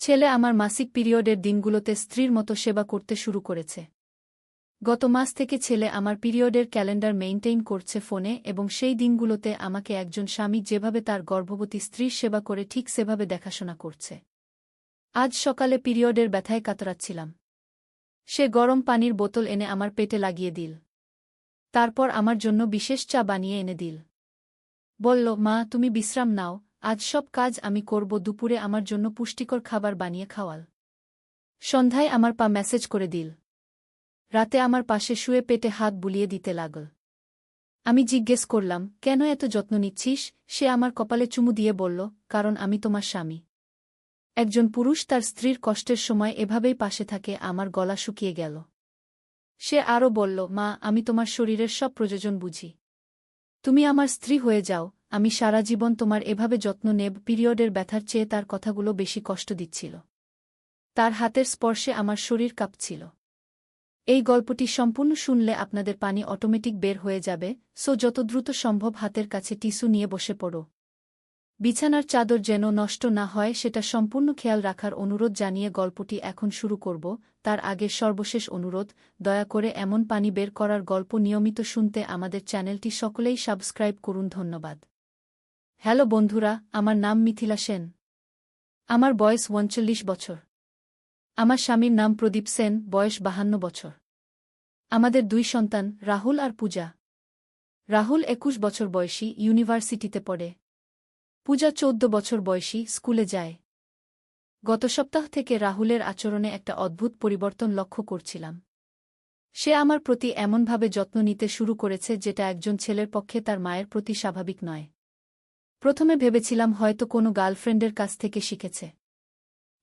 ছেলে আমার মাসিক পিরিয়ডের দিনগুলোতে স্ত্রীর মতো সেবা করতে শুরু করেছে। গত মাস থেকে ছেলে আমার পিরিয়ডের ক্যালেন্ডার মেইনটেইন করছে ফোনে এবং সেই দিনগুলোতে আমাকে একজন স্বামী যেভাবে তার গর্ভবতী স্ত্রীর সেবা করে ঠিক সেভাবে দেখাশোনা করছে। আজ সকালে পিরিয়ডের ব্যথায় কাতরাচ্ছিলাম। সে গরম পানির বোতল এনে আমার পেটে লাগিয়ে দিল। তারপর আমার জন্য বিশেষ চা বানিয়ে এনে দিল। বলল, মা তুমি বিশ্রাম নাও, আজ সব কাজ আমি করব। দুপুরে আমার জন্য পুষ্টিকর খাবার বানিয়ে খাওয়াল। সন্ধ্যায় আমার পা ম্যাসেজ করে দিল। রাতে আমার পাশে শুয়ে পেটে হাত বুলিয়ে দিতে লাগল। আমি জিজ্ঞেস করলাম, কেন এত যত্ন নিচ্ছিস? সে আমার কপালে চুমু দিয়ে বলল, কারণ আমি তোমার স্বামী। একজন পুরুষ তার স্ত্রীর কষ্টের সময় এভাবেই পাশে থাকে। আমার গলা শুকিয়ে গেল। সে আরও বলল, মা আমি তোমার শরীরের সব প্রয়োজন বুঝি। তুমি আমার স্ত্রী হয়ে যাও, আমি সারা জীবন তোমার এভাবে যত্ন নেব। পিরিয়ডের ব্যথার চেয়ে তার কথাগুলো বেশি কষ্ট দিচ্ছিল। তার হাতের স্পর্শে আমার শরীর কাঁপছিল। এই গল্পটি সম্পূর্ণ শুনলে আপনাদের পানি অটোমেটিক বের হয়ে যাবে, সো যত দ্রুত সম্ভব হাতের কাছে টিস্যু নিয়ে বসে পড়ো। বিছানার চাদর যেন নষ্ট না হয় সেটা সম্পূর্ণ খেয়াল রাখার অনুরোধ জানিয়ে গল্পটি এখন শুরু করব। তার আগে সর্বশেষ অনুরোধ, দয়া করে এমন পানি বের করার গল্প নিয়মিত শুনতে আমাদের চ্যানেলটি সকলেই সাবস্ক্রাইব করুন। ধন্যবাদ। হ্যালো বন্ধুরা, আমার নাম মিথিলা সেন। আমার বয়স 39 বছর। আমার স্বামীর নাম প্রদীপ সেন, বয়স 52 বছর। আমাদের 2 সন্তান, রাহুল আর পূজা। রাহুল 21 বছর বয়সী, ইউনিভার্সিটিতে পড়ে। পূজা 14 বছর বয়সী, স্কুলে যায়। গত সপ্তাহ থেকে রাহুলের আচরণে একটা অদ্ভুত পরিবর্তন লক্ষ্য করছিলাম। সে আমার প্রতি এমনভাবে যত্ন নিতে শুরু করেছে যেটা একজন ছেলের পক্ষে তার মায়ের প্রতি স্বাভাবিক নয়। প্রথমে ভেবেছিলাম হয়তো কোনো গার্লফ্রেন্ডের কাছ থেকে শিখেছে।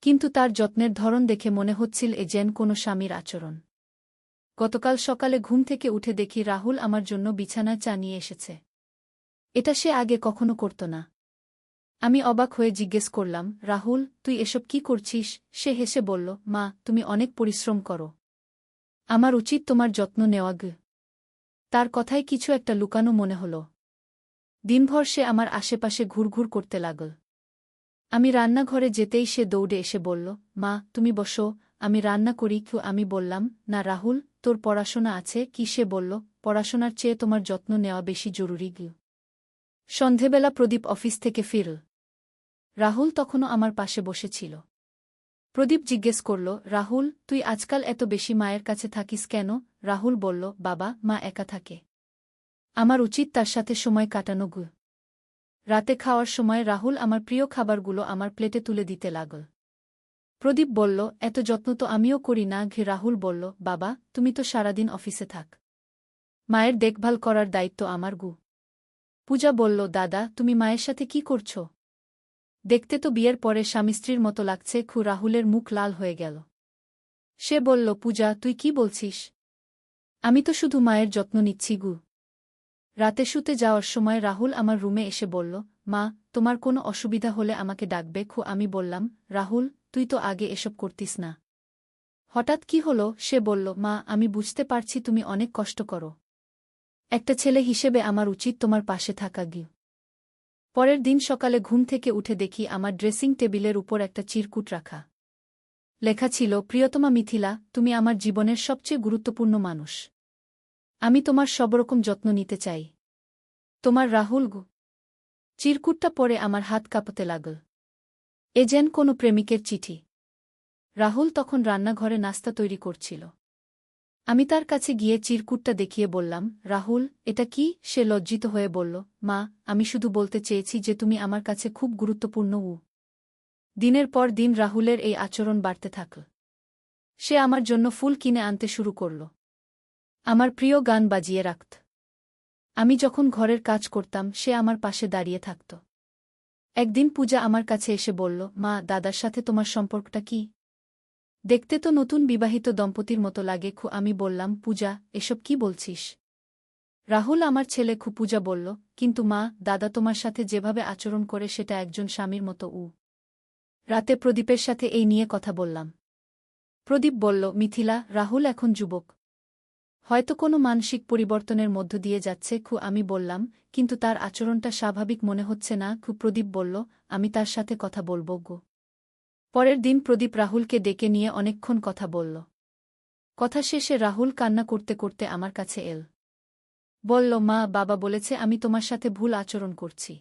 কিন্তু তার যত্নের ধরন দেখে মনে হচ্ছিল এ যেন কোনো স্বামীর আচরণ। গতকাল সকালে ঘুম থেকে উঠে দেখি রাহুল আমার জন্য বিছানায় চা নিয়ে এসেছে। এটা সে আগে কখনো করত না। আমি অবাক হয়ে জিজ্ঞেস করলাম, রাহুল তুই এসব কি করছিস? সে হেসে বলল, মা তুমি অনেক পরিশ্রম করো। আমার উচিত তোমার যত্ন নেওয়া। তার কথায় কিছু একটা লুকানো মনে হল। দিনভর সে আমার আশেপাশে ঘুরঘুর করতে লাগল। আমি রান্নাঘরে যেতেই সে দৌড়ে এসে বলল, মা তুমি বসো, আমি রান্না করি। আমি বললাম, না রাহুল, তোর পড়াশোনা আছে। কি? সে বলল, পড়াশোনার চেয়ে তোমার যত্ন নেওয়া বেশি জরুরি। সন্ধেবেলা প্রদীপ অফিস থেকে ফিরল। রাহুল তখনও আমার পাশে বসেছিল। প্রদীপ জিজ্ঞেস করল, রাহুল তুই আজকাল এত বেশি মায়ের কাছে থাকিস কেন? রাহুল বলল, বাবা মা একা থাকে। আমার উচিত তার সাথে সময় কাটানো। রাতে খাওয়ার সময় রাহুল আমার প্রিয় খাবারগুলো আমার প্লেটে তুলে দিতে লাগল। প্রদীপ বলল, এত যত্ন তো আমিও করি না। রাহুল বলল, বাবা তুমি তো সারাদিন অফিসে থাক। মায়ের দেখভাল করার দায়িত্ব আমার। পূজা বলল, দাদা তুমি মায়ের সাথে কি করছ? দেখতে তো বিয়ের পরে স্বামী স্ত্রীর মতো লাগছে। রাহুলের মুখ লাল হয়ে গেল। সে বলল, পূজা তুই কি বলছিস? আমি তো শুধু মায়ের যত্ন নিচ্ছি। রাতে শুতে যাওয়ার সময় রাহুল আমার রুমে এসে বলল, মা তোমার কোনো অসুবিধা হলে আমাকে ডাকবে। আমি বললাম, রাহুল তুই তো আগে এসব করতিস না। হঠাৎ কি হলো? সে বলল, মা আমি বুঝতে পারছি তুমি অনেক কষ্ট করো। একটা ছেলে হিসেবে আমার উচিত তোমার পাশে থাকা। পরের দিন সকালে ঘুম থেকে উঠে দেখি আমার ড্রেসিং টেবিলের উপর একটা চিরকুট রাখা। লেখা ছিল, প্রিয়তমা মিথিলা, তুমি আমার জীবনের সবচেয়ে গুরুত্বপূর্ণ মানুষ। আমি তোমার সবরকম যত্ন নিতে চাই। তোমার রাহুল। চিরকুটটা পরে আমার হাত কাঁপতে লাগল। এ যেন কোনো প্রেমিকের চিঠি। রাহুল তখন রান্নাঘরে নাস্তা তৈরি করছিল। আমি তার কাছে গিয়ে চিরকুটটা দেখিয়ে বললাম, রাহুল এটা কি? সে লজ্জিত হয়ে বলল, মা আমি শুধু বলতে চেয়েছি যে তুমি আমার কাছে খুব গুরুত্বপূর্ণ। দিনের পর দিন রাহুলের এই আচরণ বাড়তে থাকল। সে আমার জন্য ফুল কিনে আনতে শুরু করল। আমার প্রিয় গান বাজিয়ে রাখত। আমি যখন ঘরের কাজ করতাম সে আমার পাশে দাঁড়িয়ে থাকত। একদিন পূজা আমার কাছে এসে বলল, মা দাদার সাথে তোমার সম্পর্কটা কি? দেখতে তো নতুন বিবাহিত দম্পতির মতো লাগে। আমি বললাম, পূজা এসব কি বলছিস? রাহুল আমার ছেলে। পূজা বলল, কিন্তু মা দাদা তোমার সাথে যেভাবে আচরণ করে সেটা একজন স্বামীর মতো। রাতে প্রদীপের সাথে এই নিয়ে কথা বললাম। প্রদীপ বলল, মিথিলা রাহুল এখন যুবক। হয়তো কোনো মানসিক পরিবর্তনের মধ্য দিয়ে যাচ্ছে। আমি বললাম, কিন্তু তার আচরণটা স্বাভাবিক মনে হচ্ছে না। প্রদীপ বলল, আমি তার সাথে কথা বলব। পরের দিন প্রদীপ রাহুলকে ডেকে নিয়ে অনেকক্ষণ কথা বলল। কথা শেষে রাহুল কান্না করতে করতে আমার কাছে এল। বলল, মা, বাবা বলেছে আমি তোমার সাথে ভুল আচরণ করছি।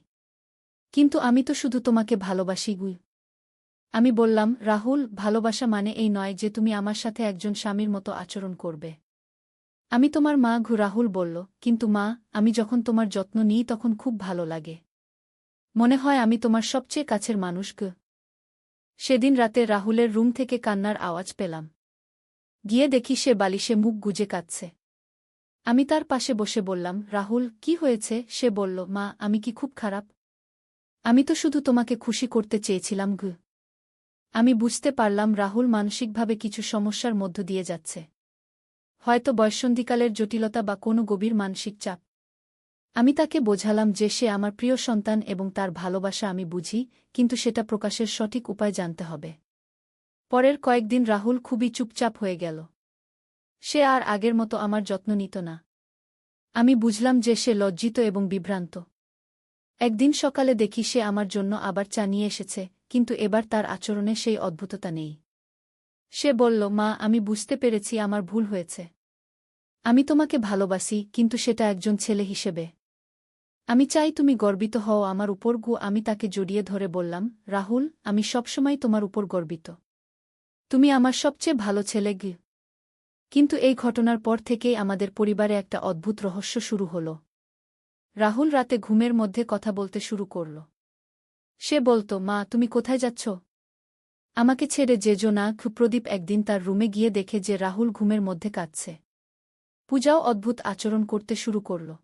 কিন্তু আমি তো শুধু তোমাকে ভালোবাসি গুই। আমি বললাম, রাহুল, ভালোবাসা মানে এই নয় যে তুমি আমার সাথে একজন স্বামীর মতো আচরণ করবে। আমি তোমার মা ঘু। রাহুল বলল, কিন্তু মা, আমি যখন তোমার যত্ন নিই তখন খুব ভালো লাগে। মনে হয় আমি তোমার সবচেয়ে কাছের মানুষ গ। সেদিন রাতে রাহুলের রুম থেকে কান্নার আওয়াজ পেলাম। গিয়ে দেখি সে বালিশে মুখ গুজে কাঁদছে। আমি তার পাশে বসে বললাম, রাহুল, কি হয়েছে? সে বলল, মা, আমি কি খুব খারাপ? আমি তো শুধু তোমাকে খুশি করতে চেয়েছিলাম গু। আমি বুঝতে পারলাম রাহুল মানসিকভাবে কিছু সমস্যার মধ্য দিয়ে যাচ্ছে। হয়তো বয়ঃসন্ধিকালের জটিলতা বা কোনো গভীর মানসিক চাপ। আমি তাকে বোঝালাম যে সে আমার প্রিয় সন্তান এবং তার ভালোবাসা আমি বুঝি, কিন্তু সেটা প্রকাশের সঠিক উপায় জানতে হবে। পরের কয়েকদিন রাহুল খুবই চুপচাপ হয়ে গেল। সে আর আগের মতো আমার যত্ন নিত না। আমি বুঝলাম যে সে লজ্জিত এবং বিভ্রান্ত। একদিন সকালে দেখি সে আমার জন্য আবার চা নিয়ে এসেছে, কিন্তু এবার তার আচরণে সেই অদ্ভুততা নেই। সে বলল, মা, আমি বুঝতে পেরেছি আমার ভুল হয়েছে। আমি তোমাকে ভালোবাসি, কিন্তু সেটা একজন ছেলে হিসেবে। আমি চাই তুমি গর্বিত হও আমার উপর গু। আমি তাকে জড়িয়ে ধরে বললাম, রাহুল, আমি সবসময় তোমার উপর গর্বিত। তুমি আমার সবচেয়ে ভালো ছেলে গি। কিন্তু এই ঘটনার পর থেকেই আমাদের পরিবারে একটা অদ্ভুত রহস্য শুরু হল। রাহুল রাতে ঘুমের মধ্যে কথা বলতে শুরু করল। সে বলত, মা, তুমি কোথায় যাচ্ছ? আমাকে ছেড়ে যেজো না। প্রদীপ একদিন তার রুমে গিয়ে দেখে যে রাহুল ঘুমের মধ্যে কাঁদছে। পূজাও অদ্ভুত আচরণ করতে শুরু করল।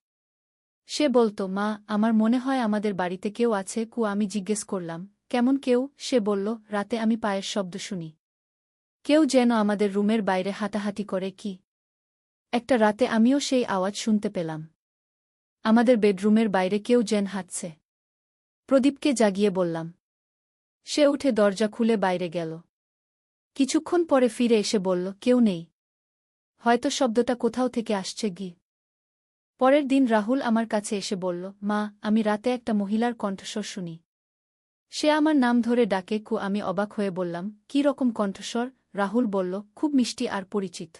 সে বলত, মা, আমার মনে হয় আমাদের বাড়িতে কেউ আছে। আমি জিজ্ঞেস করলাম, কেমন কেউ? সে বলল, রাতে আমি পায়ের শব্দ শুনি। কেউ যেন আমাদের রুমের বাইরে হাঁটাহাঁটি করে। কি একটা রাতে আমিও সেই আওয়াজ শুনতে পেলাম। আমাদের বেডরুমের বাইরে কেউ যেন হাঁটছে। প্রদীপকে জাগিয়ে বললাম। সে উঠে দরজা খুলে বাইরে গেল। কিছুক্ষণ পরে ফিরে এসে বলল, কেউ নেই। হয়তো শব্দটা কোথাও থেকে আসছে গি। পরের দিন রাহুল আমার কাছে এসে বলল, মা, আমি রাতে একটা মহিলার কণ্ঠস্বর শুনি। সে আমার নাম ধরে ডাকে। আমি অবাক হয়ে বললাম, কী রকম কণ্ঠস্বর? রাহুল বলল, খুব মিষ্টি আর পরিচিত।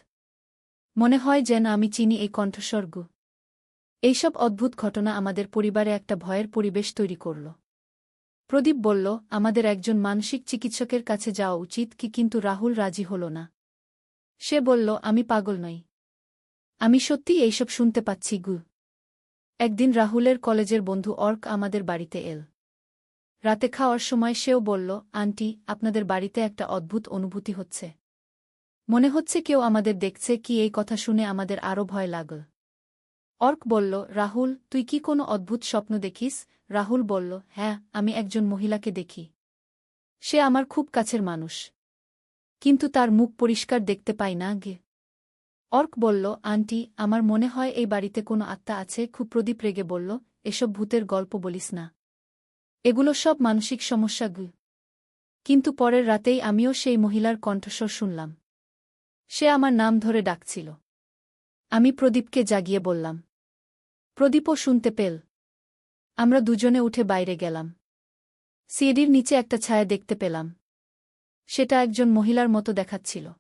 মনে হয় যেন আমি চিনি এই কণ্ঠস্বর গু। এইসব অদ্ভুত ঘটনা আমাদের পরিবারে একটা ভয়ের পরিবেশ তৈরি করল। প্রদীপ বলল, আমাদের একজন মানসিক চিকিৎসকের কাছে যাওয়া উচিত কি? কিন্তু রাহুল রাজি হল না। সে বলল, আমি পাগল নই। আমি সত্যিই এইসব শুনতে পাচ্ছি গু। একদিন রাহুলের কলেজের বন্ধু অর্ক আমাদের বাড়িতে এল। রাতে খাওয়ার সময় সেও বলল, আন্টি, আপনাদের বাড়িতে একটা অদ্ভুত অনুভূতি হচ্ছে। মনে হচ্ছে কেউ আমাদের দেখছে। কি এই কথা শুনে আমাদের আরও ভয় লাগল। অর্ক বলল, রাহুল, তুই কি কোনো অদ্ভুত স্বপ্ন দেখিস? রাহুল বলল, হ্যাঁ, আমি একজন মহিলাকে দেখি। সে আমার খুব কাছের মানুষ। কিন্তু তার মুখ পরিষ্কার দেখতে পাই না গে। অর্ক বলল, আন্টি, আমার মনে হয় এই বাড়িতে কোনো আত্মা আছে। প্রদীপ রেগে বলল, এসব ভূতের গল্প বলিস না। এগুলো সব মানসিক সমস্যা গু। কিন্তু পরের রাতেই আমিও সেই মহিলার কণ্ঠস্বর শুনলাম। সে আমার নাম ধরে ডাকছিল। আমি প্রদীপকে জাগিয়ে বললাম। প্রদীপও শুনতে পেল। আমরা দুজনে উঠে বাইরে গেলাম। সিঁড়ির নিচে একটা ছায়া দেখতে পেলাম। সেটা একজন মহিলার মতো দেখাচ্ছিল।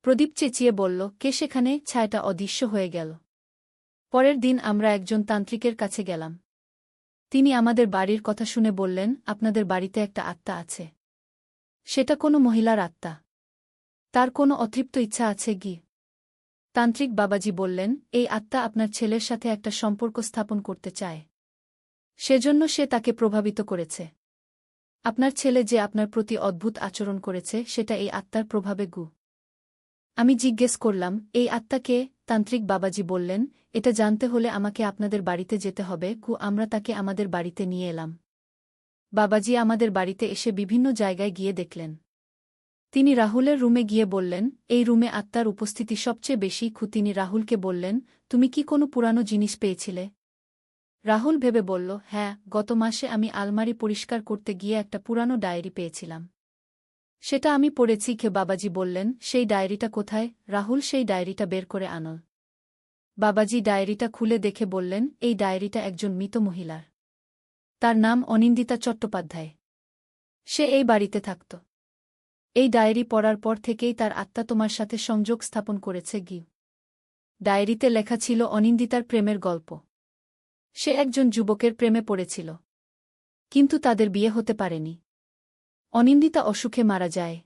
প্রদীপ চেঁচিয়ে বলল, কে সেখানে? ছায়াটা অদৃশ্য হয়ে গেল। পরের দিন আমরা একজন তান্ত্রিকের কাছে গেলাম। তিনি আমাদের বাড়ির কথা শুনে বললেন, আপনাদের বাড়িতে একটা আত্মা আছে। সেটা কোনো মহিলার আত্মা। তার কোনো অতৃপ্ত ইচ্ছা আছে গি। তান্ত্রিক বাবাজি বললেন, এই আত্মা আপনার ছেলের সাথে একটা সম্পর্ক স্থাপন করতে চায়। সেজন্য সে তাকে প্রভাবিত করেছে। আপনার ছেলে যে আপনার প্রতি অদ্ভুত আচরণ করেছে সেটা এই আত্মার প্রভাবে গু। আমি জিজ্ঞেস করলাম, এই আত্মাকে? তান্ত্রিক বাবাজি বললেন, এটা জানতে হলে আমাকে আপনাদের বাড়িতে যেতে হবে। আমরা তাকে আমাদের বাড়িতে নিয়ে এলাম। বাবাজি আমাদের বাড়িতে এসে বিভিন্ন জায়গায় গিয়ে দেখলেন। তিনি রাহুলের রুমে গিয়ে বললেন, এই রুমে আত্মার উপস্থিতি সবচেয়ে বেশি। তিনি রাহুলকে বললেন, তুমি কি কোনো পুরানো জিনিস পেয়েছিলে? রাহুল ভেবে বলল, হ্যাঁ, গত মাসে আমি আলমারি পরিষ্কার করতে গিয়ে একটা পুরানো ডায়েরি পেয়েছিলাম। সেটা আমি পড়েছি। বাবাজি বললেন, সেই ডায়েরিটা কোথায়? রাহুল সেই ডায়েরিটা বের করে আনল। বাবাজি ডায়েরিটা খুলে দেখে বললেন, এই ডায়েরিটা একজন মৃত মহিলার। তার নাম অনিন্দিতা চট্টোপাধ্যায়। সে এই বাড়িতে থাকত। এই ডায়েরি পড়ার পর থেকেই তার আত্মা তোমার সাথে সংযোগ স্থাপন করেছে গি। ডায়েরিতে লেখা ছিল অনিন্দিতার প্রেমের গল্প। সে একজন যুবকের প্রেমে পড়েছিল, কিন্তু তাদের বিয়ে হতে পারেনি। অনিন্দিতা অসুখে মারা যায়।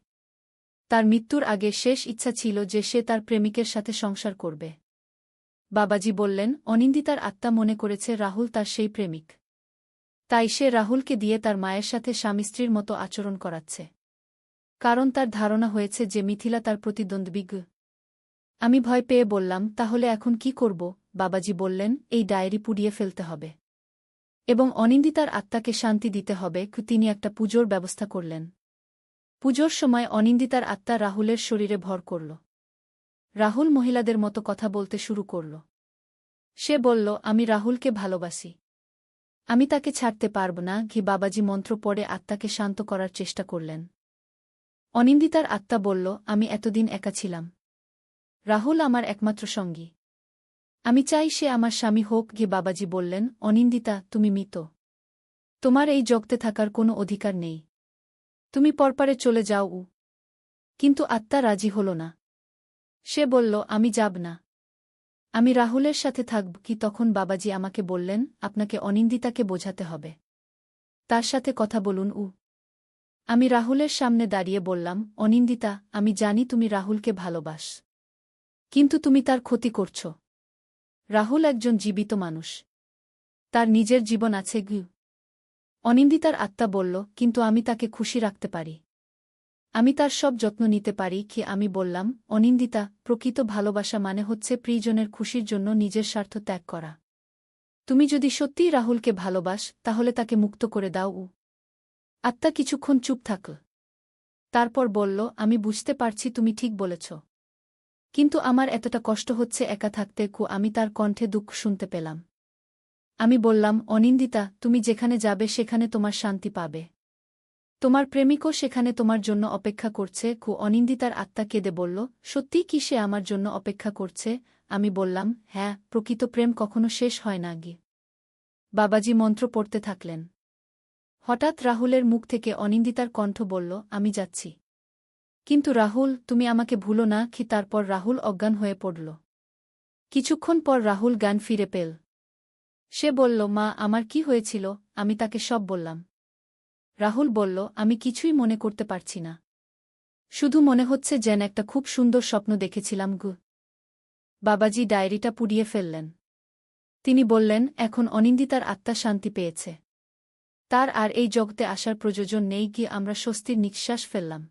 তার মৃত্যুর আগে শেষ ইচ্ছা ছিল যে সে তার প্রেমিকের সাথে সংসার করবে। বাবাজি বললেন, অনিন্দিতার আত্মা মনে করেছে রাহুল তার সেই প্রেমিক। তাই সে রাহুলকে দিয়ে তার মায়ের সাথে স্বামী-স্ত্রীর মতো আচরণ করাচ্ছে। কারণ তার ধারণা হয়েছে যে মিথিলা তার প্রতিদ্বন্দ্বী। আমি ভয় পেয়ে বললাম, তাহলে এখন কি করব? বাবাজি বললেন, এই ডায়েরি পুড়িয়ে ফেলতে হবে এবং অনিন্দিতার আত্মাকে শান্তি দিতে হবে। তিনি একটা পুজোর ব্যবস্থা করলেন। পুজোর সময় অনিন্দিতার আত্মা রাহুলের শরীরে ভর করল। রাহুল মহিলাদের মতো কথা বলতে শুরু করল। সে বলল, আমি রাহুলকে ভালোবাসি, আমি তাকে ছাড়তে পারব না। বাবাজি মন্ত্র পড়ে আত্মাকে শান্ত করার চেষ্টা করলেন। অনিন্দিতার আত্মা বলল, আমি এতদিন একা ছিলাম। রাহুল আমার একমাত্র সঙ্গী। আমি চাই সে আমার স্বামী হোক। বাবাজি বললেন, অনিন্দিতা, তুমি মৃত। তোমার এই জগতে থাকার কোনো অধিকার নেই। তুমি পরপারে চলে যাও। কিন্তু আত্মা রাজি হল না। সে বলল, আমি যাব না, আমি রাহুলের সাথে থাকব। তখন বাবাজি আমাকে বললেন, আপনাকে অনিন্দিতাকে বোঝাতে হবে, তার সাথে কথা বলুন। আমি রাহুলের সামনে দাঁড়িয়ে বললাম, অনিন্দিতা, আমি জানি তুমি রাহুলকে ভালোবাস, কিন্তু তুমি তার ক্ষতি করছ। রাহুল একজন জীবিত মানুষ, তার নিজের জীবন আছে। অনিন্দিতার আত্মা বলল, কিন্তু আমি তাকে খুশি রাখতে পারি, আমি তার সব যত্ন নিতে পারি। আমি বললাম, অনিন্দিতা, প্রকৃত ভালোবাসা মানে হচ্ছে প্রিয়জনের খুশির জন্য নিজের স্বার্থ ত্যাগ করা। তুমি যদি সত্যিই রাহুলকে ভালোবাস, তাহলে তাকে মুক্ত করে দাও। আত্মা কিছুক্ষণ চুপ থাকল। তারপর বলল, আমি বুঝতে পারছি, তুমি ঠিক বলেছ, কিন্তু আমার এতটা কষ্ট হচ্ছে একা থাকতে। আমি তার কণ্ঠে দুঃখ শুনতে পেলাম। আমি বললাম, অনিন্দিতা, তুমি যেখানে যাবে সেখানে তোমার শান্তি পাবে। তোমার প্রেমিকও সেখানে তোমার জন্য অপেক্ষা করছে। অনিন্দিতার আত্মা কেঁদে বলল, সত্যিই কি সে আমার জন্য অপেক্ষা করছে? আমি বললাম, হ্যাঁ, প্রকৃত প্রেম কখনো শেষ হয় না। বাবাজি মন্ত্র পড়তে থাকলেন। হঠাৎ রাহুলের মুখ থেকে অনিন্দিতার কণ্ঠ বলল, আমি যাচ্ছি, কিন্তু রাহুল, তুমি আমাকে ভুলো না। তারপর রাহুল অজ্ঞান হয়ে পড়ল। কিছুক্ষণ পর রাহুল জ্ঞান ফিরে পেল। সে বলল, মা, আমার কি হয়েছিল? আমি তাকে সব বললাম। রাহুল বলল, আমি কিছুই মনে করতে পারছি না, শুধু মনে হচ্ছে যেন একটা খুব সুন্দর স্বপ্ন দেখেছিলাম। বাবাজি ডায়েরিটা পুড়িয়ে ফেললেন। তিনি বললেন, এখন অনিন্দিতার আত্মা শান্তি পেয়েছে, তার আর এই জগতে আসার প্রয়োজন নেই। আমরা স্বস্তির নিঃশ্বাস ফেললাম।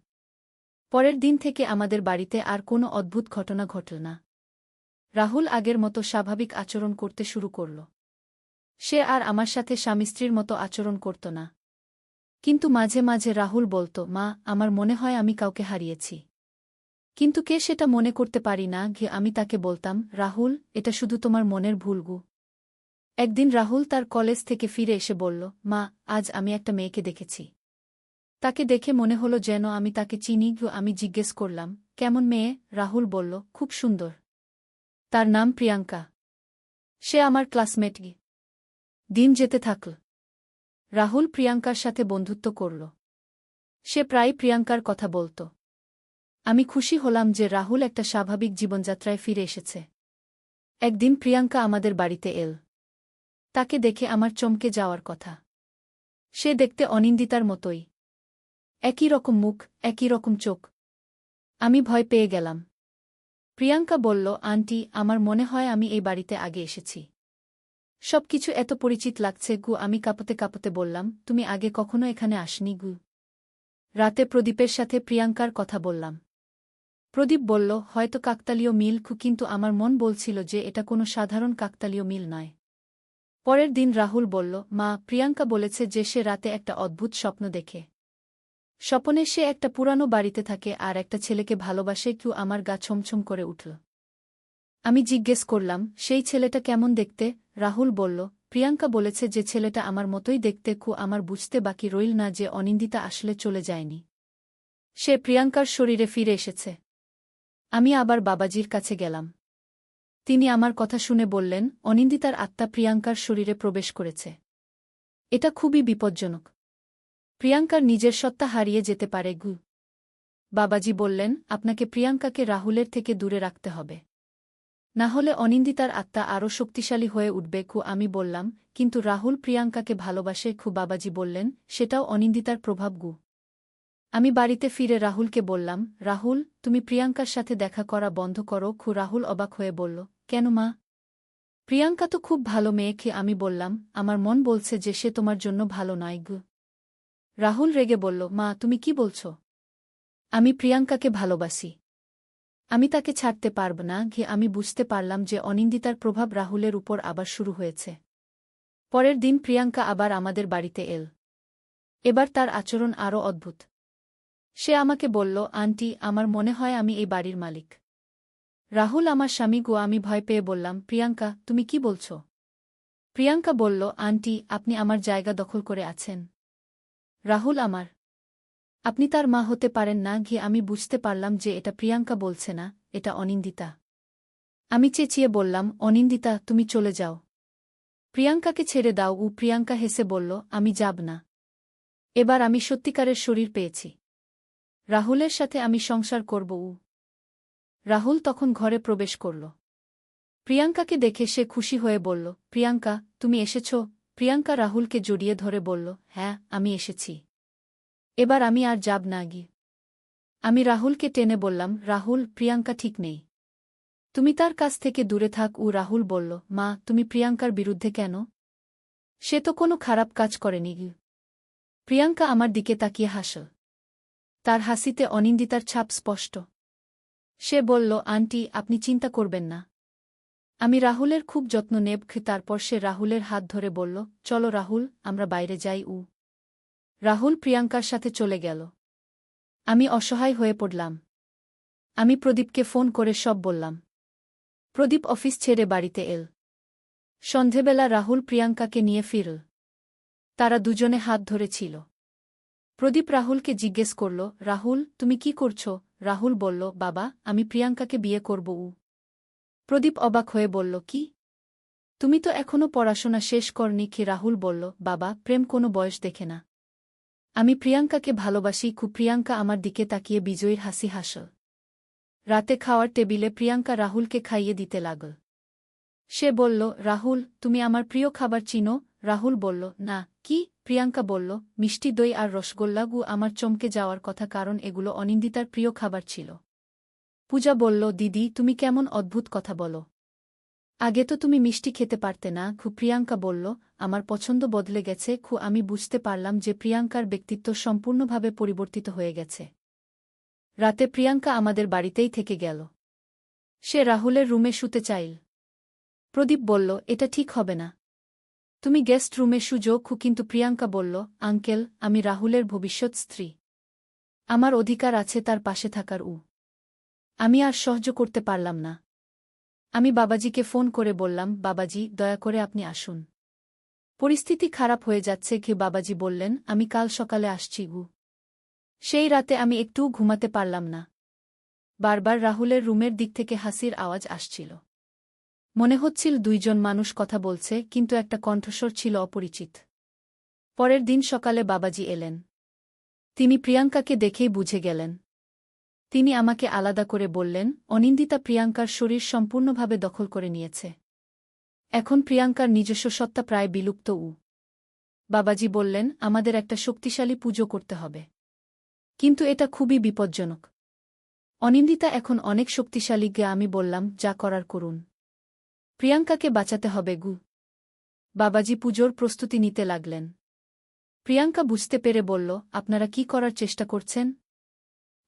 পরের দিন থেকে আমাদের বাড়িতে আর কোনো অদ্ভুত ঘটনা ঘটল না। রাহুল আগের মতো স্বাভাবিক আচরণ করতে শুরু করল। সে আর আমার সাথে স্বামী-স্ত্রীর মতো আচরণ করত না। কিন্তু মাঝে মাঝে রাহুল বলত, মা, আমার মনে হয় আমি কাউকে হারিয়েছি, কিন্তু কে সেটা মনে করতে পারি না। আমি তাকে বলতাম, রাহুল, এটা শুধু তোমার মনের ভুল। একদিন রাহুল তার কলেজ থেকে ফিরে এসে বলল, মা, আজ আমি একটা মেয়েকে দেখেছি। তাকে দেখে মনে হলো যেন আমি তাকে চিনি। আমি জিজ্ঞেস করলাম, কেমন মেয়ে? রাহুল বলল, খুব সুন্দর, তার নাম প্রিয়াঙ্কা, সে আমার ক্লাসমেট। দিন যেতে থাকল। রাহুল প্রিয়াঙ্কার সাথে বন্ধুত্ব করল। সে প্রায় প্রিয়াঙ্কার কথা বলত। আমি খুশি হলাম যে রাহুল একটা স্বাভাবিক জীবনযাত্রায় ফিরে এসেছে। একদিন প্রিয়াঙ্কা আমাদের বাড়িতে এল। তাকে দেখে আমার চমকে যাওয়ার কথা। সে দেখতে অনিন্দিতার মতোই, একই রকম মুখ, একই রকম চোখ। আমি ভয় পেয়ে গেলাম। প্রিয়াঙ্কা বলল, আন্টি, আমার মনে হয় আমি এই বাড়িতে আগে এসেছি, সবকিছু এত পরিচিত লাগছে। আমি কাঁপতে কাঁপতে বললাম, তুমি আগে কখনো এখানে আসনি? রাতে প্রদীপের সাথে প্রিয়াঙ্কার কথা বললাম। প্রদীপ বলল, হয়তো কাকতালীয় মিল। কিন্তু আমার মন বলছিল যে এটা কোনো সাধারণ কাকতালীয় মিল নয়। পরের দিন রাহুল বলল, মা, প্রিয়াঙ্কা বলেছে যে সে রাতে একটা অদ্ভুত স্বপ্ন দেখে। স্বপনে সে একটা পুরানো বাড়িতে থাকে আর একটা ছেলেকে ভালোবাসে। আমার গা ছমছম করে উঠল। আমি জিজ্ঞেস করলাম, সেই ছেলেটা কেমন দেখতে? রাহুল বলল, প্রিয়াঙ্কা বলেছে যে ছেলেটা আমার মতোই দেখতে। আমার বুঝতে বাকি রইল না যে অনিন্দিতা আসলে চলে যায়নি, সে প্রিয়াঙ্কার শরীরে ফিরে এসেছে। আমি আবার বাবাজির কাছে গেলাম। তিনি আমার কথা শুনে বললেন, অনিন্দিতার আত্মা প্রিয়াঙ্কার শরীরে প্রবেশ করেছে। এটা খুবই বিপজ্জনক। প্রিয়াঙ্কার নিজের সত্তা হারিয়ে যেতে পারে। বাবাজি বললেন, আপনাকে প্রিয়াঙ্কাকে রাহুলের থেকে দূরে রাখতে হবে। না হলে অনিন্দিতার আত্মা আরও শক্তিশালী হয়ে উঠবে। আমি বললাম, কিন্তু রাহুল প্রিয়াঙ্কাকে ভালোবাসে। বাবাজি বললেন, সেটাও অনিন্দিতার প্রভাব। আমি বাড়িতে ফিরে রাহুলকে বললাম, রাহুল, তুমি প্রিয়াঙ্কার সাথে দেখা করা বন্ধ করো। রাহুল অবাক হয়ে বলল, কেন মা? প্রিয়াঙ্কা তো খুব ভালো মেয়ে। আমি বললাম, আমার মন বলছে যে সে তোমার জন্য ভালো নয়। রাহুল রেগে বলল, মা তুমি কি বলছ? আমি প্রিয়াঙ্কাকে ভালোবাসি। আমি তাকে ছাড়তে পারব না। আমি বুঝতে পারলাম যে অনিন্দিতার প্রভাব রাহুলের উপর আবার শুরু হয়েছে। পরের দিন প্রিয়াঙ্কা আবার আমাদের বাড়িতে এল। এবার তার আচরণ আরও অদ্ভুত। সে আমাকে বলল, আন্টি, আমার মনে হয় আমি এই বাড়ির মালিক। রাহুল আমার স্বামী। আমি ভয় পেয়ে বললাম, প্রিয়াঙ্কা, তুমি কি বলছ? প্রিয়াঙ্কা বলল, আন্টি, আপনি আমার জায়গা দখল করে আছেন। রাহুল আমার। আপনি তার মা হতে পারেন না। আমি বুঝতে পারলাম যে এটা প্রিয়াঙ্কা বলছে না, এটা অনিন্দিতা। আমি চেঁচিয়ে বললাম, অনিন্দিতা, তুমি চলে যাও। প্রিয়াঙ্কাকে ছেড়ে দাও। প্রিয়াঙ্কা হেসে বলল, আমি যাব না। এবার আমি সত্যিকারের শরীর পেয়েছি। রাহুলের সাথে আমি সংসার করব। রাহুল তখন ঘরে প্রবেশ করল। প্রিয়াঙ্কাকে দেখে সে খুশি হয়ে বলল, প্রিয়াঙ্কা, তুমি এসেছ? প্রিয়াঙ্কা রাহুলকে জড়িয়ে ধরে বলল, হ্যাঁ, আমি এসেছি। এবার আমি আর যাব না। আমি রাহুলকে টেনে বললাম, রাহুল, প্রিয়াঙ্কা ঠিক নেই। তুমি তার কাছ থেকে দূরে থাক। রাহুল বলল, মা, তুমি প্রিয়াঙ্কার বিরুদ্ধে কেন? সে তো কোনো খারাপ কাজ করেনি। প্রিয়াঙ্কা আমার দিকে তাকিয়ে হাসল। তার হাসিতে অনিন্দিতার ছাপ স্পষ্ট। সে বলল, আন্টি, আপনি চিন্তা করবেন না। আমি রাহুলের খুব যত্ন নেব। তারপর সে রাহুলের হাত ধরে বলল, চলো রাহুল, আমরা বাইরে যাই। রাহুল প্রিয়াঙ্কার সাথে চলে গেল। আমি অসহায় হয়ে পড়লাম। আমি প্রদীপকে ফোন করে সব বললাম। প্রদীপ অফিস ছেড়ে বাড়িতে এল। সন্ধেবেলা রাহুল প্রিয়াঙ্কাকে নিয়ে ফিরল। তারা দুজনে হাত ধরেছিল। প্রদীপ রাহুলকে জিজ্ঞেস করল, রাহুল, তুমি কি করছ? রাহুল বলল, বাবা, আমি প্রিয়াঙ্কাকে বিয়ে করব। প্রদীপ অবাক হয়ে বলল, কি? তুমি তো এখনো পড়াশোনা শেষ করনি। রাহুল বলল, বাবা, প্রেম কোনো বয়স দেখে না। আমি প্রিয়াঙ্কাকে ভালোবাসি। প্রিয়াঙ্কা আমার দিকে তাকিয়ে বিজয়ীর হাসি হাসল। রাতে খাওয়ার টেবিলে প্রিয়াঙ্কা রাহুলকে খাইয়ে দিতে লাগল। সে বলল, রাহুল, তুমি আমার প্রিয় খাবার চিনো? রাহুল বলল, না, কি? প্রিয়াঙ্কা বলল, মিষ্টি দই আর রসগোল্লা। আমার চমকে যাওয়ার কথা, কারণ এগুলো অনিন্দিতার প্রিয় খাবার ছিল। পূজা বলল, দিদি, তুমি কেমন অদ্ভুত কথা বলো। আগে তো তুমি মিষ্টি খেতে পারতে না। প্রিয়াঙ্কা বলল, আমার পছন্দ বদলে গেছে। আমি বুঝতে পারলাম যে প্রিয়াঙ্কার ব্যক্তিত্ব সম্পূর্ণভাবে পরিবর্তিত হয়ে গেছে। রাতে প্রিয়াঙ্কা আমাদের বাড়িতেই থেকে গেল। সে রাহুলের রুমে শুতে চাইল। প্রদীপ বলল, এটা ঠিক হবে না। তুমি গেস্ট রুমে শুজো। কিন্তু প্রিয়াঙ্কা বলল, আঙ্কেল, আমি রাহুলের ভবিষ্যৎ স্ত্রী। আমার অধিকার আছে তার পাশে থাকার। আমি আর সহ্য করতে পারলাম না। আমি বাবাজিকে ফোন করে বললাম, বাবাজি, দয়া করে আপনি আসুন। পরিস্থিতি খারাপ হয়ে যাচ্ছে। বাবাজি বললেন, আমি কাল সকালে আসছি। সেই রাতে আমি একটুও ঘুমাতে পারলাম না। বারবার রাহুলের রুমের দিক থেকে হাসির আওয়াজ আসছিল। মনে হচ্ছিল দুইজন মানুষ কথা বলছে, কিন্তু একটা কণ্ঠস্বর ছিল অপরিচিত। পরের দিন সকালে বাবাজি এলেন। তিনি প্রিয়াঙ্কাকে দেখেই বুঝে গেলেন। তিনি আমাকে আলাদা করে বললেন, অনিন্দিতা প্রিয়াঙ্কার শরীর সম্পূর্ণভাবে দখল করে নিয়েছে। এখন প্রিয়াঙ্কার নিজস্ব সত্তা প্রায় বিলুপ্ত। বাবাজি বললেন, আমাদের একটা শক্তিশালী পুজো করতে হবে। কিন্তু এটা খুবই বিপজ্জনক। অনিন্দিতা এখন অনেক শক্তিশালী। আমি বললাম, যা করার করুন। প্রিয়াঙ্কাকে বাঁচাতে হবে। বাবাজি পুজোর প্রস্তুতি নিতে লাগলেন। প্রিয়াঙ্কা বুঝতে পেরে বলল, আপনারা কি করার চেষ্টা করছেন?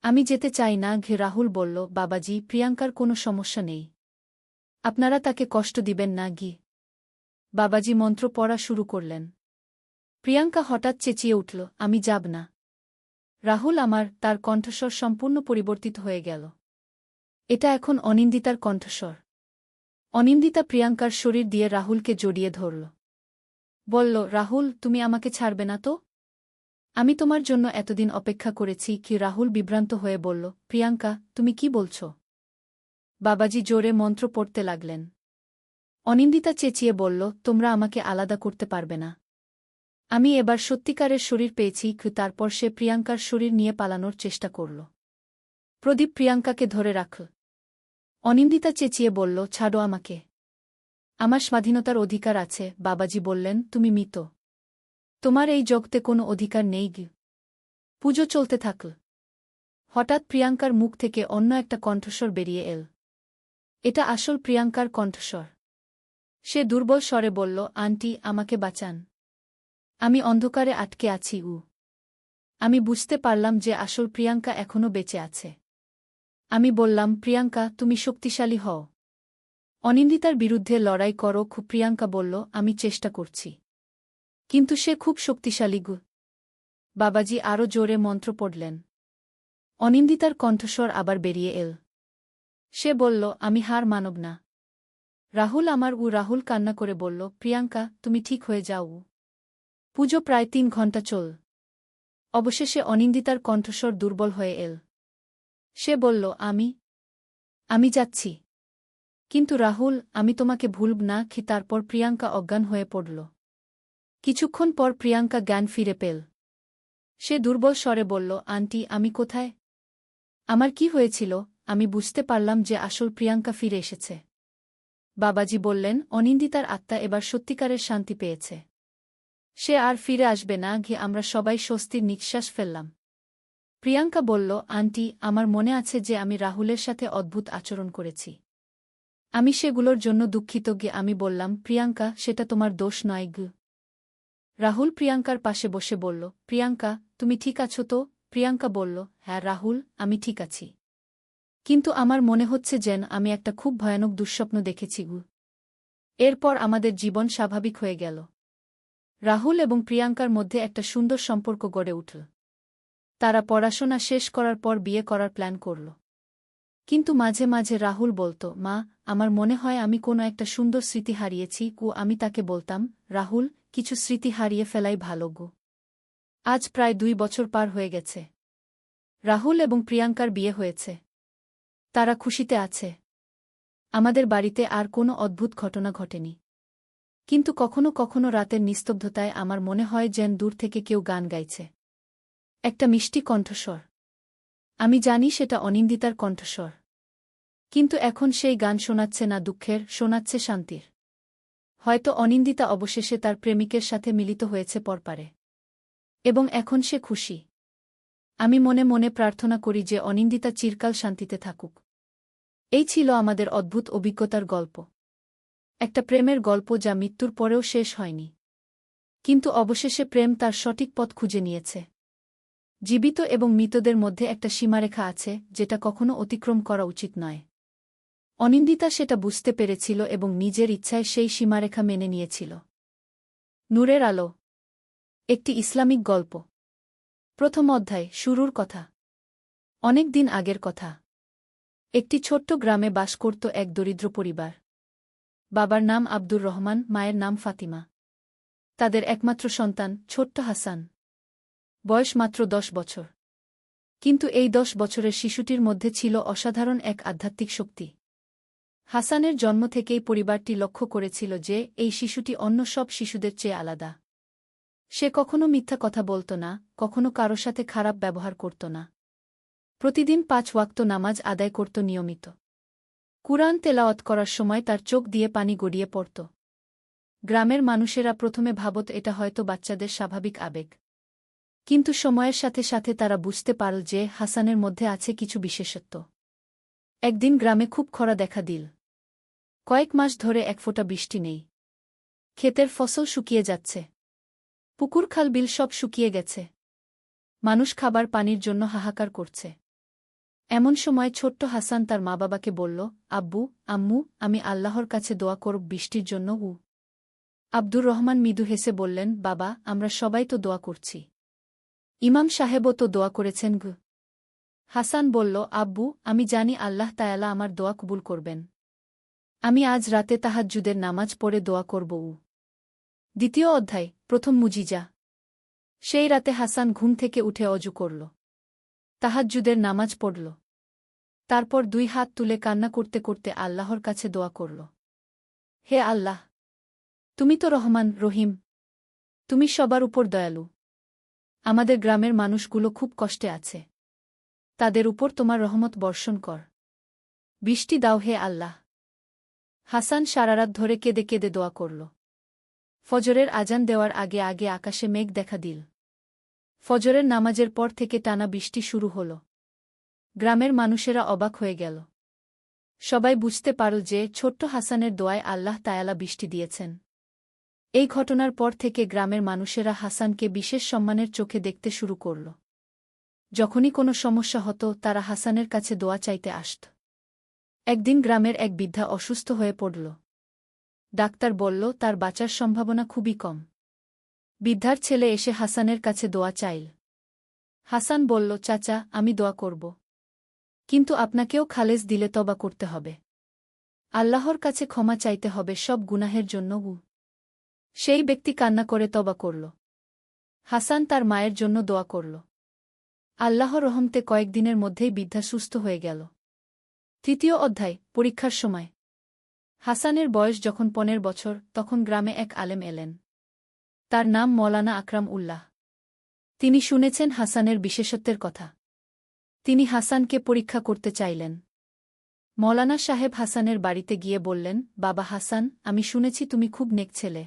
আমি যেতে চাই না। রাহুল বলল, বাবাজি, প্রিয়াঙ্কার কোনো সমস্যা নেই। আপনারা তাকে কষ্ট দিবেন না। বাবাজি মন্ত্র পড়া শুরু করলেন। প্রিয়াঙ্কা হঠাৎ চেঁচিয়ে উঠল, আমি যাব না। রাহুল আমার। তার কণ্ঠস্বর সম্পূর্ণ পরিবর্তিত হয়ে গেল। এটা এখন অনিন্দিতার কণ্ঠস্বর। অনিন্দিতা প্রিয়াঙ্কার শরীর দিয়ে রাহুলকে জড়িয়ে ধরল। বলল, রাহুল, তুমি আমাকে ছাড়বে না তো? আমি তোমার জন্য এতদিন অপেক্ষা করেছি। রাহুল বিভ্রান্ত হয়ে বলল, প্রিয়াঙ্কা, তুমি কি বলছ? বাবাজি জোরে মন্ত্র পড়তে লাগলেন। অনিন্দিতা চেঁচিয়ে বলল, তোমরা আমাকে আলাদা করতে পারবে না। আমি এবার সত্যিকারের শরীর পেয়েছি। তারপর সে প্রিয়াঙ্কার শরীর নিয়ে পালানোর চেষ্টা করল। প্রদীপ প্রিয়াঙ্কাকে ধরে রাখল। অনিন্দিতা চেঁচিয়ে বলল, ছাড়ো আমাকে। আমার স্বাধীনতার অধিকার আছে। বাবাজি বললেন, তুমি মৃত। তোমার এই জগতে কোনো অধিকার নেই গি। পুজো চলতে থাকল। হঠাৎ প্রিয়াঙ্কার মুখ থেকে অন্য একটা কণ্ঠস্বর বেরিয়ে এল। এটা আসল প্রিয়াঙ্কার কণ্ঠস্বর। সে দুর্বল স্বরে বলল, আন্টি, আমাকে বাঁচান। আমি অন্ধকারে আটকে আছি। আমি বুঝতে পারলাম যে আসল প্রিয়াঙ্কা এখনও বেঁচে আছে। আমি বললাম, প্রিয়াঙ্কা, তুমি শক্তিশালী হও। অনিন্দিতার বিরুদ্ধে লড়াই করো। প্রিয়াঙ্কা বলল, আমি চেষ্টা করছি। কিন্তু সে খুব শক্তিশালী গু। বাবাজি আরও জোরে মন্ত্র পড়লেন। অনিন্দিতার কণ্ঠস্বর আবার বেরিয়ে এল। সে বলল, আমি হার মানব না। রাহুল আমার। রাহুল কান্না করে বলল, প্রিয়াঙ্কা, তুমি ঠিক হয়ে যাও। পুজো প্রায় 3 ঘণ্টা চল। অবশেষে অনিন্দিতার কণ্ঠস্বর দুর্বল হয়ে এল। সে বলল, আমি যাচ্ছি। কিন্তু রাহুল, আমি তোমাকে ভুলব না। তারপর প্রিয়াঙ্কা অজ্ঞান হয়ে পড়ল। কিছুক্ষণ পর প্রিয়াঙ্কা জ্ঞান ফিরে পেল। সে দুর্বল স্বরে বলল, আন্টি, আমি কোথায়? আমার কি হয়েছিল? আমি বুঝতে পারলাম যে আসল প্রিয়াঙ্কা ফিরে এসেছে। বাবাজি বললেন, অনিন্দিতার আত্মা এবার সত্যিকারের শান্তি পেয়েছে। সে আর ফিরে আসবে না। আমরা সবাই স্বস্তির নিঃশ্বাস ফেললাম। প্রিয়াঙ্কা বলল, আন্টি, আমার মনে আছে যে আমি রাহুলের সাথে অদ্ভুত আচরণ করেছি। আমি সেগুলোর জন্য দুঃখিত। আমি বললাম, প্রিয়াঙ্কা, সেটা তোমার দোষ নয়। রাহুল প্রিয়াঙ্কার পাশে বসে বলল, প্রিয়াঙ্কা, তুমি ঠিক আছো তো? প্রিয়াঙ্কা বলল, হ্যাঁ রাহুল, আমি ঠিক আছি। কিন্তু আমার মনে হচ্ছে যেন আমি একটা খুব ভয়ানক দুঃস্বপ্ন দেখেছি। এরপর আমাদের জীবন স্বাভাবিক হয়ে গেল। রাহুল এবং প্রিয়াঙ্কার মধ্যে একটা সুন্দর সম্পর্ক গড়ে উঠল। তারা পড়াশোনা শেষ করার পর বিয়ে করার প্ল্যান করল। কিন্তু মাঝে মাঝে রাহুল বলত, মা, আমার মনে হয় আমি কোনো একটা সুন্দর স্মৃতি হারিয়েছি। আমি তাকে বলতাম, রাহুল, কিছু স্মৃতি হারিয়ে ফেলাই ভালো গো। আজ প্রায় 2 বছর পার হয়ে গেছে। রাহুল এবং প্রিয়াঙ্কার বিয়ে হয়েছে। তারা খুশিতে আছে। আমাদের বাড়িতে আর কোনো অদ্ভুত ঘটনা ঘটেনি। কিন্তু কখনো কখনো রাতের নিস্তব্ধতায় আমার মনে হয় যেন দূর থেকে কেউ গান গাইছে। একটা মিষ্টি কণ্ঠস্বর। আমি জানি সেটা অনিন্দিতার কণ্ঠস্বর। কিন্তু এখন সেই গান শোনাচ্ছে না দুঃখের, শোনাচ্ছে শান্তির। হয়তো অনিন্দিতা অবশেষে তার প্রেমিকের সাথে মিলিত হয়েছে পরপারে। এবং এখন সে খুশি। আমি মনে মনে প্রার্থনা করি যে অনিন্দিতা চিরকাল শান্তিতে থাকুক। এই ছিল আমাদের অদ্ভুত অভিজ্ঞতার গল্প। একটা প্রেমের গল্প যা মৃত্যুর পরেও শেষ হয়নি। কিন্তু অবশেষে প্রেম তার সঠিক পথ খুঁজে নিয়েছে। জীবিত এবং মৃতদের মধ্যে একটা সীমারেখা আছে, যেটা কখনো অতিক্রম করা উচিত নয়। অনিন্দিতা সেটা বুঝতে পেরেছিল এবং নিজের ইচ্ছায় সেই সীমারেখা মেনে নিয়েছিল। নূরের আলো। একটি ইসলামিক গল্প। প্রথম অধ্যায়, শুরুর কথা। অনেক দিন আগের কথা। একটি ছোট্ট গ্রামে বাস করত এক দরিদ্র পরিবার। বাবার নাম আব্দুর রহমান, মায়ের নাম ফাতিমা। তাদের একমাত্র সন্তান ছোট্ট হাসান। বয়স মাত্র 10 বছর। কিন্তু এই 10 বছরের শিশুটির মধ্যে ছিল অসাধারণ এক আধ্যাত্মিক শক্তি। হাসানের জন্ম থেকেই পরিবারটি লক্ষ্য করেছিল যে এই শিশুটি অন্য সব শিশুদের চেয়ে আলাদা। সে কখনো মিথ্যা কথা বলত না, কখনো কারো সাথে খারাপ ব্যবহার করত না। প্রতিদিন 5 ওয়াক্ত নামাজ আদায় করত নিয়মিত। কুরআন তেলাওয়াত করার সময় তার চোখ দিয়ে পানি গড়িয়ে পড়ত। গ্রামের মানুষেরা প্রথমে ভাবত এটা হয়তো বাচ্চাদের স্বাভাবিক আবেগ। কিন্তু সময়ের সাথে সাথে তারা বুঝতে পারল যে হাসানের মধ্যে আছে কিছু বিশেষত্ব। একদিন গ্রামে খুব খরা দেখা দিল। কয়েক মাস ধরে এক ফোঁটা বৃষ্টি নেই। ক্ষেতের ফসল শুকিয়ে যাচ্ছে। পুকুর খাল বিল সব শুকিয়ে গেছে। মানুষ খাবার পানির জন্য হাহাকার করছে। এমন সময় ছোট্ট হাসান তার মা বাবাকে বলল, আব্বু, আম্মু, আমি আল্লাহর কাছে দোয়া করব বৃষ্টির জন্য। আব্দুর রহমান মৃদু হেসে বললেন, বাবা, আমরা সবাই তো দোয়া করছি। ইমাম সাহেবও তো দোয়া করেছেন। হাসান বলল, আব্বু, আমি জানি আল্লাহ তায়ালা আমার দোয়া কবুল করবেন। আমি আজ রাতে তাহাজ্জুদের নামাজ পড়ে দোয়া করব। দ্বিতীয় অধ্যায়, প্রথম মুজিজা। সেই রাতে হাসান ঘুম থেকে উঠে অজু করল। তাহাজ্জুদের নামাজ পড়ল। তারপর 2 হাত তুলে কান্না করতে করতে আল্লাহর কাছে দোয়া করল। হে আল্লাহ, তুমি তো রহমান, রহিম। তুমি সবার উপর দয়ালু। আমাদের গ্রামের মানুষগুলো খুব কষ্টে আছে। তাদের উপর তোমার রহমত বর্ষণ কর। বৃষ্টি দাও হে আল্লাহ। হাসান সারারাত ধরে কেঁদে কেঁদে দোয়া করল। ফজরের আজান দেওয়ার আগে আগে আকাশে মেঘ দেখা দিল। ফজরের নামাজের পর থেকে টানা বৃষ্টি শুরু হল। গ্রামের মানুষেরা অবাক হয়ে গেল। সবাই বুঝতে পারল যে ছোট্ট হাসানের দোয়ায় আল্লাহ তায়ালা বৃষ্টি দিয়েছেন। এই ঘটনার পর থেকে গ্রামের মানুষেরা হাসানকে বিশেষ সম্মানের চোখে দেখতে শুরু করল। যখনই কোনো সমস্যা হতো তারা হাসানের কাছে দোয়া চাইতে আসত। একদিন গ্রামের এক বৃদ্ধা অসুস্থ হয়ে পড়ল। ডাক্তার বলল তার বাঁচার সম্ভাবনা খুবই কম। বৃদ্ধার ছেলে এসে হাসানের কাছে দোয়া চাইল। হাসান বলল, চাচা, আমি দোয়া করব। কিন্তু আপনাকেও খালেজ দিলে তবা করতে হবে। আল্লাহর কাছে ক্ষমা চাইতে হবে সব গুনাহের জন্য। সেই ব্যক্তি কান্না করে তবা করল। হাসান তার মায়ের জন্য দোয়া করল। আল্লাহর রহমতে কয়েকদিনের মধ্যেই বৃদ্ধা সুস্থ হয়ে গেল। তৃতীয় অধ্যায়, পরীক্ষার সময়। হাসানের বয়স যখন 15 বছর, তখন গ্রামে এক আলেম এলেন। তার নাম মওলানা আকরাম উল্লাহ। তিনি শুনেছেন হাসানের বিশেষত্বের কথা। তিনি হাসানকে পরীক্ষা করতে চাইলেন। মওলানা সাহেব হাসানের বাড়িতে গিয়ে বললেন, বাবা হাসান, আমি শুনেছি তুমি খুব নেক ছেলে।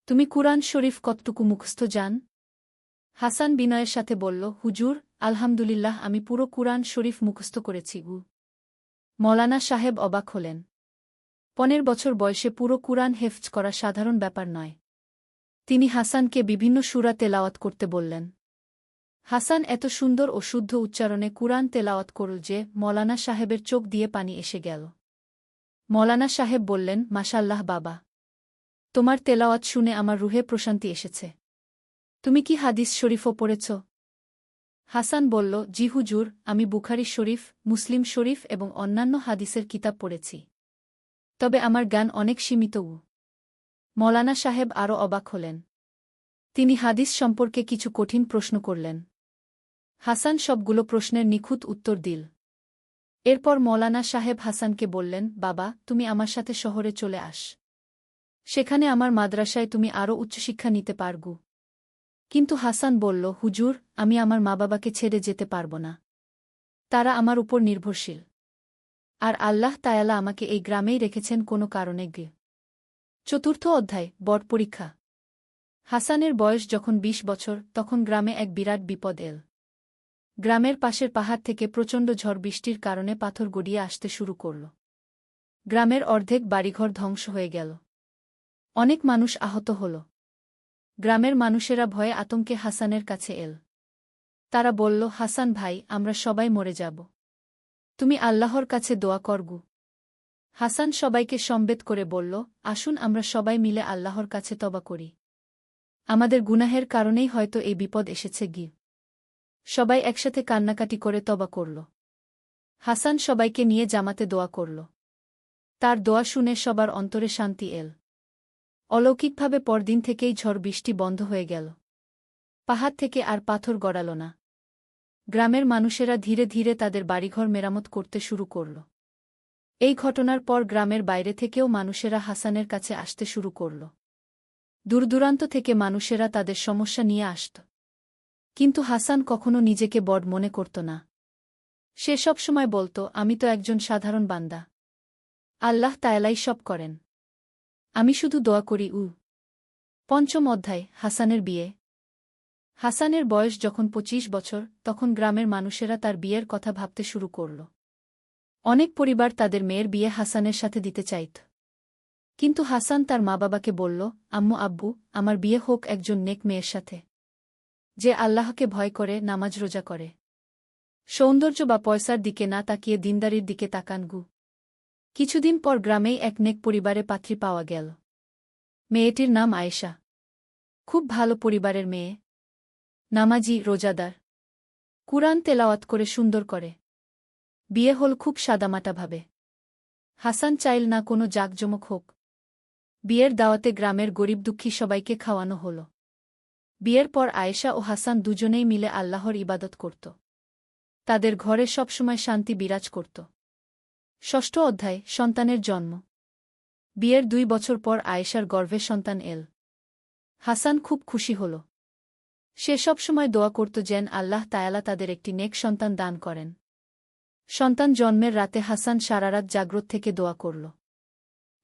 তুমি কুরআন শরীফ কতটুকু মুখস্থ জান? হাসান বিনয়ের সাথে বলল, হুজুর, আলহামদুলিল্লাহ, আমি পুরো কুরআন শরীফ মুখস্থ করেছি। মওলানা সাহেব অবাক হলেন। 15 বছর বয়সে পুরো কুরআন হেফজ করা সাধারণ ব্যাপার নয়। তিনি হাসানকে বিভিন্ন সূরা তেলাওয়াত করতে বললেন। হাসান এত সুন্দর ও শুদ্ধ উচ্চারণে কুরআন তেলাওয়াত করল যে মওলানা সাহেবের চোখ দিয়ে পানি এসে গেল। মওলানা সাহেব বললেন, মাশাআল্লাহ বাবা, তোমার তেলাওয়াত শুনে আমার রুহে প্রশান্তি এসেছে। তুমি কি হাদিস শরীফও পড়েছ? হাসান বলল, জি হুজুর, আমি বুখারী শরীফ, মুসলিম শরীফ এবং অন্যান্য হাদিসের কিতাব পড়েছি। তবে আমার জ্ঞান অনেক সীমিত। মওলানা সাহেব আরও অবাক হলেন। তিনি হাদিস সম্পর্কে কিছু কঠিন প্রশ্ন করলেন। হাসান সবগুলো প্রশ্নের নিখুঁত উত্তর দিল। এরপর মওলানা সাহেব হাসানকে বললেন, বাবা, তুমি আমার সাথে শহরে চলে আস। সেখানে আমার মাদ্রাসায় তুমি আরও উচ্চশিক্ষা নিতে পারগু। কিন্তু হাসান বলল, হুজুর, আমি আমার মা বাবাকে ছেড়ে যেতে পারব না। তারা আমার উপর নির্ভরশীল। আর আল্লাহ তায়ালা আমাকে এই গ্রামেই রেখেছেন কোনো কারণে। চতুর্থ অধ্যায়, বড় পরীক্ষা। হাসানের বয়স যখন 20 বছর, তখন গ্রামে এক বিরাট বিপদ এল। গ্রামের পাশের পাহাড় থেকে প্রচণ্ড ঝড় বৃষ্টির কারণে পাথর গড়িয়ে আসতে শুরু করল। গ্রামের অর্ধেক বাড়িঘর ধ্বংস হয়ে গেল। অনেক মানুষ আহত হল। গ্রামের মানুষেরা ভয়ে আতঙ্কে হাসানের কাছে এল। তারা বলল, হাসান ভাই, আমরা সবাই মরে যাব। তুমি আল্লাহর কাছে দোয়া করগু। হাসান সবাইকে সম্বেত করে বলল, আসুন আমরা সবাই মিলে আল্লাহর কাছে তওবা করি। আমাদের গুনাহের কারণেই হয়তো এই বিপদ এসেছে। সবাই একসাথে কান্নাকাটি করে তওবা করল। হাসান সবাইকে নিয়ে জামাতে দোয়া করল। তার দোয়া শুনে সবার অন্তরে শান্তি এল। অলৌকিকভাবে পরদিন থেকেই ঝড় বৃষ্টি বন্ধ হয়ে গেল। পাহাড় থেকে আর পাথর গড়াল না। গ্রামের মানুষেরা ধীরে ধীরে তাদের বাড়িঘর মেরামত করতে শুরু করল। এই ঘটনার পর গ্রামের বাইরে থেকেও মানুষেরা হাসানের কাছে আসতে শুরু করল। দূরদূরান্ত থেকে মানুষেরা তাদের সমস্যা নিয়ে আসত। কিন্তু হাসান কখনো নিজেকে বড় মনে করত না। সে সবসময় বলত, আমি তো একজন সাধারণ বান্দা। আল্লাহ তায়ালাই সব করেন। আমি শুধু দোয়া করি। পঞ্চম অধ্যায়, হাসানের বিয়ে। হাসানের বয়স যখন 25 বছর, তখন গ্রামের মানুষেরা তার বিয়ের কথা ভাবতে শুরু করল। অনেক পরিবার তাদের মেয়ের বিয়ে হাসানের সাথে দিতে চাইত। কিন্তু হাসান তার মা বাবাকে বলল, আম্মু আব্বু, আমার বিয়ে হোক একজন নেক মেয়ের সাথে, যে আল্লাহকে ভয় করে, নামাজ রোজা করে, সৌন্দর্য বা পয়সার দিকে না তাকিয়ে দিনদারির দিকে তাকানগু। কিছুদিন পর গ্রামেই এক নেক পরিবারে পাত্রী পাওয়া গেল। মেয়েটির নাম আয়েশা। খুব ভালো পরিবারের মেয়ে। নামাজি, রোজাদার, কুরআন তেলাওয়াত করে সুন্দর করে। বিয়ে হল খুব সাদামাটাভাবে। হাসান চাইল না কোনো জাঁকজমক হোক। বিয়ের দাওয়াতে গ্রামের গরিব দুঃখী সবাইকে খাওয়ানো হল। বিয়ের পর আয়েশা ও হাসান দুজনেই মিলে আল্লাহর ইবাদত করত। তাদের ঘরে সবসময় শান্তি বিরাজ করত। ষষ্ঠ অধ্যায়, সন্তানের জন্ম। বিয়ের 2 বছর পর আয়েশার গর্ভে সন্তান এল। হাসান খুব খুশি হল। সে সবসময় দোয়া করত যেন আল্লাহ তায়ালা তাদের একটি নেক সন্তান দান করেন। সন্তান জন্মের রাতে হাসান সারারাত জাগ্রত থেকে দোয়া করল।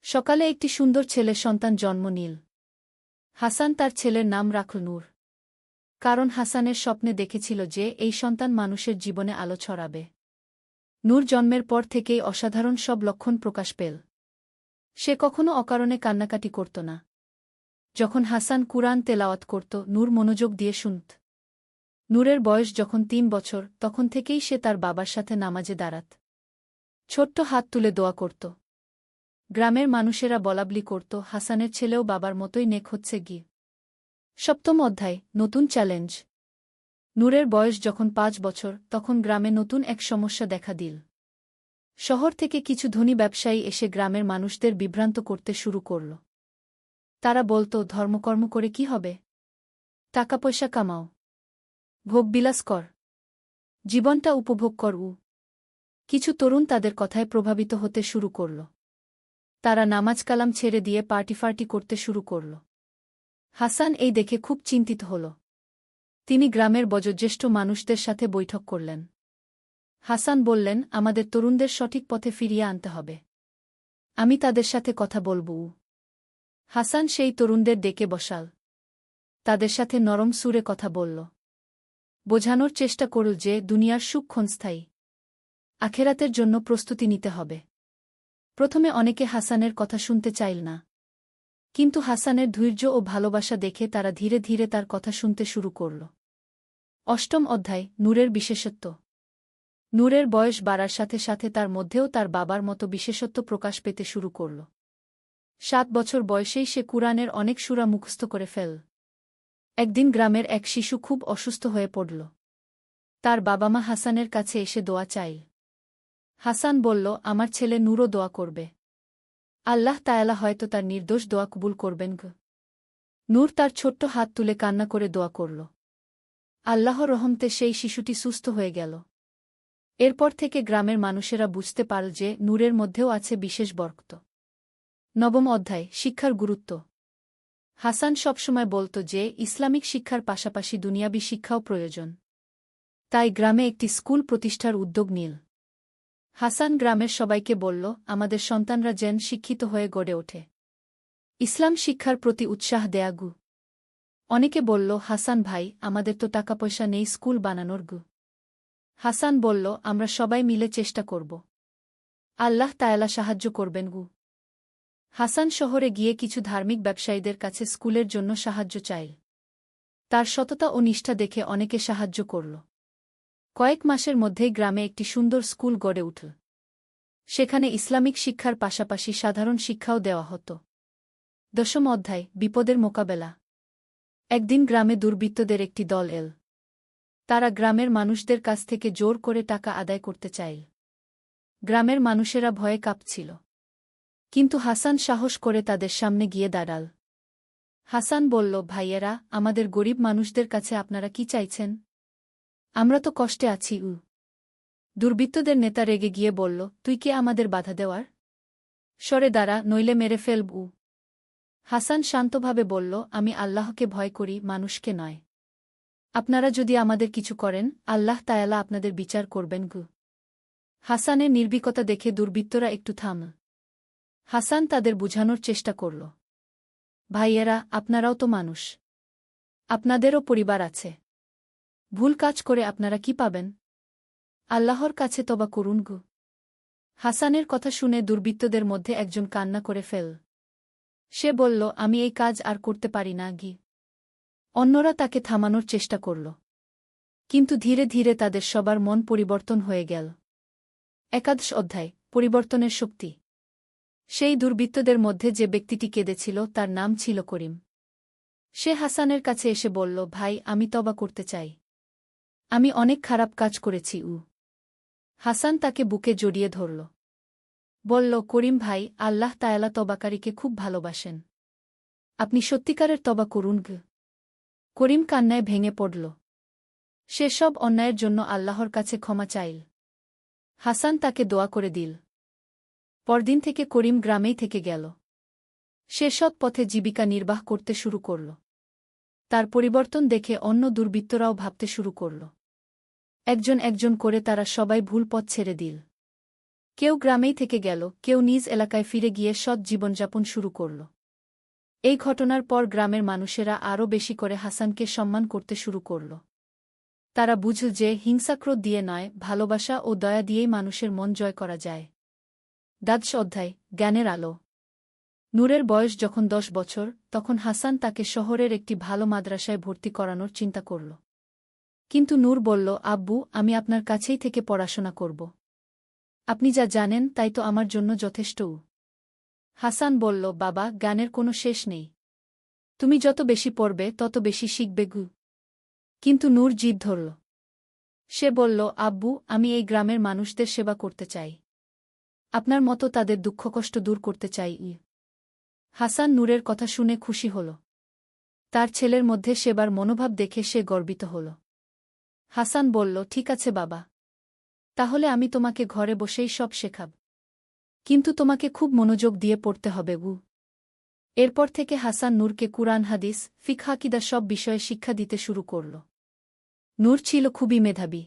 সকালে একটি সুন্দর ছেলে সন্তান জন্ম নিল। হাসান তার ছেলের নাম রাখল নূর। কারণ হাসানের স্বপ্নে দেখেছিল যে এই সন্তান মানুষের জীবনে আলো ছড়াবে। নূর জন্মের পর থেকেই অসাধারণ সব লক্ষণ প্রকাশ পেল। সে কখনো অকারণে কান্নাকাটি করত না। যখন হাসান কুরআন তেলাওয়াত করত, নূর মনোযোগ দিয়ে শুনত। নূরের বয়স যখন ৩ বছর, তখন থেকেই সে তার বাবার সাথে নামাজে দাঁড়াত। ছোট্ট হাত তুলে দোয়া করত। গ্রামের মানুষেরা বলাবলি করত, হাসানের ছেলেও বাবার মতোই নেক হচ্ছে গি। ৭ম অধ্যায়, নতুন চ্যালেঞ্জ। নূরের বয়স যখন ৫ বছর, তখন গ্রামে নতুন এক সমস্যা দেখা দিল। শহর থেকে কিছু ধনী ব্যবসায়ী এসে গ্রামের মানুষদের বিভ্রান্ত করতে শুরু করল। তারা বলত, ধর্মকর্ম করে কি হবে? টাকা পয়সা কামাও, ভোগবিলাস কর, জীবনটা উপভোগ কর। কিছু তরুণ তাদের কথায় প্রভাবিত হতে শুরু করল। তারা নামাজ কালাম ছেড়ে দিয়ে পার্টি করতে শুরু করল। হাসান এই দেখে খুব চিন্তিত হল। তিনি গ্রামের বয়োজ্যেষ্ঠ মানুষদের সাথে বৈঠক করলেন। হাসান বললেন, আমাদের তরুণদের সঠিক পথে ফিরিয়ে আনতে হবে। আমি তাদের সাথে কথা বলব। হাসান সেই তরুণদের ডেকে বসাল। তাদের সাথে নরম সুরে কথা বলল। বোঝানোর চেষ্টা করল যে দুনিয়ার সুখ ক্ষণস্থায়ী। আখেরাতের জন্য প্রস্তুতি নিতে হবে। প্রথমে অনেকে হাসানের কথা শুনতে চাইল না। কিন্তু হাসানের ধৈর্য ও ভালোবাসা দেখে তারা ধীরে ধীরে তার কথা শুনতে শুরু করল। ৮ম অধ্যায়, নূরের বিশেষত্ব। নূরের বয়স বাড়ার সাথে সাথে তার মধ্যেও তার বাবার মতো বিশেষত্ব প্রকাশ পেতে শুরু করল। ৭ বছর বয়সেই সে কুরআনের অনেক সূরা মুখস্থ করে ফেল। একদিন গ্রামের এক শিশু খুব অসুস্থ হয়ে পড়ল। তার বাবা মা হাসানের কাছে এসে দোয়া চাইল। হাসান বলল, আমার ছেলে নূরও দোয়া করবে। আল্লাহ তায়ালা হয়তো তার নির্দোষ দোয়া কবুল করবেন গ। নূর তার ছোট্ট হাত তুলে কান্না করে দোয়া করল। আল্লাহর রহমতে সেই শিশুটি সুস্থ হয়ে গেল। এরপর থেকে গ্রামের মানুষেরা বুঝতে পারল যে নূরের মধ্যেও আছে বিশেষ বরকত। ৯ম অধ্যায়, শিক্ষার গুরুত্ব। হাসান সবসময় বলত যে ইসলামিক শিক্ষার পাশাপাশি দুনিয়াবি শিক্ষাও প্রয়োজন। তাই গ্রামে একটি স্কুল প্রতিষ্ঠার উদ্যোগ নিল। হাসান গ্রামের সবাইকে বলল, আমাদের সন্তানরা যেন শিক্ষিত হয়ে গড়ে ওঠে। ইসলাম শিক্ষার প্রতি উৎসাহ দেয়া গু। অনেকে বলল, হাসান ভাই, আমাদের তো টাকা পয়সা নেই স্কুল বানানোর গু। হাসান বলল, আমরা সবাই মিলে চেষ্টা করব। আল্লাহ তায়ালা সাহায্য করবেন গু। হাসান শহরে গিয়ে কিছু ধার্মিক ব্যবসায়ীদের কাছে স্কুলের জন্য সাহায্য চাইল। তার সততা ও নিষ্ঠা দেখে অনেকে সাহায্য করল। কয়েক মাসের মধ্যেই গ্রামে একটি সুন্দর স্কুল গড়ে উঠল। সেখানে ইসলামিক শিক্ষার পাশাপাশি সাধারণ শিক্ষাও দেওয়া হতো। ১০ম অধ্যায়, বিপদের মোকাবেলা। একদিন গ্রামে দুর্বৃত্তদের একটি দল এল। তারা গ্রামের মানুষদের কাছ থেকে জোর করে টাকা আদায় করতে চাইল। গ্রামের মানুষেরা ভয়ে কাঁপছিল। কিন্তু হাসান সাহস করে তাদের সামনে গিয়ে দাঁড়াল। হাসান বলল, ভাইয়েরা, আমাদের গরিব মানুষদের কাছে আপনারা কি চাইছেন? আমরা তো কষ্টে আছি। দুর্বৃত্তদের নেতা রেগে গিয়ে বলল, তুই কে আমাদের বাধা দেওয়ার? সরে দাঁড়া, নইলে মেরে ফেলব। হাসান শান্তভাবে বলল, আমি আল্লাহকে ভয় করি, মানুষকে নয়। আপনারা যদি আমাদের কিছু করেন, আল্লাহ তায়ালা আপনাদের বিচার করবেন গু। হাসানের নির্ভীকতা দেখে দুর্বৃত্তরা একটু থামল। হাসান তাদের বুঝানোর চেষ্টা করল, ভাইয়েরা, আপনারাও তো মানুষ। আপনাদেরও পরিবার আছে। ভুল কাজ করে আপনারা কি পাবেন? আল্লাহর কাছে তওবা করুন গু। হাসানের কথা শুনে দুর্বৃত্তদের মধ্যে একজন কান্না করে ফেল। সে বলল, আমি এই কাজ আর করতে পারি না গি। অন্যরা তাকে থামানোর চেষ্টা করল। কিন্তু ধীরে ধীরে তাদের সবার মন পরিবর্তন হয়ে গেল। একাদশ অধ্যায়, পরিবর্তনের শক্তি। সেই দুর্বৃত্তদের মধ্যে যে ব্যক্তিটি কেঁদেছিল তার নাম ছিল করিম। সে হাসানের কাছে এসে বলল, ভাই, আমি তওবা করতে চাই। আমি অনেক খারাপ কাজ করেছি। হাসান তাকে বুকে জড়িয়ে ধরল। বলল, করিম ভাই, আল্লাহ তায়ালা তওবাকারীকে খুব ভালোবাসেন। আপনি সত্যিকারের তওবা করুন গ। করিম কান্নায় ভেঙে পড়ল। সে সব অন্যায়ের জন্য আল্লাহর কাছে ক্ষমা চাইল। হাসান তাকে দোয়া করে দিল। পরদিন থেকে করিম গ্রামেই থেকে গেল। সে সৎ পথে জীবিকা নির্বাহ করতে শুরু করল। তার পরিবর্তন দেখে অন্য দুর্বৃত্তরাও ভাবতে শুরু করল। একজন একজন করে তারা সবাই ভুল পথ ছেড়ে দিল। কেউ গ্রামেই থেকে গেল, কেউ নিজ এলাকায় ফিরে গিয়ে সৎ জীবনযাপন শুরু করল। এই ঘটনার পর গ্রামের মানুষেরা আরও বেশি করে হাসানকে সম্মান করতে শুরু করল। তারা বুঝল যে হিংসাক্রোধ দিয়ে নয়, ভালোবাসা ও দয়া দিয়েই মানুষের মন জয় করা যায়। দ্বাদশ অধ্যায়, জ্ঞানের আলো। নূরের বয়স যখন 10 বছর, তখন হাসান তাকে শহরের একটি ভালো মাদ্রাসায় ভর্তি করানোর চিন্তা করল। কিন্তু নূর বলল, আব্বু, আমি আপনার কাছেই থেকে পড়াশোনা করব। আপনি যা জানেন তাই তো আমার জন্য যথেষ্ট। হাসান বলল, বাবা, জ্ঞানের কোনো শেষ নেই। তুমি যত বেশি পড়বে তত বেশি শিখবে গু। কিন্তু নূর জিদ ধরল। সে বলল, আব্বু, আমি এই গ্রামের মানুষদের সেবা করতে চাই। আপনার মতো তাদের দুঃখকষ্ট দূর করতে চাই। হাসান নূরের কথা শুনে খুশি হল। তার ছেলের মধ্যে সেবার মনোভাব দেখে সে গর্বিত হল। হাসান বলল, ঠিক আছে বাবা। তাহলে আমি তোমাকে ঘরে বসেই সব শেখাব। কিন্তু তোমাকে খুব মনোযোগ দিয়ে পড়তে হবে গু। এরপর থেকে হাসান নূরকে কুরআন, হাদিস, ফিকহ, আকীদা সব বিষয়ে শিক্ষা দিতে শুরু করল। নূর ছিল খুবই মেধাবী।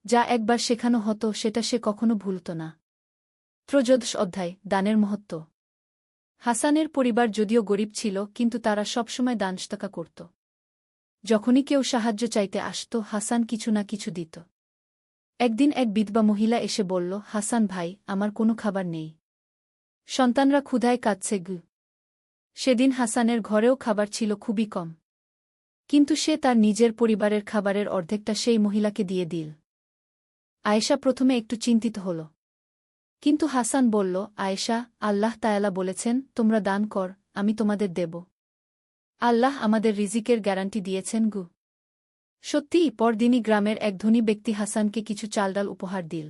যা একবার শেখানো হতো সেটা সে কখনো ভুলত না। ত্রয়োদশ অধ্যায়, দানের মহত্ব। হাসানের পরিবার যদিও গরিব ছিল, কিন্তু তারা সবসময় দানস্তকা করত। যখনই কেউ সাহায্য চাইতে আসত, হাসান কিছু না কিছু দিত। একদিন এক বিধবা মহিলা এসে বলল, হাসান ভাই, আমার কোনো খাবার নেই। সন্তানরা ক্ষুধায় কাঁদছে গু। সেদিন হাসানের ঘরেও খাবার ছিল খুবই কম। কিন্তু সে তার নিজের পরিবারের খাবারের অর্ধেকটা সেই মহিলাকে দিয়ে দিল। আয়েশা প্রথমে একটু চিন্তিত হল। কিন্তু হাসান বলল, আয়েশা, আল্লাহ তায়ালা বলেছেন, তোমরা দান কর, আমি তোমাদের দেব। আল্লাহ আমাদের রিজিকের গ্যারান্টি দিয়েছেন গু। সত্যিই পরদিনই গ্রামের এক ধনী ব্যক্তি হাসানকে কিছু চালডাল উপহার দিল।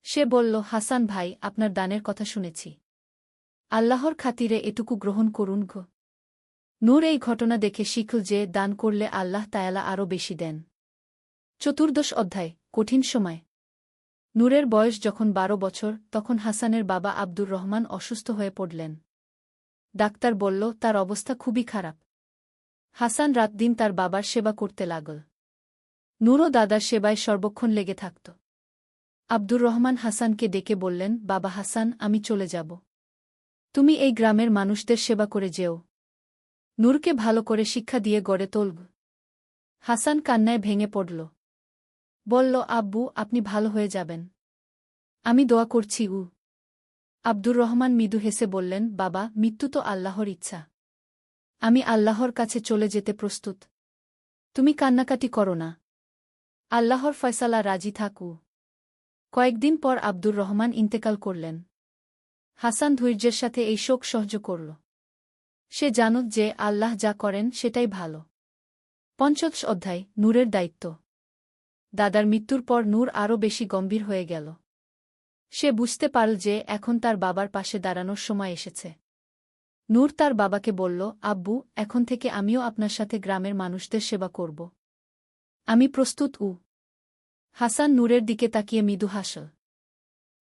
সে বলল, হাসান ভাই, আপনার দানের কথা শুনেছি। আল্লাহর খাতিরে এটুকু গ্রহণ করুন গো। নূর এই ঘটনা দেখে শিখল যে দান করলে আল্লাহ তায়ালা আরও বেশি দেন। চতুর্দশ অধ্যায়, কঠিন সময়। নূরের বয়স যখন 12 বছর, তখন হাসানের বাবা আব্দুর রহমান অসুস্থ হয়ে পড়লেন। ডাক্তার বলল, তার অবস্থা খুবই খারাপ। হাসান রাতদিন তার বাবার সেবা করতে লাগল। নূরও দাদার সেবায় সর্বক্ষণ লেগে থাকত। আব্দুর রহমান হাসানকে ডেকে বললেন, বাবা হাসান, আমি চলে যাব। তুমি এই গ্রামের মানুষদের সেবা করে যেও। নূরকে ভালো করে শিক্ষা দিয়ে গড়ে তোলব। হাসান কান্নায় ভেঙে পড়ল। বলল, আব্বু, আপনি ভালো হয়ে যাবেন। আমি দোয়া করছি। আব্দুর রহমান মৃদু হেসে বললেন, বাবা, মৃত্যু তো আল্লাহর ইচ্ছা। আমি আল্লাহর কাছে চলে যেতে প্রস্তুত। তুমি কান্নাকাটি করো না। আল্লাহর ফয়সালা রাজি থাকু। কয়েকদিন পর আব্দুর রহমান ইন্তেকাল করলেন। হাসান ধৈর্যের সাথে এই শোক সহ্য করল। সে জানত যে আল্লাহ যা করেন সেটাই ভালো। পঞ্চদশ অধ্যায়, নূরের দায়িত্ব। দাদার মৃত্যুর পর নূর আরও বেশি গম্ভীর হয়ে গেল। সে বুঝতে পারল যে এখন তার বাবার পাশে দাঁড়ানোর সময় এসেছে। নূর তার বাবাকে বলল, আব্বু, এখন থেকে আমিও আপনার সাথে গ্রামের মানুষদের সেবা করব। আমি প্রস্তুত। হাসান নূরের দিকে তাকিয়ে মৃদু হাসল।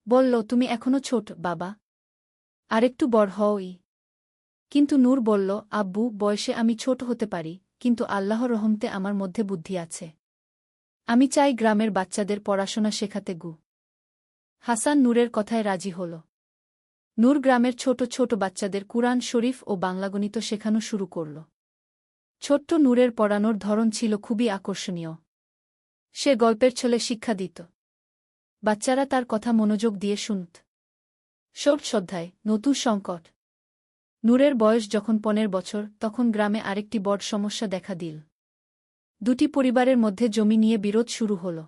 বলল, তুমি এখনো ছোট বাবা, আরেকটু বড় হওই। কিন্তু নূর বলল, আব্বু, বয়সে আমি ছোট হতে পারি, কিন্তু আল্লাহর রহমতে আমার মধ্যে বুদ্ধি আছে। আমি চাই গ্রামের বাচ্চাদের পড়াশোনা শেখাতে গু। হাসান নূরের কথায় রাজি হল। নূর গ্রামের ছোট ছোট বাচ্চাদের কুরআন শরীফ ও বাংলা গণিত শেখানো শুরু করল। ছোট্ট নূরের পড়ানোর ধরন ছিল খুবই আকর্ষণীয়। সে গল্পের ছলে শিক্ষা দিত। বাচ্চারা তার কথা মনোযোগ দিয়ে শুনত। ষোড়শ অধ্যায়, নতুন সংকট। নূরের বয়স যখন 15 বছর, তখন গ্রামে আরেকটি বড় সমস্যা দেখা দিল। দুটি পরিবারের মধ্যে জমি নিয়ে বিরোধ শুরু হল।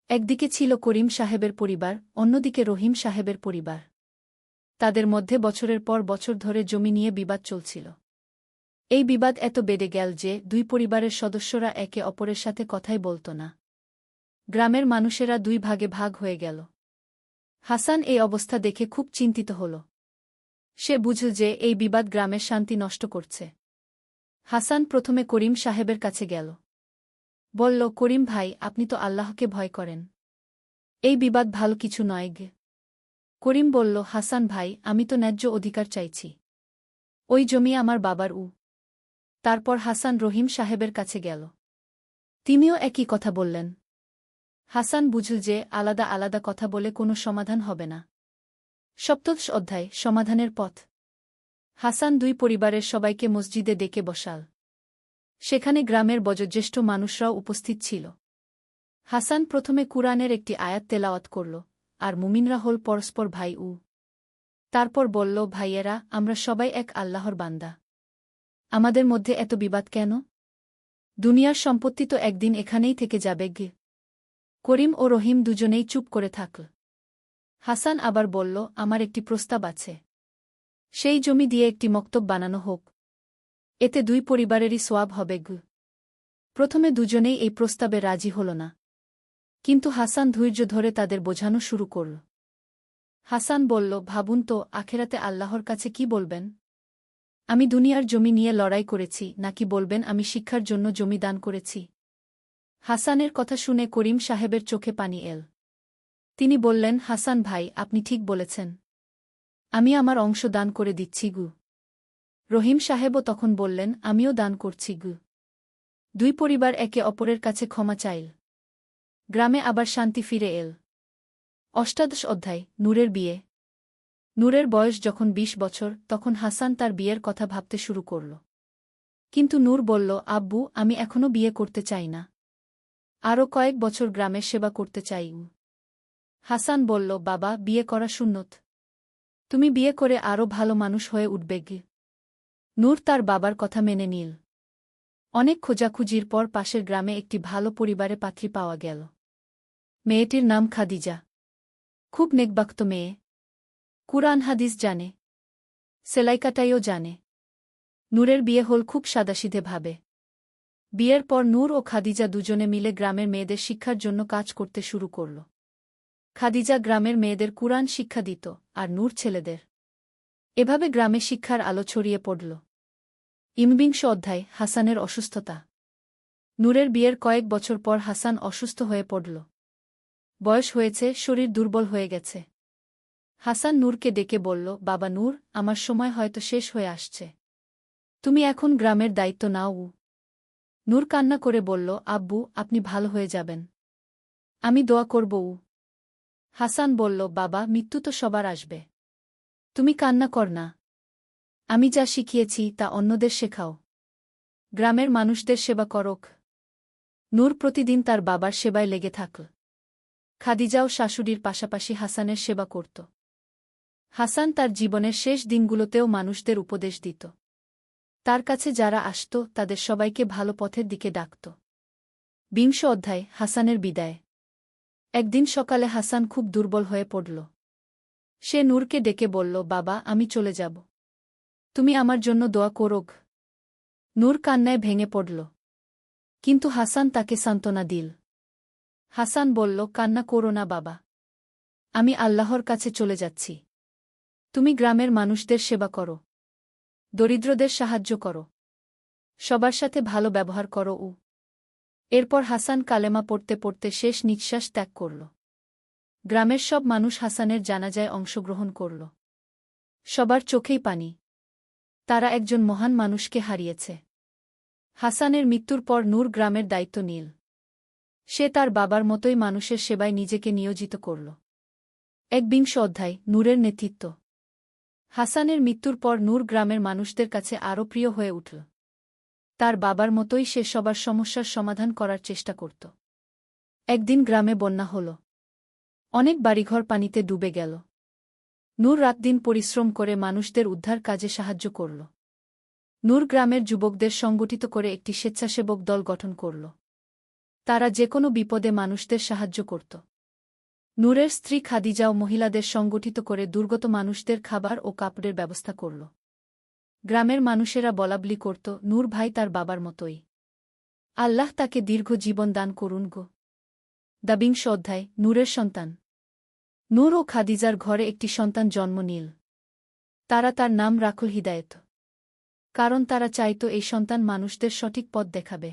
একদিকে ছিল করিম সাহেবের পরিবার, অন্যদিকে রহিম সাহেবের পরিবার। তাদের মধ্যে বছরের পর বছর ধরে জমি নিয়ে বিবাদ চলছিল। এই বিবাদ এত বেড়ে গেল যে দুই পরিবারের সদস্যরা একে অপরের সাথে কথাই বলত না। গ্রামের মানুষেরা দুই ভাগে ভাগ হয়ে গেল। হাসান এই অবস্থা দেখে খুব চিন্তিত হল। সে বুঝল যে এই বিবাদ গ্রামের শান্তি নষ্ট করছে। হাসান প্রথমে করিম সাহেবের কাছে গেল। বলল, করিম ভাই, আপনি তো আল্লাহকে ভয় করেন। এই বিবাদ ভালো কিছু নয় গে। করিম বলল, হাসান ভাই, আমি তো ন্যায্য অধিকার চাইছি। ওই জমি আমার বাবার। তারপর হাসান রহিম সাহেবের কাছে গেল। তিনিও একই কথা বললেন। হাসান বুঝল যে আলাদা আলাদা কথা বলে কোনো সমাধান হবে না। সপ্তদশ অধ্যায় সমাধানের পথ। হাসান দুই পরিবারের সবাইকে মসজিদে ডেকে বসাল। সেখানে গ্রামের বয়োজ্যেষ্ঠ মানুষরাও উপস্থিত ছিল। হাসান প্রথমে কুরআনের একটি আয়াত তেলাওয়াত করল, আর মুমিনরা হল পরস্পর ভাই। তারপর বলল, ভাইয়েরা, আমরা সবাই এক আল্লাহর বান্দা। আমাদের মধ্যে এত বিবাদ কেন? দুনিয়ার সম্পত্তি তো একদিন এখানেই থেকে যাবে গে। করিম ও রহিম দুজনেই চুপ করে থাকল। হাসান আবার বলল, আমার একটি প্রস্তাব আছে। সেই জমি দিয়ে একটি মক্তব বানানো হোক। এতে দুই পরিবারেরই সোয়াব হবে গ। প্রথমে দুজনেই এই প্রস্তাবে রাজি হল না, কিন্তু হাসান ধৈর্য ধরে তাদের বোঝানো শুরু করল। হাসান বলল, ভাবুন তো, আখেরাতে আল্লাহর কাছে কি বলবেন? আমি দুনিয়ার জমি নিয়ে লড়াই করেছি, নাকি বলবেন আমি শিক্ষার জন্য জমি দান করেছি? হাসানের কথা শুনে করিম সাহেবের চোখে পানি এল। তিনি বললেন, হাসান ভাই, আপনি ঠিক বলেছেন। আমি আমার অংশ দান করে দিচ্ছি গু। রহিম সাহেবও তখন বললেন, আমিও দান করছি গু। দুই পরিবার একে অপরের কাছে ক্ষমা চাইল। গ্রামে আবার শান্তি ফিরে এল। অষ্টাদশ অধ্যায় নূরের বিয়ে। নূরের বয়স যখন ২০ বছর, তখন হাসান তার বিয়ের কথা ভাবতে শুরু করল। কিন্তু নূর বলল, আব্বু, আমি এখনো বিয়ে করতে চাই না। আরও কয়েক বছর গ্রামের সেবা করতে চাই। হাসান বলল, বাবা, বিয়ে করা সুন্নত। তুমি বিয়ে করে আরও ভালো মানুষ হয়ে উঠবে গে। নূর তার বাবার কথা মেনে নিল। অনেক খোঁজাখুঁজির পর পাশের গ্রামে একটি ভালো পরিবারে পাত্রী পাওয়া গেল। মেয়েটির নাম খাদিজা। খুব নেকবাক্ত মেয়ে। কুরআন হাদিস জানে, সেলাইকাটাইও জানে। নূরের বিয়ে হল খুব সাদাসিধে ভাবে। বিয়ের পর নূর ও খাদিজা দুজনে মিলে গ্রামের মেয়েদের শিক্ষার জন্য কাজ করতে শুরু করল। খাদিজা গ্রামের মেয়েদের কুরআন শিক্ষা দিত, আর নূর ছেলেদের। এভাবে গ্রামে শিক্ষার আলো ছড়িয়ে পড়ল। ২৯ অধ্যায় হাসানের অসুস্থতা। নূরের বিয়ের কয়েক বছর পর হাসান অসুস্থ হয়ে পড়ল। বয়স হয়েছে, শরীর দুর্বল হয়ে গেছে। হাসান নূরকে ডেকে বলল, বাবা নূর, আমার সময় হয়তো শেষ হয়ে আসছে। তুমি এখন গ্রামের দায়িত্ব নাও। নূর কান্না করে বলল, আব্বু, আপনি ভালো হয়ে যাবেন। আমি দোয়া করব। হাসান বলল, বাবা, মৃত্যু তো সবার আসবে। তুমি কান্না কর না। আমি যা শিখিয়েছি তা অন্যদের শেখাও। গ্রামের মানুষদের সেবা করক। নূর প্রতিদিন তার বাবার সেবায় লেগে থাকল। খাদিজাও শাশুড়ির পাশাপাশি হাসানের সেবা করত। হাসান তার জীবনের শেষ দিনগুলোতেও মানুষদের উপদেশ দিত। তার কাছে যারা আসত, তাদের সবাইকে ভালো পথের দিকে ডাকত। ২০ অধ্যায় হাসানের বিদায়। একদিন সকালে হাসান খুব দুর্বল হয়ে পড়ল। সে নূরকে ডেকে বলল, বাবা, আমি চলে যাব। তুমি আমার জন্য দোয়া করোগ। নূর কান্নায় ভেঙে পড়ল। কিন্তু হাসান তাকে সান্ত্বনা দিল। হাসান বলল, কান্না করো না বাবা। আমি আল্লাহর কাছে চলে যাচ্ছি। তুমি গ্রামের মানুষদের সেবা করো। দরিদ্রদের সাহায্য করো। সবার সাথে ভালো ব্যবহার করো। এরপর হাসান কালেমা পড়তে পড়তে শেষ নিঃশ্বাস ত্যাগ করল। গ্রামের সব মানুষ হাসানের জানাজায় অংশগ্রহণ করল। সবার চোখেই পানি। তারা একজন মহান মানুষকে হারিয়েছে। হাসানের মৃত্যুর পর নূর গ্রামের দায়িত্ব নিল। সে তার বাবার মতোই মানুষের সেবায় নিজেকে নিয়োজিত করল। ২১ অধ্যায় নূরের নেতৃত্ব। হাসানের মৃত্যুর পর নূর গ্রামের মানুষদের কাছে আরও প্রিয় হয়ে উঠল। তার বাবার মতোই সে সবার সমস্যার সমাধান করার চেষ্টা করত। একদিন গ্রামে বন্যা হল। অনেক বাড়িঘর পানিতে ডুবে গেল। নূর রাতদিন পরিশ্রম করে মানুষদের উদ্ধার কাজে সাহায্য করল। নূর গ্রামের যুবকদের সংগঠিত করে একটি স্বেচ্ছাসেবক দল গঠন করল। তারা যেকোনো বিপদে মানুষদের সাহায্য করত। নূরের স্ত্রী খাদিজাও মহিলাদের সংগঠিত করে দুর্গত মানুষদের খাবার ও কাপড়ের ব্যবস্থা করল। গ্রামের মানুষেরা বলাবলি করত, নূর ভাই তার বাবার মতোই। আল্লাহ তাকে দীর্ঘ জীবন দান করুন গো। ২২ অধ্যায় নূরের সন্তান। নূর ও খাদিজার ঘরে একটি সন্তান জন্ম নিল। তারা তার নাম রাখল হিদায়েত। কারণ তারা চাইত এই সন্তান মানুষদের সঠিক পথ দেখাবে।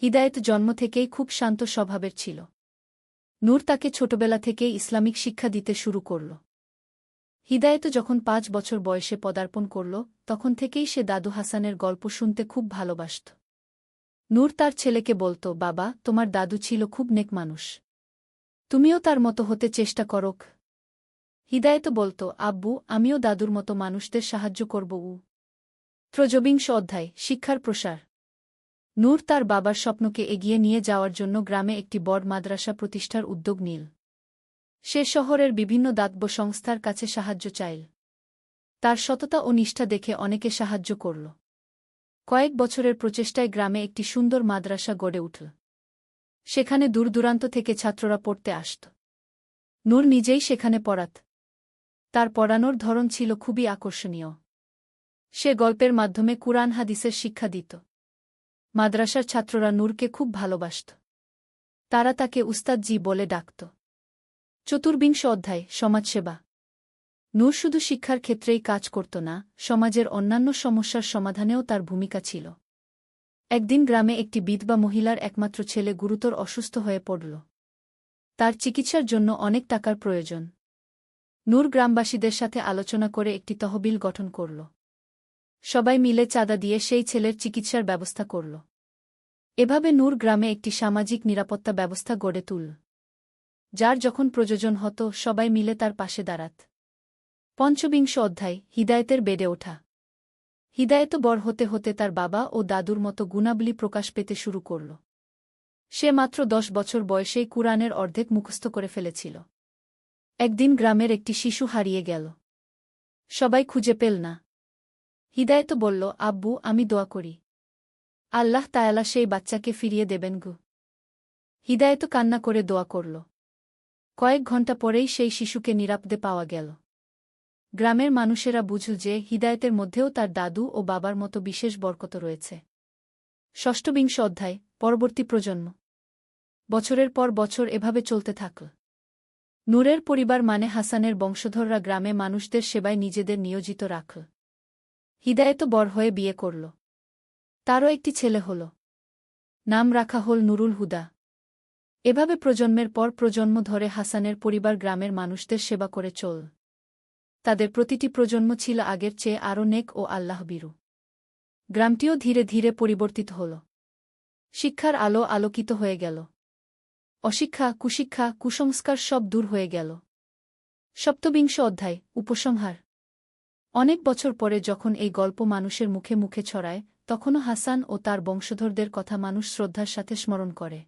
হিদায়েত জন্ম থেকেই খুব শান্ত স্বভাবের ছিল। নূর তাকে ছোটবেলা থেকেই ইসলামিক শিক্ষা দিতে শুরু করল। হিদায়েত যখন ৫ বছর বয়সে পদার্পণ করল তখন থেকেই সে দাদু হাসানের গল্প শুনতে খুব ভালোবাসত। নূর তার ছেলেকে বলত, বাবা, তোমার দাদু ছিল খুব নেক মানুষ। তুমিও তার মতো হতে চেষ্টা করোক। হিদায়েত বলত, আব্বু, আমিও দাদুর মতো মানুষদের সাহায্য করব। ৩ অধ্যায় শিক্ষার প্রসার। নূর তার বাবার স্বপ্নকে এগিয়ে নিয়ে যাওয়ার জন্য গ্রামে একটি বড় মাদ্রাসা প্রতিষ্ঠার উদ্যোগ নিল। সে শহরের বিভিন্ন দাতব্য সংস্থার কাছে সাহায্য চাইল। তার সততা ও নিষ্ঠা দেখে অনেকে সাহায্য করল। কয়েক বছরের প্রচেষ্টায় গ্রামে একটি সুন্দর মাদ্রাসা গড়ে উঠল। সেখানে দূর-দূরান্ত থেকে ছাত্ররা পড়তে আসত। নূর নিজেই সেখানে পড়াত। তার পড়ানোর ধরন ছিল খুবই আকর্ষণীয়। সে গল্পের মাধ্যমে কুরআন হাদিসের শিক্ষা দিত। মাদ্রাসার ছাত্ররা নূরকে খুব ভালোবাসত। তারা তাকে উস্তাদ জি বলে ডাকত। ৪ অধ্যায় সমাজসেবা। নূর শুধু শিক্ষার ক্ষেত্রেই কাজ করত না, সমাজের অন্যান্য সমস্যার সমাধানেও তার ভূমিকা ছিল। একদিন গ্রামে একটি বিধবা মহিলার একমাত্র ছেলে গুরুতর অসুস্থ হয়ে পড়ল। তার চিকিৎসার জন্য অনেক টাকার প্রয়োজন। নূর গ্রামবাসীদের সাথে আলোচনা করে একটি তহবিল গঠন করল। সবাই মিলে চাঁদা দিয়ে সেই ছেলের চিকিৎসার ব্যবস্থা করল। এভাবে নূর গ্রামে একটি সামাজিক নিরাপত্তা ব্যবস্থা গড়ে তুলল। যার যখন প্রয়োজন হতো সবাই মিলে তার পাশে দাঁড়াত। ৫ অধ্যায় হিদায়েতের বেড়ে ওঠা। হিদায়েত বড় হতে হতে তার বাবা ও দাদুর মতো গুণাবলী প্রকাশ পেতে শুরু করল। সে মাত্র ১০ বছর বয়সেই কুরআনের অর্ধেক মুখস্থ করে ফেলেছিল। একদিন গ্রামের একটি শিশু হারিয়ে গেল। সবাই খুঁজে পেল না। হিদায়েত বলল, আব্বু, আমি দোয়া করি আল্লাহ তাআলা সেই বাচ্চাকে ফিরিয়ে দেবেন গো। হিদায়েত কান্না করে দোয়া করল। কয়েক ঘণ্টা পরেই সেই শিশুকে নিরাপদে পাওয়া গেল। গ্রামের মানুষেরা বুঝল যে হিদায়েতের মধ্যেও তার দাদু ও বাবার মতো বিশেষ বরকত রয়েছে। ৬ অধ্যায় পরবর্তী প্রজন্ম। বছরের পর বছর এভাবে চলতে থাকল। নূরের পরিবার মানে হাসানের বংশধররা গ্রামে মানুষদের সেবায় নিজেদের নিয়োজিত রাখল। হিদায়েত বড় হয়ে বিয়ে করল। তারও একটি ছেলে হল। নাম রাখা হল নুরুল হুদা। এভাবে প্রজন্মের পর প্রজন্ম ধরে হাসানের পরিবার গ্রামের মানুষদের সেবা করে চল। তাদের প্রতিটি প্রজন্ম ছিল আগের চেয়ে আরও নেক ও আল্লাহভীরু। গ্রামটিও ধীরে ধীরে পরিবর্তিত হল। শিক্ষার আলো আলোকিত হয়ে গেল। অশিক্ষা, কুশিক্ষা, কুসংস্কার সব দূর হয়ে গেল। ৭ অধ্যায় উপসংহার। অনেক বছর পরে যখন এই গল্প মানুষের মুখে মুখে ছড়ায়, তখনও হাসান ও তার বংশধরদের কথা মানুষ শ্রদ্ধার সাথে স্মরণ করে।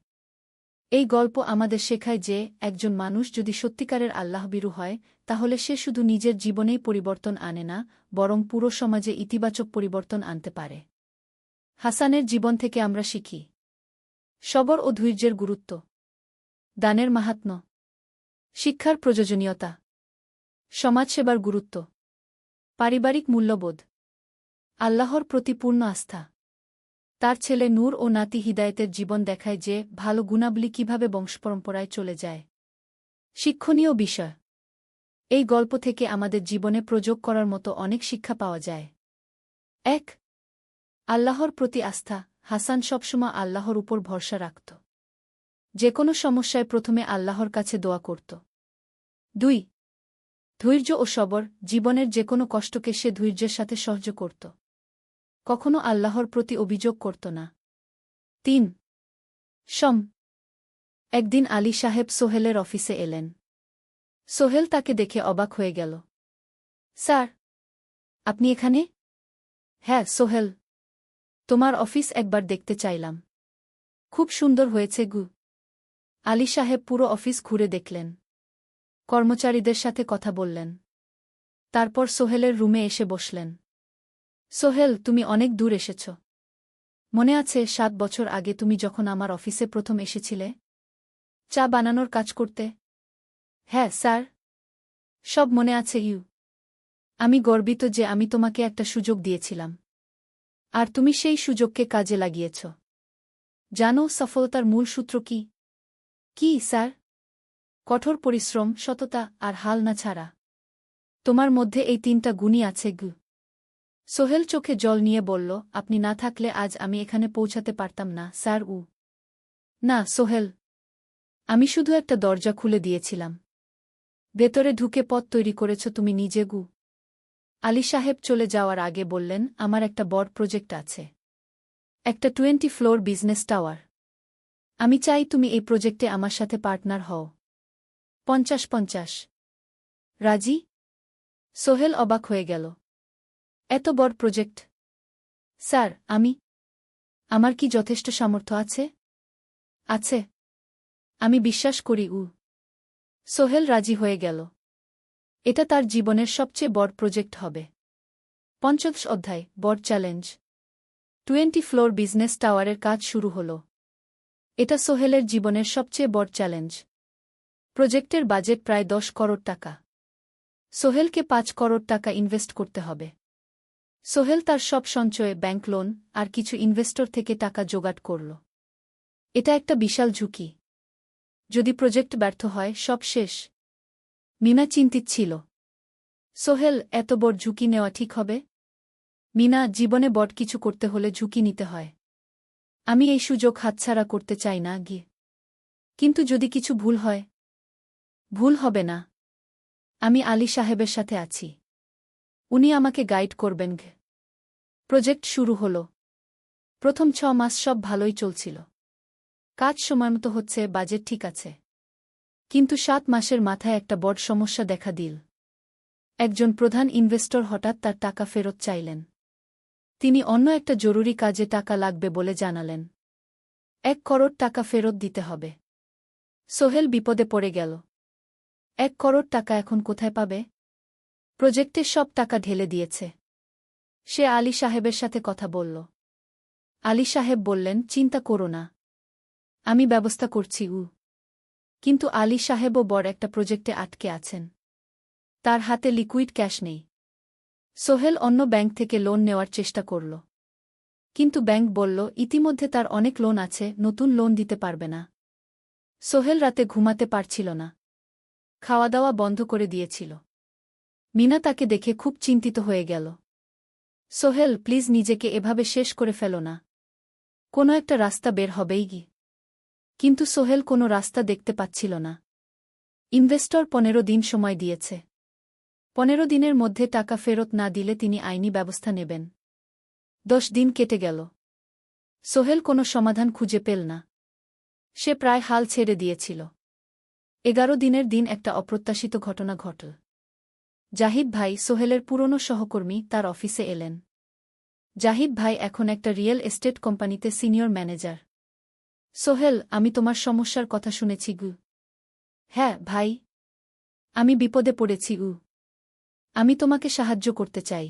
এই গল্প আমাদের শেখায় যে একজন মানুষ যদি সত্যিকারের আল্লাহভীরু হয়, তাহলে সে শুধু নিজের জীবনেই পরিবর্তন আনে না, বরং পুরো সমাজে ইতিবাচক পরিবর্তন আনতে পারে। হাসানের জীবন থেকে আমরা শিখি সবর ও ধৈর্যের গুরুত্ব, দানের মাহাত্ম্য, শিক্ষার প্রয়োজনীয়তা, সমাজসেবার গুরুত্ব, পারিবারিক মূল্যবোধ, আল্লাহর প্রতি পূর্ণ আস্থা। তার ছেলে নূর ও নাতি হিদায়েতের জীবন দেখায় যে ভালো গুণাবলী কিভাবে বংশপরম্পরায় চলে যায়। শিক্ষণীয় বিষয়। এই গল্প থেকে আমাদের জীবনে প্রয়োগ করার মতো অনেক শিক্ষা পাওয়া যায়। ১. আল্লাহর প্রতি আস্থা। হাসান সবসময় আল্লাহর উপর ভরসা রাখত। যে কোনো সমস্যায় প্রথমে আল্লাহর কাছে দোয়া করত। ২. ধৈর্য ও সবর। জীবনের যে কোনো কষ্টকে সে ধৈর্যের সাথে সহ্য করত। কখনো আল্লাহর প্রতি অভিযোগ করত না। ৩. সম। একদিন আলী সাহেব সোহেলের অফিসে এলেন। সোহেল তাকে দেখে অবাক হয়ে গেল। স্যার, আপনি এখানে? হ্যাঁ সোহেল, তোমার অফিস একবার দেখতে চাইলাম। খুব সুন্দর হয়েছে গু। আলী সাহেব পুরো অফিস ঘুরে দেখলেন। কর্মচারীদের সাথে কথা বললেন। তারপর সোহেলের রুমে এসে বসলেন। সোহেল, তুমি অনেক দূর এসেছ। মনে আছে ৭ বছর আগে তুমি যখন আমার অফিসে প্রথম এসেছিলে চা বানানোর কাজ করতে? হ্যাঁ স্যার, সব মনে আছে ইউ। আমি গর্বিত যে আমি তোমাকে একটা সুযোগ দিয়েছিলাম, আর তুমি সেই সুযোগকে কাজে লাগিয়েছ। জানো সফলতার মূল সূত্র কি? কি স্যার? কঠোর পরিশ্রম, সততা আর হাল না ছাড়া। তোমার মধ্যে এই ৩টা গুণই আছে গু। সোহেল চোখে জল নিয়ে বলল, আপনি না থাকলে আজ আমি এখানে পৌঁছাতে পারতাম না স্যার। না সোহেল, আমি শুধু একটা দরজা খুলে দিয়েছিলাম। ভেতরে ঢুকে পথ তৈরি করেছ তুমি নিজে গু। আলী সাহেব চলে যাওয়ার আগে বললেন, আমার একটা বড় প্রজেক্ট আছে, একটা 20 ফ্লোর বিজনেস টাওয়ার। আমি চাই তুমি এই প্রজেক্টে আমার সাথে পার্টনার হও। 50-50 রাজি? সোহেল অবাক হয়ে গেল। এত বড় প্রজেক্ট? স্যার, আমার কি যথেষ্ট সামর্থ্য আছে? আছে। আমি বিশ্বাস করি। সোহেল রাজি হয়ে গেল। এটা তার জীবনের সবচেয়ে বড় প্রজেক্ট হবে। 50 অধ্যায়, বড় চ্যালেঞ্জ। 20 ফ্লোর বিজনেস টাওয়ারের কাজ শুরু হল। এটা সোহেলের জীবনের সবচেয়ে বড় চ্যালেঞ্জ। প্রজেক্টের বাজেট প্রায় 10 করোড় টাকা। সোহেলকে 5 করোড় টাকা ইনভেস্ট করতে হবে। সোহেল তার সব সঞ্চয়ে, ব্যাংক লোন আর কিছু ইনভেস্টর থেকে টাকা জোগাড় করল। এটা একটা বিশাল ঝুঁকি। যদি প্রজেক্ট ব্যর্থ হয়, সব শেষ। মিনা চিন্তিত ছিল। সোহেল, এত বড় ঝুঁকি নেওয়া ঠিক হবে? মিনা, জীবনে বড় কিছু করতে হলে ঝুঁকি নিতে হয়। আমি এই সুযোগ হাতছাড়া করতে চাই না গিয়ে। কিন্তু যদি কিছু ভুল হয়? ভুল হবে না। আমি আলী সাহেবের সাথে আছি। উনি আমাকে গাইড করবেন। প্রজেক্ট শুরু হল। প্রথম 6 মাস সব ভালোই চলছিল। কাজ সময়মতো হচ্ছে, বাজেট ঠিক আছে। কিন্তু 7 মাসের মাথায় একটা বড় সমস্যা দেখা দিল। একজন প্রধান ইনভেস্টর হঠাৎ তার টাকা ফেরত চাইলেন। তিনি অন্য একটা জরুরি কাজে টাকা লাগবে বলে জানালেন। 1 করোড় টাকা ফেরত দিতে হবে। সোহেল বিপদে পড়ে গেল। 1 করোড় টাকা এখন কোথায় পাবে? প্রজেক্টে সব টাকা ঢেলে দিয়েছে। সে আলী সাহেবের সাথে কথা বলল। আলী সাহেব বললেন, চিন্তা করো না, আমি ব্যবস্থা করছি। কিন্তু আলী সাহেবও বড় একটা প্রজেক্টে আটকে আছেন। তার হাতে লিকুইড ক্যাশ নেই। সোহেল অন্য ব্যাংক থেকে লোন নেওয়ার চেষ্টা করল। কিন্তু ব্যাংক বলল, ইতিমধ্যে তার অনেক লোন আছে, নতুন লোন দিতে পারবে না। সোহেল রাতে ঘুমাতে পারছিল না। খাওয়া দাওয়া বন্ধ করে দিয়েছিল। মিনা তাকে দেখে খুব চিন্তিত হয়ে গেল। সোহেল, প্লিজ নিজেকে এভাবে শেষ করে ফেলো না। কোনো একটা রাস্তা বের হবেই কি। কিন্তু সোহেল কোনো রাস্তা দেখতে পাচ্ছিল না। ইনভেস্টর 15 দিন সময় দিয়েছে। 15 দিনের মধ্যে টাকা ফেরত না দিলে তিনি আইনি ব্যবস্থা নেবেন। 10 দিন কেটে গেল। সোহেল কোনো সমাধান খুঁজে পেল না। সে প্রায় হাল ছেড়ে দিয়েছিল। 11 দিনের দিন একটা অপ্রত্যাশিত ঘটনা ঘটল। জাহিদ ভাই, সোহেলের পুরনো সহকর্মী, তার অফিসে এলেন। জাহিদ ভাই এখন একটা রিয়েল এস্টেট কোম্পানিতে সিনিয়র ম্যানেজার। সোহেল, আমি তোমার সমস্যার কথা শুনেছি। হ্যাঁ ভাই, আমি বিপদে পড়েছি। আমি তোমাকে সাহায্য করতে চাই।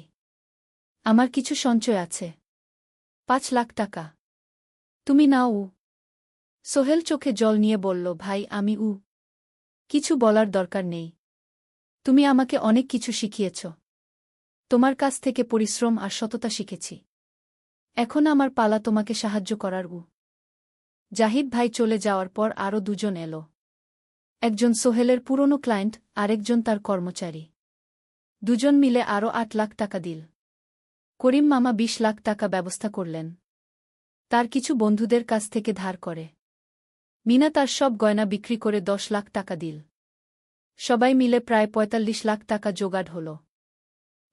আমার কিছু সঞ্চয় আছে, 5 লাখ টাকা। তুমি নাও। সোহেল চোখে জল নিয়ে বলল, ভাই, আমি কিছু বলার দরকার নেই। তুমি আমাকে অনেক কিছু শিখিয়েছ। তোমার কাছ থেকে পরিশ্রম আর সততা শিখেছি। এখন আমার পালা তোমাকে সাহায্য করার। জাহিদ ভাই চলে যাওয়ার পর আরও 2 জন এলো। একজন সোহেলের পুরনো ক্লায়েন্ট, আরেকজন তার কর্মচারী। 2 জন মিলে আরও 8 লাখ টাকা দিল। করিম মামা 20 লাখ টাকা ব্যবস্থা করলেন। তার কিছু বন্ধুদের কাছ থেকে ধার করে। মিনা তার সব গয়না বিক্রি করে 10 লাখ টাকা দিল। সবাই মিলে প্রায় 45 লাখ টাকা জোগাড় হল।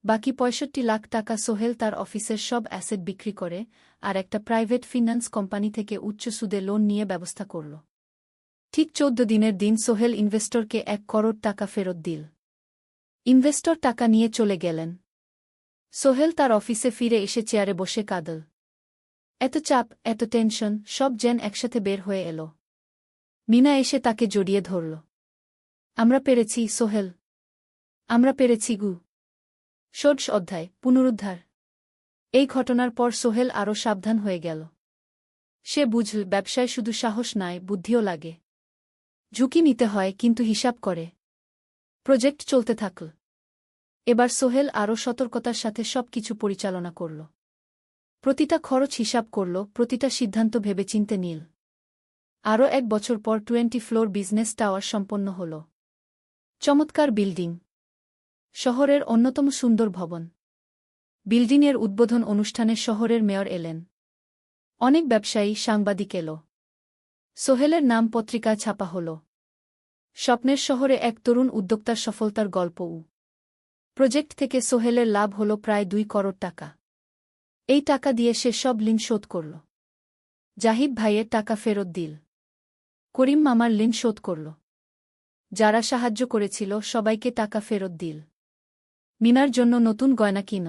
বাকি 65 লাখ টাকা সোহেল তার অফিসের সব অ্যাসেট বিক্রি করে আর একটা প্রাইভেট ফিন্যান্স কোম্পানি থেকে উচ্চ সুদে লোন নিয়ে ব্যবস্থা করল। ঠিক 14 দিনের দিন সোহেল ইনভেস্টরকে 1 করোড় টাকা ফেরত দিল। ইনভেস্টর টাকা নিয়ে চলে গেলেন। সোহেল তার অফিসে ফিরে এসে চেয়ারে বসে কাঁদল। এত চাপ, এত টেনশন, সব যেন একসাথে বের হয়ে এল। মিনা এসে তাকে জড়িয়ে ধরল। আমরা পেরেছি সোহেল, আমরা পেরেছি। 16 অধ্যায়, পুনরুদ্ধার। এই ঘটনার পর সোহেল আরও সাবধান হয়ে গেল। সে বুঝল, ব্যবসায় শুধু সাহস নয়, বুদ্ধিও লাগে। ঝুঁকি নিতে হয়, কিন্তু হিসাব করে। প্রজেক্ট চলতে থাকল। এবার সোহেল আরও সতর্কতার সাথে সব কিছু পরিচালনা করল। প্রতিটা খরচ হিসাব করল, প্রতিটা সিদ্ধান্ত ভেবেচিন্তে নিল। আরও 1 বছর পর 20 ফ্লোর বিজনেস টাওয়ার সম্পন্ন হল। চমৎকার বিল্ডিং, শহরের অন্যতম সুন্দর ভবন। বিল্ডিংয়ের উদ্বোধন অনুষ্ঠানে শহরের মেয়র এলেন। অনেক ব্যবসায়ী, সাংবাদিক এল। সোহেলের নাম পত্রিকায় ছাপা হল। স্বপ্নের শহরে এক তরুণ উদ্যোক্তার সফলতার গল্প। প্রজেক্ট থেকে সোহেলের লাভ হল প্রায় 2 করোড় টাকা। এই টাকা দিয়ে সে সব ঋণ শোধ করল। জাহিদ ভাইয়ের টাকা ফেরত দিল। করিম মামার ঋণ শোধ করল। যারা সাহায্য করেছিল সবাইকে টাকা ফেরত দিল। মিনার জন্য নতুন গয়না কিন।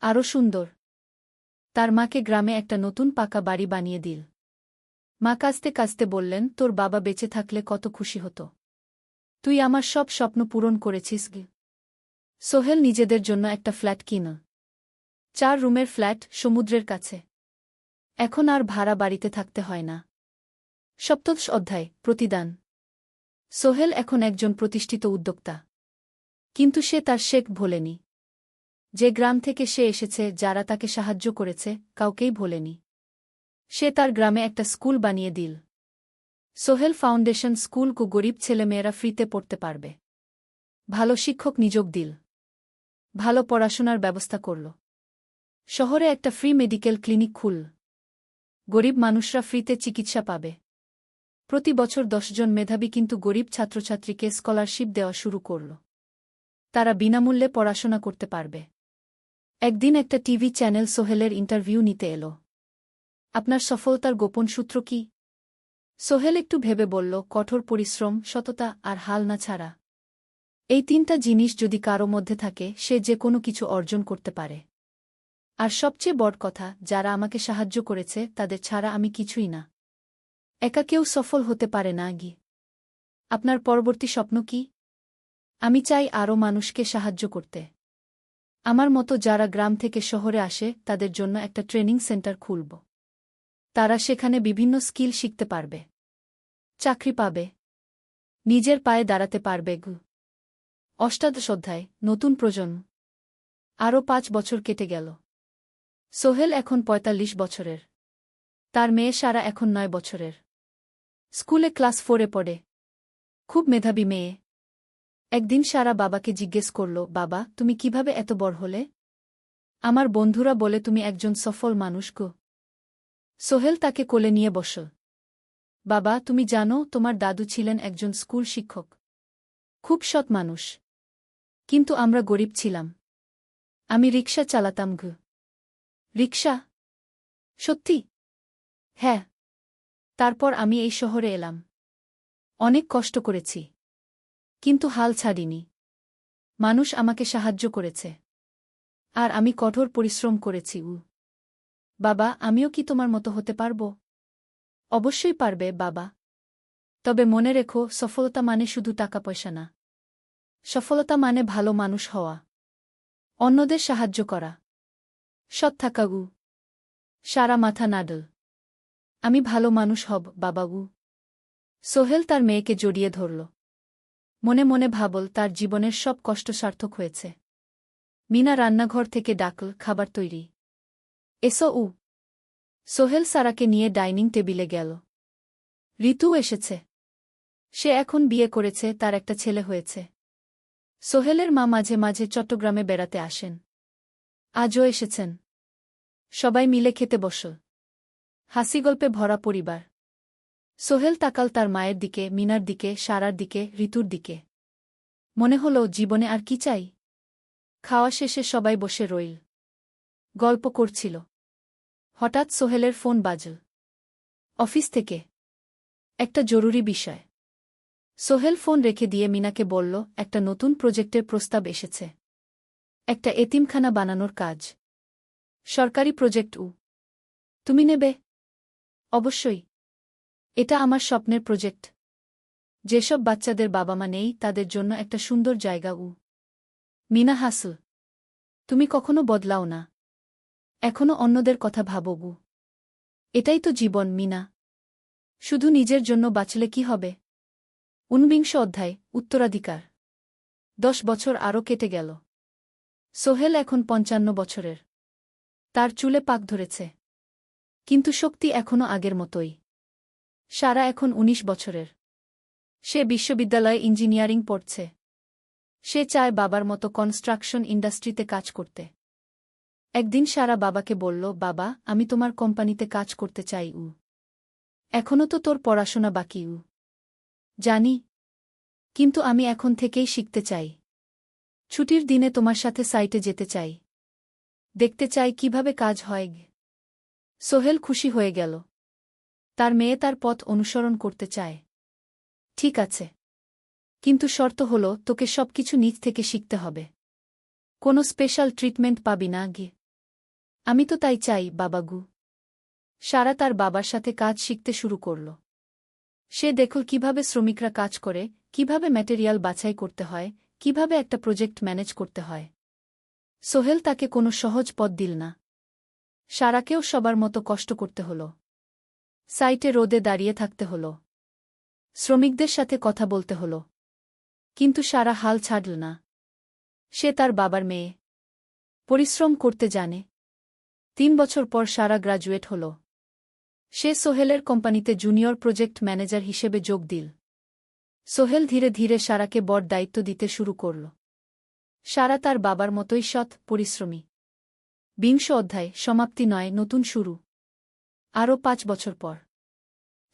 আরও সুন্দর। তার মাকে গ্রামে একটা নতুন পাকা বাড়ি বানিয়ে দিল। মা কাঁদতে কাঁদতে বললেন, তোর বাবা বেঁচে থাকলে কত খুশি হতো। তুই আমার সব স্বপ্ন পূরণ করেছিস। সোহেল নিজেদের জন্য একটা ফ্ল্যাট কিন। 4 রুমের ফ্ল্যাট, সমুদ্রের কাছে। এখন আর ভাড়া বাড়িতে থাকতে হয় না। 7ম অধ্যায়, প্রতিদান। সোহেল এখন একজন প্রতিষ্ঠিত উদ্যোক্তা। কিন্তু সে তার শেখ ভোলেনি। যে গ্রাম থেকে সে এসেছে, যারা তাকে সাহায্য করেছে, কাউকেই ভোলেনি। সে তার গ্রামে একটা স্কুল বানিয়ে দিল। সোহেল ফাউন্ডেশন স্কুল কু গরিব ছেলেমেয়েরা ফ্রিতে পড়তে পারবে। ভালো শিক্ষক নিযোগ দিল। ভালো পড়াশোনার ব্যবস্থা করল। শহরে একটা ফ্রি মেডিকেল ক্লিনিক খুল। গরিব মানুষরা ফ্রিতে চিকিৎসা পাবে। প্রতি বছর 10 জন মেধাবী কিন্তু গরিব ছাত্রছাত্রীকে স্কলারশিপ দেওয়া শুরু করল। তারা বিনামূল্যে পড়াশোনা করতে পারবে। একদিন একটা টিভি চ্যানেল সোহেলের ইন্টারভিউ নিতে এলো। আপনার সফলতার গোপন সূত্র কি? সোহেল একটু ভেবে বলল, কঠোর পরিশ্রম, সততা আর হাল না ছাড়া। এই 3টা জিনিস যদি কারো মধ্যে থাকে, সে যে কোনো কিছু অর্জন করতে পারে। আর সবচেয়ে বড় কথা, যারা আমাকে সাহায্য করেছে তাদের ছাড়া আমি কিছুই না। একা কেউ সফল হতে পারে না। আপনার পরবর্তী স্বপ্ন কি? আমি চাই আরও মানুষকে সাহায্য করতে। আমার মতো যারা গ্রাম থেকে শহরে আসে তাদের জন্য একটা ট্রেনিং সেন্টার খুলব। তারা সেখানে বিভিন্ন স্কিল শিখতে পারবে, চাকরি পাবে, নিজের পায়ে দাঁড়াতে পারবে। 8ম অধ্যায়, নতুন প্রজন্ম। আরও 5 বছর কেটে গেল। সোহেল এখন 45 বছরের। তার মেয়ে সারা এখন 9 বছরের। স্কুলে ক্লাস 4-এ পড়ে। খুব মেধাবী মেয়ে। একদিন সারা বাবাকে জিজ্ঞেস করল, বাবা, তুমি কিভাবে এত বড় হলে? আমার বন্ধুরা বলে তুমি একজন সফল মানুষ গো। সোহেল তাকে কোলে নিয়ে বসল। বাবা, তুমি জানো তোমার দাদু ছিলেন একজন স্কুল শিক্ষক। খুব সৎ মানুষ। কিন্তু আমরা গরিব ছিলাম। আমি রিকশা চালাতাম। রিকশা? সত্যি? হ্যাঁ। তারপর আমি এই শহরে এলাম। অনেক কষ্ট করেছি। কিন্তু হাল ছাড়িনি। মানুষ আমাকে সাহায্য করেছে। আর আমি কঠোর পরিশ্রম করেছি। বাবা, আমিও কি তোমার মতো হতে পারব? অবশ্যই পারবে বাবা। তবে মনে রেখো, সফলতা মানে শুধু টাকা পয়সা না। সফলতা মানে ভালো মানুষ হওয়া, অন্যদের সাহায্য করা, সৎ থাকা। সারা মাথা নাডল। আমি ভালো মানুষ হব বাবা। সোহেল তার মেয়েকে জড়িয়ে ধরল। মনে মনে ভাবল, তার জীবনের সব কষ্ট সার্থক হয়েছে। মিনা রান্নাঘর থেকে ডাকল, খাবার তৈরি। এসো। সোহেল সারাকে নিয়ে ডাইনিং টেবিলে গেল। ঋতু এসেছে। সে এখন বিয়ে করেছে, তার একটা ছেলে হয়েছে। সোহেলের মা মাঝে মাঝে চট্টগ্রামে বেড়াতে আসেন। আজও এসেছেন। সবাই মিলে খেতে বসল। হাসিগল্পে ভরা পরিবার। সোহেল তাকাল তার মায়ের দিকে, মিনার দিকে, সারার দিকে, ঋতুর দিকে। মনে হল, জীবনে আর কি চাই? খাওয়া শেষে সবাই বসে রইল। গল্প করছিল। হঠাৎ সোহেলের ফোন বাজল। অফিস থেকে। একটা জরুরি বিষয়। সোহেল ফোন রেখে দিয়ে মিনাকে বলল, একটা নতুন প্রজেক্টের প্রস্তাব এসেছে। একটা এতিমখানা বানানোর কাজ। সরকারি প্রজেক্ট। তুমি নেবে? অবশ্যই। এটা আমার স্বপ্নের প্রজেক্ট। যেসব বাচ্চাদের বাবা মা নেই তাদের জন্য একটা সুন্দর জায়গা। মিনা হাসল। তুমি কখনো বদলাও না। এখনো অন্যদের কথা ভাবো। এটাই তো জীবন মিনা। শুধু নিজের জন্য বাঁচলে কি হবে? 19 অধ্যায়, উত্তরাধিকার। 10 বছর আরও কেটে গেল। সোহেল এখন 55 বছরের। তার চুলে পাক ধরেছে। কিন্তু শক্তি এখনো আগের মতোই। সারা এখন 19 বছরের। সে বিশ্ববিদ্যালয়ে ইঞ্জিনিয়ারিং পড়ছে। সে চায় বাবার মতো কনস্ট্রাকশন ইন্ডাস্ট্রিতে কাজ করতে। একদিন সারা বাবাকে বলল, বাবা, আমি তোমার কোম্পানিতে কাজ করতে চাই। এখনো তো তোর পড়াশোনা বাকি। জানি। কিন্তু আমি এখন থেকেই শিখতে চাই। ছুটির দিনে তোমার সাথে সাইটে যেতে চাই। দেখতে চাই কিভাবে কাজ হয়। সোহেল খুশি হয়ে গেল। তার মেয়ে তার পথ অনুসরণ করতে চায়। ঠিক আছে, কিন্তু শর্ত হল তোকে সবকিছু নিজ থেকে শিখতে হবে। কোনো স্পেশাল ট্রিটমেন্ট পাবি না গে। আমি তো তাই চাই বাবাগু। সারা তার বাবার সাথে কাজ শিখতে শুরু করল। সে দেখল কিভাবে শ্রমিকরা কাজ করে, কিভাবে ম্যাটেরিয়াল বাছাই করতে হয়, কিভাবে একটা প্রজেক্ট ম্যানেজ করতে হয়। সোহেল তাকে কোনো সহজ পথ দিল না। সারাকেও সবার মতো কষ্ট করতে হল। সাইটে রোদে দাঁড়িয়ে থাকতে হল। শ্রমিকদের সাথে কথা বলতে হল। কিন্তু সারা হাল ছাড়ল না। সে তার বাবার মেয়ে। পরিশ্রম করতে জানে। 3 বছর পর সারা গ্রাজুয়েট হল। সে সোহেলের কোম্পানিতে জুনিয়র প্রজেক্ট ম্যানেজার হিসেবে যোগ দিল। সোহেল ধীরে ধীরে সারাকে বড় দায়িত্ব দিতে শুরু করল। সারা তার বাবার মতোই সৎ, পরিশ্রমী। 20 অধ্যায়, সমাপ্তি নয়, নতুন শুরু। আরও 5 বছর পর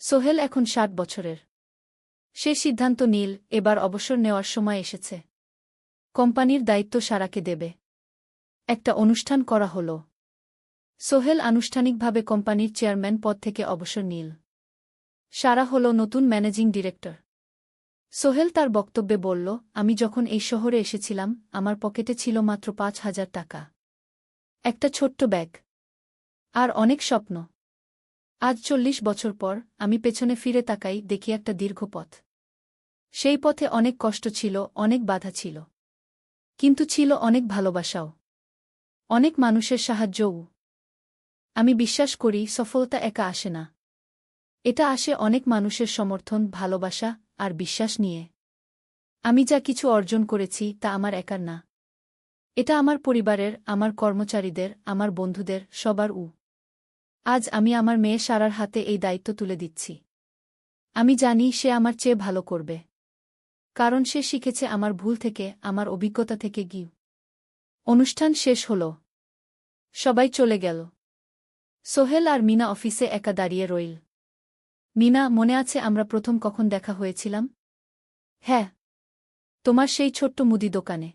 সোহেল এখন 60 বছরের। সে সিদ্ধান্ত নিল, এবার অবসর নেওয়ার সময় এসেছে। কোম্পানির দায়িত্ব সারাকে দেবে। একটা অনুষ্ঠান করা হল। সোহেল আনুষ্ঠানিকভাবে কোম্পানির চেয়ারম্যান পদ থেকে অবসর নিল। সারা হল নতুন ম্যানেজিং ডিরেক্টর। সোহেল তার বক্তব্যে বলল, আমি যখন এই শহরে এসেছিলাম আমার পকেটে ছিল মাত্র 5,000 টাকা। একটা ছোট্ট ব্যাগ। আর অনেক স্বপ্ন। আজ 40 বছর পর আমি পেছনে ফিরে তাকাই, দেখি একটা দীর্ঘ পথ। সেই পথে অনেক কষ্ট ছিল, অনেক বাধা ছিল। কিন্তু ছিল অনেক ভালোবাসাও। অনেক মানুষের সাহায্যও। আমি বিশ্বাস করি সফলতা একা আসে না। এটা আসে অনেক মানুষের সমর্থন, ভালোবাসা আর বিশ্বাস নিয়ে। আমি যা কিছু অর্জন করেছি তা আমার একার না। এটা আমার পরিবারের, আমার কর্মচারীদের, আমার বন্ধুদের, সবার। আজ আমি আমার মেয়ে সারার হাতে এই দায়িত্ব তুলে দিচ্ছি। আমি জানি সে আমার চেয়ে ভালো করবে। কারণ সে শিখেছে আমার ভুল থেকে, আমার অভিজ্ঞতা থেকে। অনুষ্ঠান শেষ হল। সবাই চলে গেল। সোহেল আর মিনা অফিসে একা দাঁড়িয়ে রইল। মিনা, মনে আছে আমরা প্রথম কখন দেখা হয়েছিলাম? হ্যাঁ, তোমার সেই ছোট্ট মুদি দোকানে।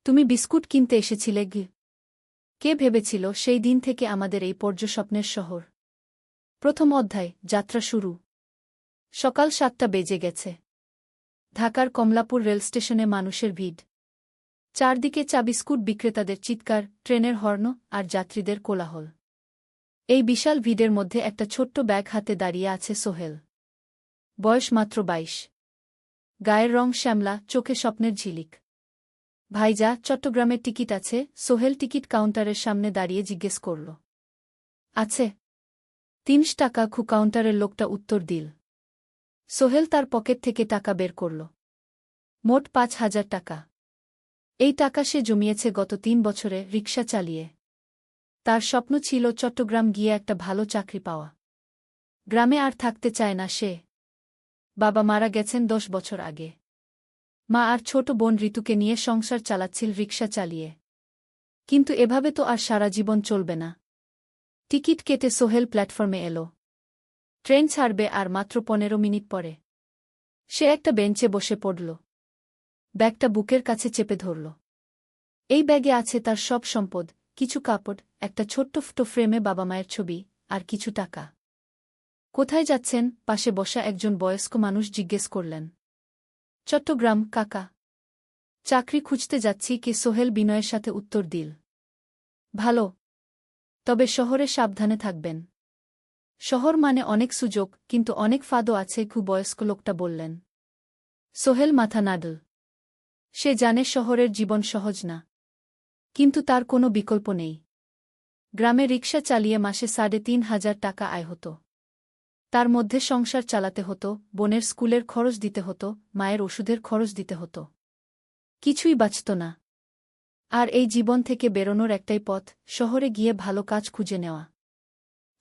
তুমি বিস্কুট কিনতে এসেছিলে। কে ভেবেছিল সেই দিন থেকে আমাদের এই পর্যস্বপ্নের শহর। প্রথম অধ্যায়, যাত্রা শুরু। সকাল 7টা বেজে গেছে। ঢাকার কমলাপুর রেলস্টেশনে মানুষের ভিড়। চারদিকে চা বিস্কুট বিক্রেতাদের চিৎকার, ট্রেনের হর্ন আর যাত্রীদের কোলাহল। এই বিশাল ভিড়ের মধ্যে একটা ছোট্ট ব্যাগ হাতে দাঁড়িয়ে আছে সোহেল। বয়স মাত্র 22। গায়ের রং শ্যামলা, চোখে স্বপ্নের ঝিলিক। ভাইজা, চট্টগ্রামের টিকিট আছে? সোহেল টিকিট কাউন্টারের সামনে দাঁড়িয়ে জিজ্ঞেস করল। আছে। 3 টাকা। কাউন্টারের লোকটা উত্তর দিল। সোহেল তার পকেট থেকে টাকা বের করল। মোট 5,000 টাকা। এই টাকা সে জমিয়েছে গত 3 বছরে রিকশা চালিয়ে। তার স্বপ্ন ছিল চট্টগ্রাম গিয়ে একটা ভালো চাকরি পাওয়া। গ্রামে আর থাকতে চায় না সে। বাবা মারা গেছেন 10 বছর আগে। মা আর ছোট বোন ঋতুকে নিয়ে সংসার চালাচ্ছিল রিকশা চালিয়ে। কিন্তু এভাবে তো আর সারা জীবন চলবে না। টিকিট কেটে সোহেল প্ল্যাটফর্মে এলো। ট্রেন ছাড়বে আর মাত্র 15 মিনিট পরে। সে একটা বেঞ্চে বসে পড়ল। ব্যাগটা বুকের কাছে চেপে ধরল। এই ব্যাগে আছে তার সব সম্পদ, কিছু কাপড়, একটা ছোট্ট ফটো ফ্রেমে বাবা মায়ের ছবি, আর কিছু টাকা। কোথায় যাচ্ছেন? পাশে বসা একজন বয়স্ক মানুষ জিজ্ঞেস করলেন। চট্টগ্রাম কাকা। চাকরি খুঁজতে যাচ্ছি। কে? সোহেল বিনয়ের সাথে উত্তর দিল। ভালো। তবে শহরে সাবধানে থাকবেন। শহর মানে অনেক সুযোগ, কিন্তু অনেক ফাঁদও আছে। বয়স্ক লোকটা বললেন। সোহেল মাথা নাড়ল। সে জানে শহরের জীবন সহজ না। কিন্তু তার কোনো বিকল্প নেই। গ্রামে রিকশা চালিয়ে মাসে 3,500 টাকা আয় হতো। তার মধ্যে সংসার চালাতে হতো, বোনের স্কুলের খরচ দিতে হতো, মায়ের ওষুধের খরচ দিতে হতো। কিছুই বাঁচত না। আর এই জীবন থেকে বেরোনোর একটাই পথ, শহরে গিয়ে ভালো কাজ খুঁজে নেওয়া।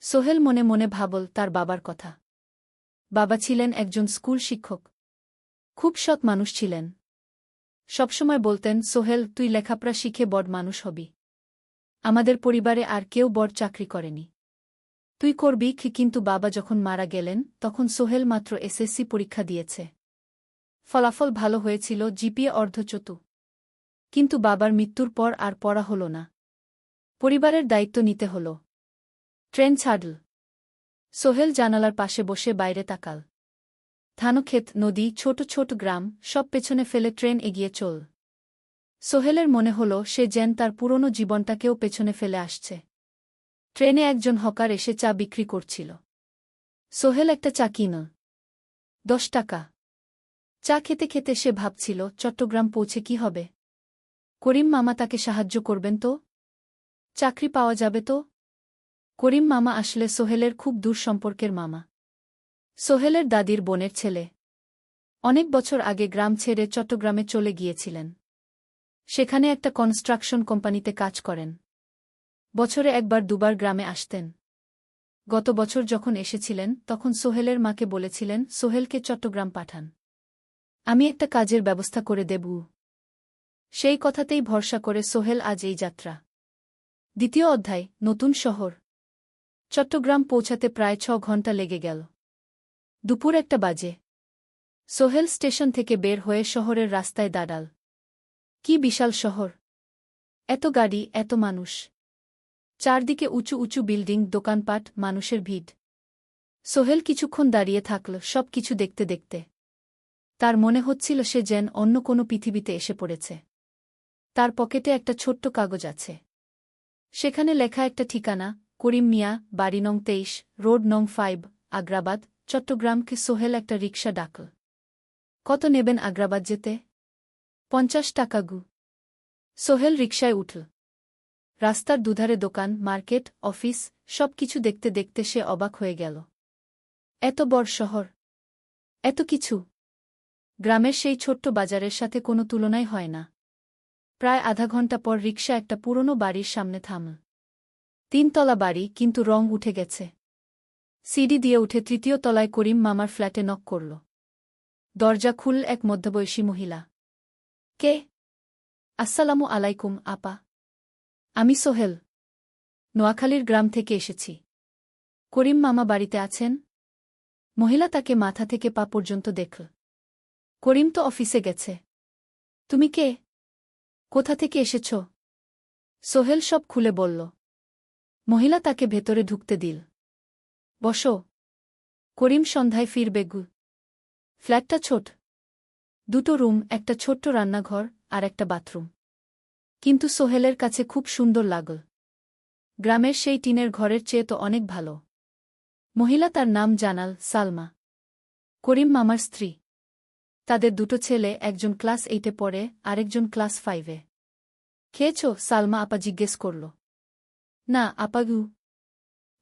সোহেল মনে মনে ভাবল তার বাবার কথা। বাবা ছিলেন একজন স্কুল শিক্ষক। খুব সৎ মানুষ ছিলেন। সবসময় বলতেন, সোহেল, তুই লেখাপড়া শিখে বড় মানুষ হবি। আমাদের পরিবারে আর কেউ বড় চাকরি করেনি। তুই করবি। কিন্তু বাবা যখন মারা গেলেন তখন সোহেল মাত্র এসএসসি পরীক্ষা দিয়েছে। ফলাফল ভালো হয়েছিল, জিপিএ অর্ধচতু। কিন্তু বাবার মৃত্যুর পর আর পড়া হল না। পরিবারের দায়িত্ব নিতে হল। ট্রেন ছাড়ল। সোহেল জানালার পাশে বসে বাইরে তাকাল। ধানক্ষেত, নদী, ছোট ছোট গ্রাম, সব পেছনে ফেলে ট্রেন এগিয়ে চল। সোহেলের মনে হল সে যেন তার পুরনো জীবনটাকেও পেছনে ফেলে আসছে। ট্রেনে একজন হকার এসে চা বিক্রি করছিল। সোহেল একটা চা কিনল। 10 টাকা। চা খেতে খেতে সে ভাবছিল, চট্টগ্রাম পৌঁছে কি হবে? করিম মামা তাকে সাহায্য করবেন তো? চাকরি পাওয়া যাবে তো? করিম মামা আসলে সোহেলের খুব দূর সম্পর্কের মামা। সোহেলের দাদির বোনের ছেলে। অনেক বছর আগে গ্রাম ছেড়ে চট্টগ্রামে চলে গিয়েছিলেন। সেখানে একটা কনস্ট্রাকশন কোম্পানিতে কাজ করেন। বছরে একবার দুবার গ্রামে আসতেন। গত বছর যখন এসেছিলেন তখন সোহেলের মাকে বলেছিলেন সোহেলকে চট্টগ্রাম পাঠান। আমি একটা কাজের ব্যবস্থা করে দেব। সেই কথাতেই ভরসা করে সোহেল আজ এই যাত্রা। দ্বিতীয় অধ্যায়, নতুন শহর। চট্টগ্রাম পৌঁছাতে প্রায় 6 ঘণ্টা লেগে গেল। দুপুর 1টা বাজে। সোহেল স্টেশন থেকে বের হয়ে শহরের রাস্তায় দাঁড়াল। কি বিশাল শহর! এত গাড়ি, এত মানুষ। চারদিকে উঁচু উঁচু বিল্ডিং, দোকানপাট, মানুষের ভিড়। সোহেল কিছুক্ষণ দাঁড়িয়ে থাকল সব কিছু দেখতে দেখতে। তার মনে হচ্ছিল সে যেন অন্য কোনো পৃথিবীতে এসে পড়েছে। তার পকেটে একটা ছোট্ট কাগজ আছে। সেখানে লেখা একটা ঠিকানা, করিম মিয়া, বাড়ি নং 23, রোড নং 5, আগ্রাবাদ, চট্টগ্রামকে। সোহেল একটা রিকশা ডাকল। কত নেবেন আগ্রাবাদ যেতে? 50 টাকা গু। সোহেল রিকশায় উঠল। রাস্তার দুধারে দোকান, মার্কেট, অফিস, সব কিছু দেখতে দেখতে সে অবাক হয়ে গেল। এত বড় শহর, এত কিছু! গ্রামের সেই ছোট্ট বাজারের সাথে কোনো তুলনাই হয় না। প্রায় আধা ঘণ্টা পর রিকশা একটা পুরনো বাড়ির সামনে থামল। 3 তলা বাড়ি, কিন্তু রং উঠে গেছে। সিঁড়ি দিয়ে উঠে 3য় তলায় করিম মামার ফ্ল্যাটে নক করল। দরজা খুলল এক মধ্যবয়সী মহিলা। কে? আসসালামু আলাইকুম আপা। আমি সোহেল। নোয়াখালীর গ্রাম থেকে এসেছি। করিম মামা বাড়িতে আছেন? মহিলা তাকে মাথা থেকে পা পর্যন্ত দেখল। করিম তো অফিসে গেছে। তুমি কে? কোথা থেকে এসেছ? সোহেল সব খুলে বলল। মহিলা তাকে ভেতরে ঢুকতে দিল। বসো। করিম সন্ধ্যায় ফিরবে গু। ফ্ল্যাটটা ছোট। 2টো রুম, একটা ছোট্ট রান্নাঘর আর একটা বাথরুম। কিন্তু সোহেলের কাছে খুব সুন্দর লাগল। গ্রামের সেই টিনের ঘরের চেয়ে তো অনেক ভালো। মহিলা তার নাম জানাল, সালমা। করিম মামার স্ত্রী। তাদের 2টো ছেলে, একজন ক্লাস 8-এ পড়ে, আরেকজন ক্লাস 5-এ। খেয়েছ? সালমা আপা জিজ্ঞেস করল। না আপা গু।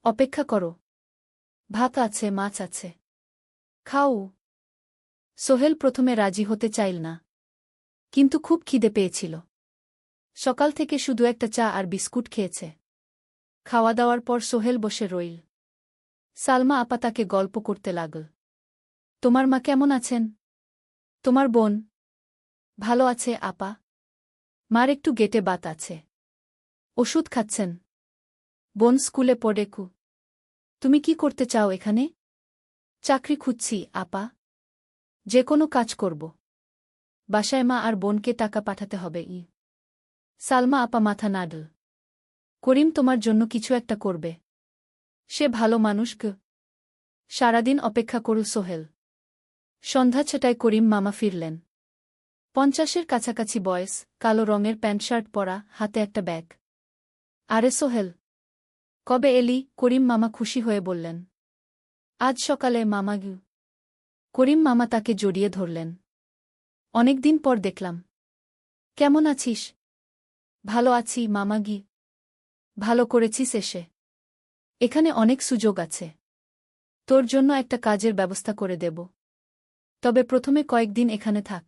অপেক্ষা করো। ভাত আছে, মাছ আছে। খাও। সোহেল প্রথমে রাজি হতে চাইল না। কিন্তু খুব খিদে পেয়েছিল। সকাল থেকে শুধু একটা চা আর বিস্কুট খেয়েছে। খাওয়া দাওয়ার পর সোহেল বসে রইল। সালমা আপা তাকে গল্প করতে লাগল। তোমার মা কেমন আছেন? তোমার বোন? ভালো আছে আপা। মার একটু গেটে বাত আছে। ওষুধ খাচ্ছেন। বোন স্কুলে পড়ে কু। তুমি কি করতে চাও এখানে? চাকরি খুঁজছি আপা। যে কোনো কাজ করব। বাসায় মা আর বোনকে টাকা পাঠাতে হবে। সালমা আপা মাথা নাড়ল। করিম তোমার জন্য কিছু একটা করবে। সে ভালো মানুষ গ। সারাদিন অপেক্ষা করু সোহেল। সন্ধ্যা 6টায় করিম মামা ফিরলেন। 50-এর কাছাকাছি বয়স, কালো রঙের প্যান্ট শার্ট পরা, হাতে একটা ব্যাগ। আরে সোহেল, কবে এলি? করিম মামা খুশি হয়ে বললেন। আজ সকালে মামা গু। করিম মামা তাকে জড়িয়ে ধরলেন। অনেকদিন পর দেখলাম। কেমন আছিস? ভালো আছি মামা গি। ভালো করেছিস এসে। এখানে অনেক সুযোগ আছে। তোর জন্য একটা কাজের ব্যবস্থা করে দেব। তবে প্রথমে কয়েকদিন এখানে থাক।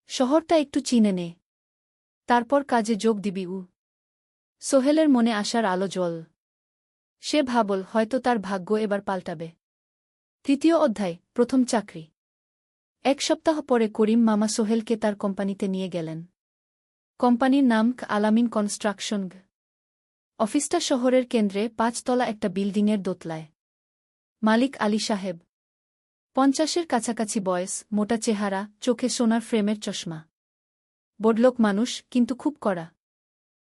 শহরটা একটু চিনে নে। তারপর কাজে যোগ দিবি। সোহেলের মনে আসার আলো জ্বল। সে ভাবল হয়তো তার ভাগ্য এবার পাল্টাবে। 3য় অধ্যায়, প্রথম চাকরি। 1 সপ্তাহ পরে করিম মামা সোহেলকে তার কোম্পানিতে নিয়ে গেলেন। কোম্পানির নাম আলামিন কনস্ট্রাকশন। অফিসটা শহরের কেন্দ্রে, 5 তলা একটা বিল্ডিংয়ের দোতলায়। মালিক আলী সাহেব। 50-এর কাছাকাছি বয়স, মোটা চেহারা, চোখে সোনার ফ্রেমের চশমা। বড়লোক মানুষ, কিন্তু খুব কড়া।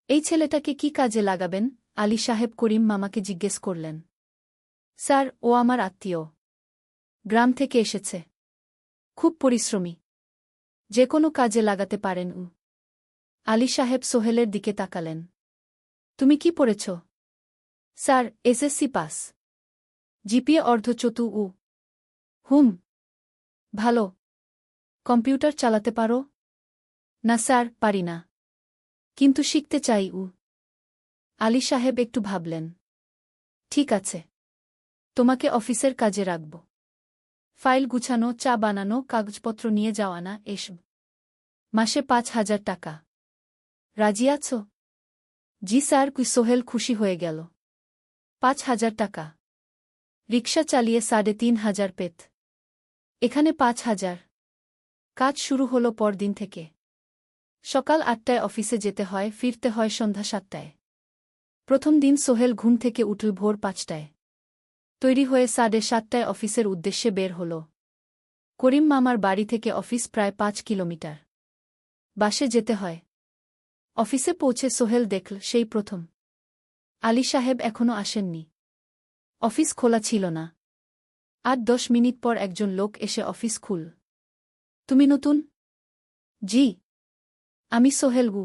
এই ছেলেটাকে কি কাজে লাগাবেন? আলী সাহেব করিম মামাকে জিজ্ঞেস করলেন। স্যার, ও আমার আত্মীয়। গ্রাম থেকে এসেছে। খুব পরিশ্রমী। যে কোনো কাজে লাগাতে পারেন উ। আলী সাহেব সোহেলের দিকে তাকালেন। তুমি কি পড়েছ? Sir, SSC pass. জিপিএ অর্ধচতু উ। হুম। ভালো। কম্পিউটার চালাতে পারো? না স্যার, পারি না। কিন্তু শিখতে চাই উ। আলী সাহেব একটু ভাবলেন। ঠিক আছে। তোমাকে অফিসের কাজে রাখব। ফাইল গুছানো, চা বানানো, কাগজপত্র নিয়ে যাওয়া না, এসব। মাসে 5,000 টাকা। রাজি আছো? জি স্যার। সোহেল খুশি হয়ে গেল। 5,000 টাকা। রিকশা চালিয়ে 3,500 পেত। এখানে 5,000। কাজ শুরু হলো পরদিন থেকে। সকাল 8টায় অফিসে যেতে হয়, ফিরতে হয় সন্ধ্যা 7টায়। প্রথম দিন সোহেল ঘুম থেকে উঠল ভোর 5টায়। তৈরি হয়ে 7:30টায় অফিসের উদ্দেশ্যে বের হল। করিম মামার বাড়ি থেকে অফিস প্রায় 5 কিলোমিটার। বাসে যেতে হয়। অফিসে পৌঁছে সোহেল দেখল সেই প্রথম আলী সাহেব এখনও আসেননি। অফিস খোলা ছিল না। 8-10 মিনিট পর একজন লোক এসে অফিস খুল। তুমি নতুন? জি। আমি সোহেল গু।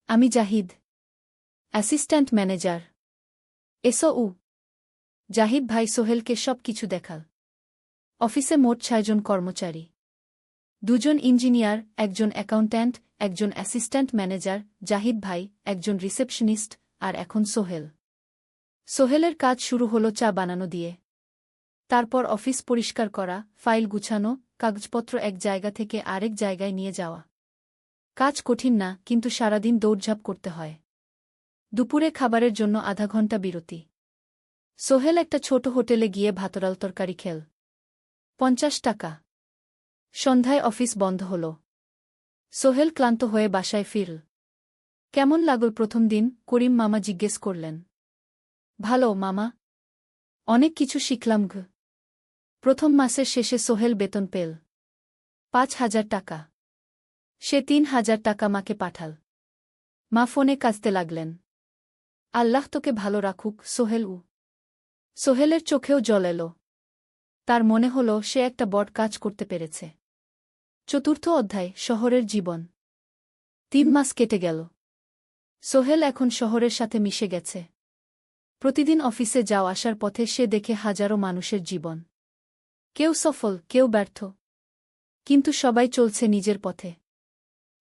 আমি জাহিদ, অ্যাসিস্ট্যান্ট ম্যানেজার। এসো উ। জাহিদ ভাই সোহেলকে সব কিছু দেখাল। অফিসে মোট 6 জন কর্মচারী। 2 জন ইঞ্জিনিয়ার, একজন অ্যাকাউন্ট্যান্ট, একজন অ্যাসিস্ট্যান্ট ম্যানেজার, জাহিদ ভাই, একজন রিসেপশনিস্ট, আর এখন সোহেল। সোহেলের কাজ শুরু হলো চা বানানো দিয়ে। তারপর অফিস পরিষ্কার করা, ফাইল গুছানো, কাগজপত্র এক জায়গা থেকে আরেক জায়গায় নিয়ে যাওয়া। কাজ কঠিন না, কিন্তু সারাদিন দৌড়ঝাঁপ করতে হয়। দুপুরে খাবারের জন্য আধা ঘন্টা বিরতি। সোহেল একটা ছোট হোটেলে গিয়ে ভাতডাল তরকারি খেল। 50 টাকা। সন্ধ্যায় অফিস বন্ধ হল। সোহেল ক্লান্ত হয়ে বাসায় ফিরল। কেমন লাগল প্রথম দিন? করিম মামা জিজ্ঞেস করলেন। ভালো মামা। অনেক কিছু শিখলাম ঘ। প্রথম মাসের শেষে সোহেল বেতন পেল 5,000 টাকা। সে 3,000 টাকা মাকে পাঠাল। মা ফোনে কাঁদতে লাগলেন। আল্লাহ তোকে ভালো রাখুক সোহেল উ। সোহেলের চোখেও জল এলো। তার মনে হল সে একটা বড় কাজ করতে পেরেছে। চতুর্থ অধ্যায়, শহরের জীবন। 3 মাস কেটে গেল। সোহেল এখন শহরের সাথে মিশে গেছে। প্রতিদিন অফিসে যাওয়া আসার পথে সে দেখে হাজারো মানুষের জীবন। কেউ সফল, কেউ ব্যর্থ। কিন্তু সবাই চলছে নিজের পথে।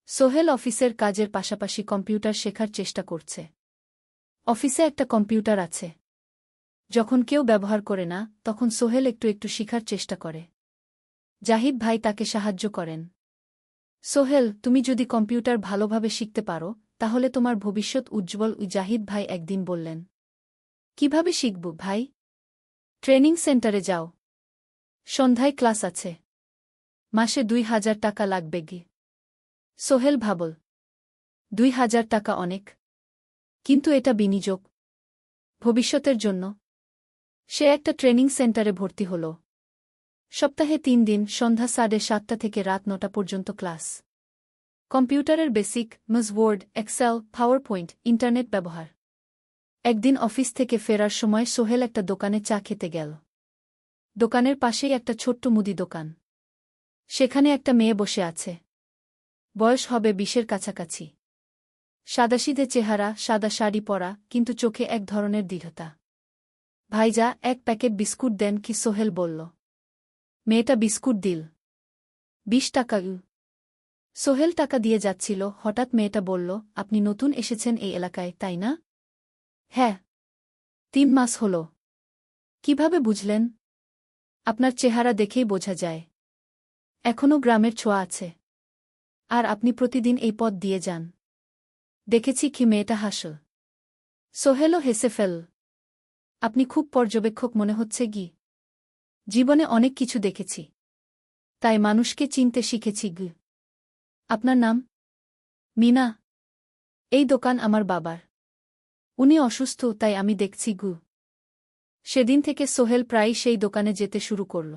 সোহেল অফিসের কাজের পাশাপাশি কম্পিউটার শেখার চেষ্টা করছে। অফিসে একটা কম্পিউটার আছে। যখন কেউ ব্যবহার করে না, তখন সোহেল একটু একটু শিখার চেষ্টা করে। জাহিদ ভাই তাকে সাহায্য করেন। সোহেল, তুমি যদি কম্পিউটার ভালোভাবে শিখতে পারো, তাহলে তোমার ভবিষ্যৎ উজ্জ্বল। জাহিদ ভাই একদিন বললেন। কিভাবে শিখব ভাই? ট্রেনিং সেন্টারে যাও। সন্ধ্যায় ক্লাস আছে। মাসে 2,000 টাকা লাগবে গি। সোহেল ভাবল। 2,000 টাকা অনেক। কিন্তু এটা বিনিয়োগ। ভবিষ্যতের জন্য। সে একটা ট্রেনিং সেন্টারে ভর্তি হল। সপ্তাহে 3 দিন, সন্ধ্যা 7:30 থেকে রাত 9টা পর্যন্ত ক্লাস। কম্পিউটারের basic, Word, Excel, PowerPoint, internet ব্যবহার। একদিন অফিস থেকে ফেরার সময় সোহেল একটা দোকানে চা খেতে গেল। দোকানের পাশেই একটা ছোট্ট মুদি দোকান। সেখানে একটা মেয়ে বসে আছে। বয়স হবে 20-এর কাছাকাছি। সাদাসিধে চেহারা, সাদা শাড়ি পরা, কিন্তু চোখে এক ধরনের দৃঢ়তা। ভাইজা, 1 প্যাকেট বিস্কুট দেন কি? সোহেল বলল। মেয়েটা বিস্কুট দিল। 20 টাকা। সোহেল টাকা দিয়ে যাচ্ছিল, হঠাৎ মেয়েটা বলল, আপনি নতুন এসেছেন এই এলাকায়, তাই না? হ্যাঁ। 3 মাস হল। কিভাবে বুঝলেন? আপনার চেহারা দেখেই বোঝা যায়। এখনও গ্রামের ছোঁয়া আছে। আর আপনি প্রতিদিন এই পথ দিয়ে যান। দেখেছি কি? মেয়েটা হাসল। সোহেলও হেসে ফেল। আপনি খুব পর্যবেক্ষক মনে হচ্ছে গি। জীবনে অনেক কিছু দেখেছি। তাই মানুষকে চিনতে শিখেছি গি। আপনার নাম? মিনা। এই দোকান আমার বাবার। উনি অসুস্থ, তাই আমি দেখছি গু। সেদিন থেকে সোহেল প্রায়ই সেই দোকানে যেতে শুরু করল।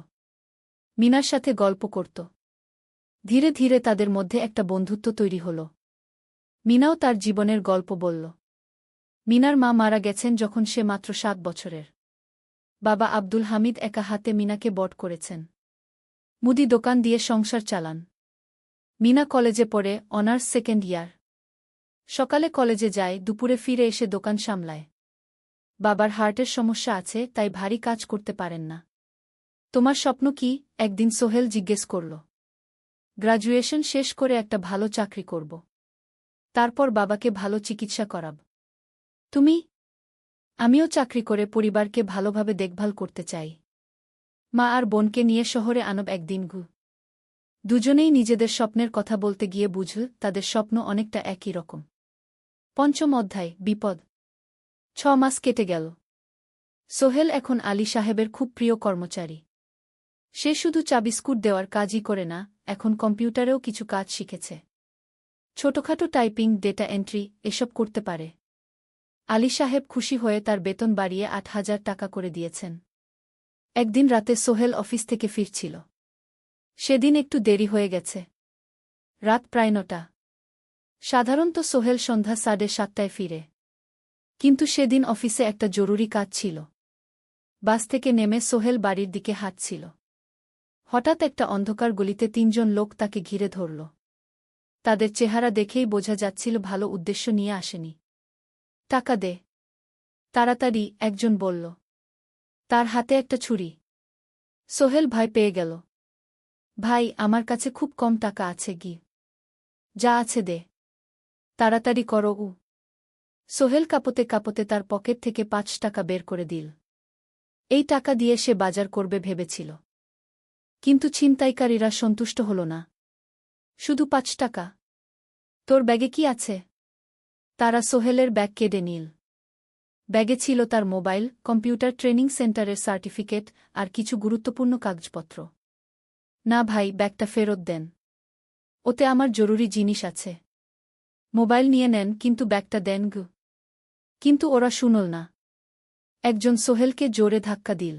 মিনার সাথে গল্প করত। ধীরে ধীরে তাদের মধ্যে একটা বন্ধুত্ব তৈরি হল। মিনাও তার জীবনের গল্প বলল। মিনার মা মারা গেছেন যখন সে মাত্র 7 বছরের। বাবা আব্দুল হামিদ একা হাতে মিনাকে বড় করেছেন। মুদি দোকান দিয়ে সংসার চালান। মিনা কলেজে পড়ে, অনার্স সেকেন্ড ইয়ার। সকালে কলেজে যায়, দুপুরে ফিরে এসে দোকান সামলায়। বাবার হার্টের সমস্যা আছে, তাই ভারী কাজ করতে পারেন না। তোমার স্বপ্ন কি? একদিন সোহেল জিজ্ঞেস করল। গ্র্যাজুয়েশন শেষ করে একটা ভালো চাকরি করব। তারপর বাবাকে ভালো চিকিৎসা করাব। তুমি? আমিও চাকরি করে পরিবারকে ভালোভাবে দেখভাল করতে চাই। মা আর বোনকে নিয়ে শহরে আনব একদিন। দুজনেই নিজেদের স্বপ্নের কথা বলতে গিয়ে বুঝল তাদের স্বপ্ন অনেকটা একই রকম। ৫ম অধ্যায়, বিপদ। ৬ মাস কেটে গেল। সোহেল এখন আলী সাহেবের খুব প্রিয় কর্মচারী। সে শুধু চাবিস্কুট দেওয়ার কাজই করে না, এখন কম্পিউটারেও কিছু কাজ শিখেছে। ছোটখাটো টাইপিং, ডেটা এন্ট্রি এসব করতে পারে। আলী সাহেব খুশি হয়ে তার বেতন বাড়িয়ে ৮,০০০ টাকা করে দিয়েছেন। একদিন রাতে সোহেল অফিস থেকে ফিরছিল। সেদিন একটু দেরি হয়ে গেছে। রাত প্রায় ৯টা। সাধারণত সোহেল সন্ধ্যা ৭:৩০টায় ফিরে। কিন্তু সেদিন অফিসে একটা জরুরি কাজ ছিল। বাস থেকে নেমে সোহেল বাড়ির দিকে হাঁটছিল। হঠাৎ একটা অন্ধকার গলিতে ৩ জন লোক তাকে ঘিরে ধরল। তাদের চেহারা দেখেই বোঝা যাচ্ছিল ভালো উদ্দেশ্য নিয়ে আসেনি। টাকা দে, তাড়াতাড়ি, একজন বলল। তার হাতে একটা ছুরি। সোহেল ভয় পেয়ে গেল। ভাই, আমার কাছে খুব কম টাকা আছে। যা আছে দে, তাড়াতাড়ি করো। সোহেল কাঁপতে কাঁপতে তার পকেট থেকে ৫ টাকা বের করে দিল। এই টাকা দিয়ে সে বাজার করবে ভেবেছিল। কিন্তু ছিনতাইকারীরা সন্তুষ্ট হল না। শুধু ৫ টাকা? তোর ব্যাগে কি আছে? তারা সোহেলের ব্যাগ কেড়ে নিল। ব্যাগে ছিল তার মোবাইল, কম্পিউটার ট্রেনিং সেন্টারের সার্টিফিকেট আর কিছু গুরুত্বপূর্ণ কাগজপত্র। না ভাই, ব্যাগটা ফেরত দেন। ওতে আমার জরুরি জিনিস আছে। মোবাইল নিয়ে নেন, কিন্তু ব্যাগটা দেন। কিন্তু ওরা শুনল না। একজন সোহেলকে জোরে ধাক্কা দিল।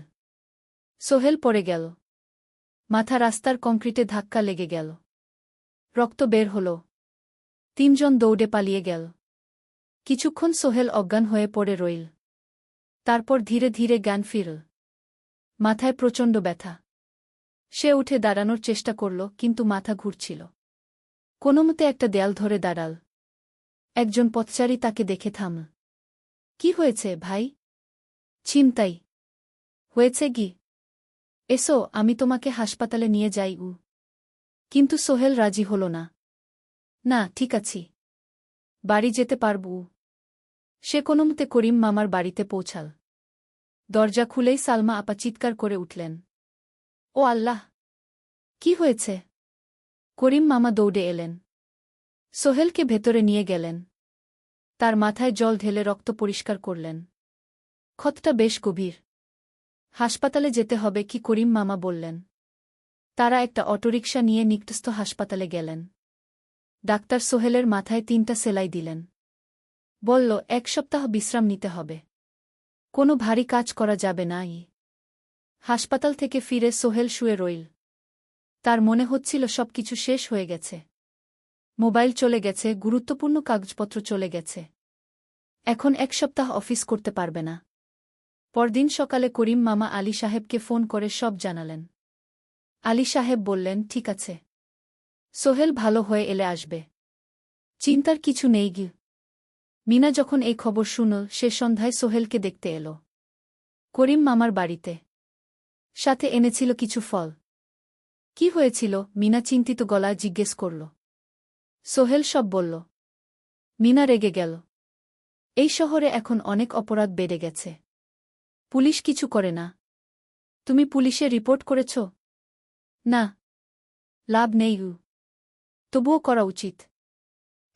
সোহেল পড়ে গেল। মাথা রাস্তার কংক্রিটে ধাক্কা লেগে গেল। রক্ত বের হল। ৩ জন দৌড়ে পালিয়ে গেল। কিছুক্ষণ সোহেল অজ্ঞান হয়ে পড়ে রইল। তারপর ধীরে ধীরে জ্ঞান ফিরল। মাথায় প্রচণ্ড ব্যথা। সে উঠে দাঁড়ানোর চেষ্টা করল, কিন্তু মাথা ঘুরছিল। কোনোমতে একটা দেয়াল ধরে দাঁড়াল। একজন পথচারী তাকে দেখে থামল। কি হয়েছে ভাই? ছিনতাই হয়েছে। এসো, আমি তোমাকে হাসপাতালে নিয়ে যাই। কিন্তু সোহেল রাজি হল না। না, ঠিক আছি, বাড়ি যেতে পারব। সে কোনোমতে করিম মামার বাড়িতে পৌঁছাল। দরজা খুলেই সালমা আপা চিৎকার করে উঠলেন। ও আল্লাহ! কি হয়েছে? করিম মামা দৌড়ে এলেন। সোহেলকে ভেতরে নিয়ে গেলেন। তার মাথায় জল ঢেলে রক্ত পরিষ্কার করলেন। ক্ষতটা বেশ গভীর। হাসপাতালে যেতে হবে কি? করিম মামা বললেন। তারা একটা অটোরিকশা নিয়ে নিকটস্থ হাসপাতালে গেলেন। ডাক্তার সোহেলের মাথায় ৩টা সেলাই দিলেন। বলল, ১ সপ্তাহ বিশ্রাম নিতে হবে। কোনো ভারী কাজ করা যাবে না। হাসপাতাল থেকে ফিরে সোহেল শুয়ে রইল। তার মনে হচ্ছিল সবকিছু শেষ হয়ে গেছে। মোবাইল চলে গেছে, গুরুত্বপূর্ণ কাগজপত্র চলে গেছে। এখন ১ সপ্তাহ অফিস করতে পারবে না। পরদিন সকালে করিম মামা আলী সাহেবকে ফোন করে সব জানালেন। আলী সাহেব বললেন, ঠিক আছে, সোহেল ভালো হয়ে এলে আসবে, চিন্তার কিছু নেই। মিনা যখন এই খবর শুনল, সে সন্ধ্যায় সোহেলকে দেখতে এল করিম মামার বাড়িতে। সাথে এনেছিল কিছু ফল। কি হয়েছিল? মিনা চিন্তিত গলায় জিজ্ঞেস করল। সোহেল সব বলল। মিনা রেগে গেল। এই শহরে এখন অনেক অপরাধ বেড়ে গেছে। পুলিশ কিছু করে না। তুমি পুলিশে রিপোর্ট করেছ? না, লাভ নেই। তবুও করা উচিত।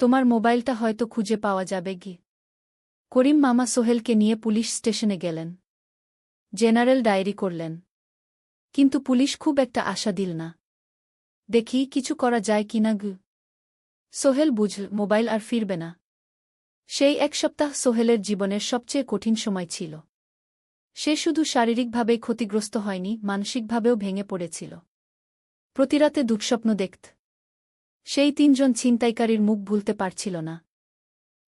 তোমার মোবাইলটা হয়তো খুঁজে পাওয়া যাবে। করিম মামা সোহেলকে নিয়ে পুলিশ স্টেশনে গেলেন। জেনারেল ডায়েরি করলেন। কিন্তু পুলিশ খুব একটা আশা দিল না। দেখি কিছু করা যায় কিনা। সোহেল বুঝল মোবাইল আর ফিরবে না। সেই ১ সপ্তাহ সোহেলের জীবনের সবচেয়ে কঠিন সময় ছিল। সে শুধু শারীরিকভাবেই ক্ষতিগ্রস্ত হয়নি, মানসিকভাবেও ভেঙে পড়েছিল। প্রতিরাতে দুঃস্বপ্ন দেখত। সেই 3 জন ছিনতাইকারীর মুখ ভুলতে পারছিল না।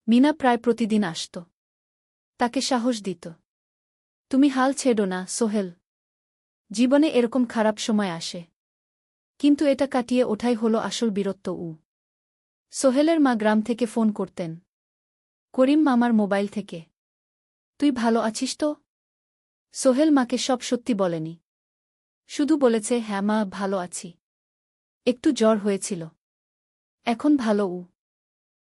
মিনা প্রায় প্রতিদিন আসত। তাকে সাহস দিত। তুমি হাল ছেড়ো না, সোহেল। জীবনে এরকম খারাপ সময় আসে। কিন্তু এটা কাটিয়ে ওঠাই হলো আসল বীরত্ব। সোহেলের মা গ্রাম থেকে ফোন করতেন। করিম মামার মোবাইল থেকে। তুই ভালো আছিস তো? সোহেল মাকে সব সত্যি বলেনি। শুধু বলেছে, হ্যাঁ মা, ভালো আছি। একটু জ্বর হয়েছিল। এখন ভালো।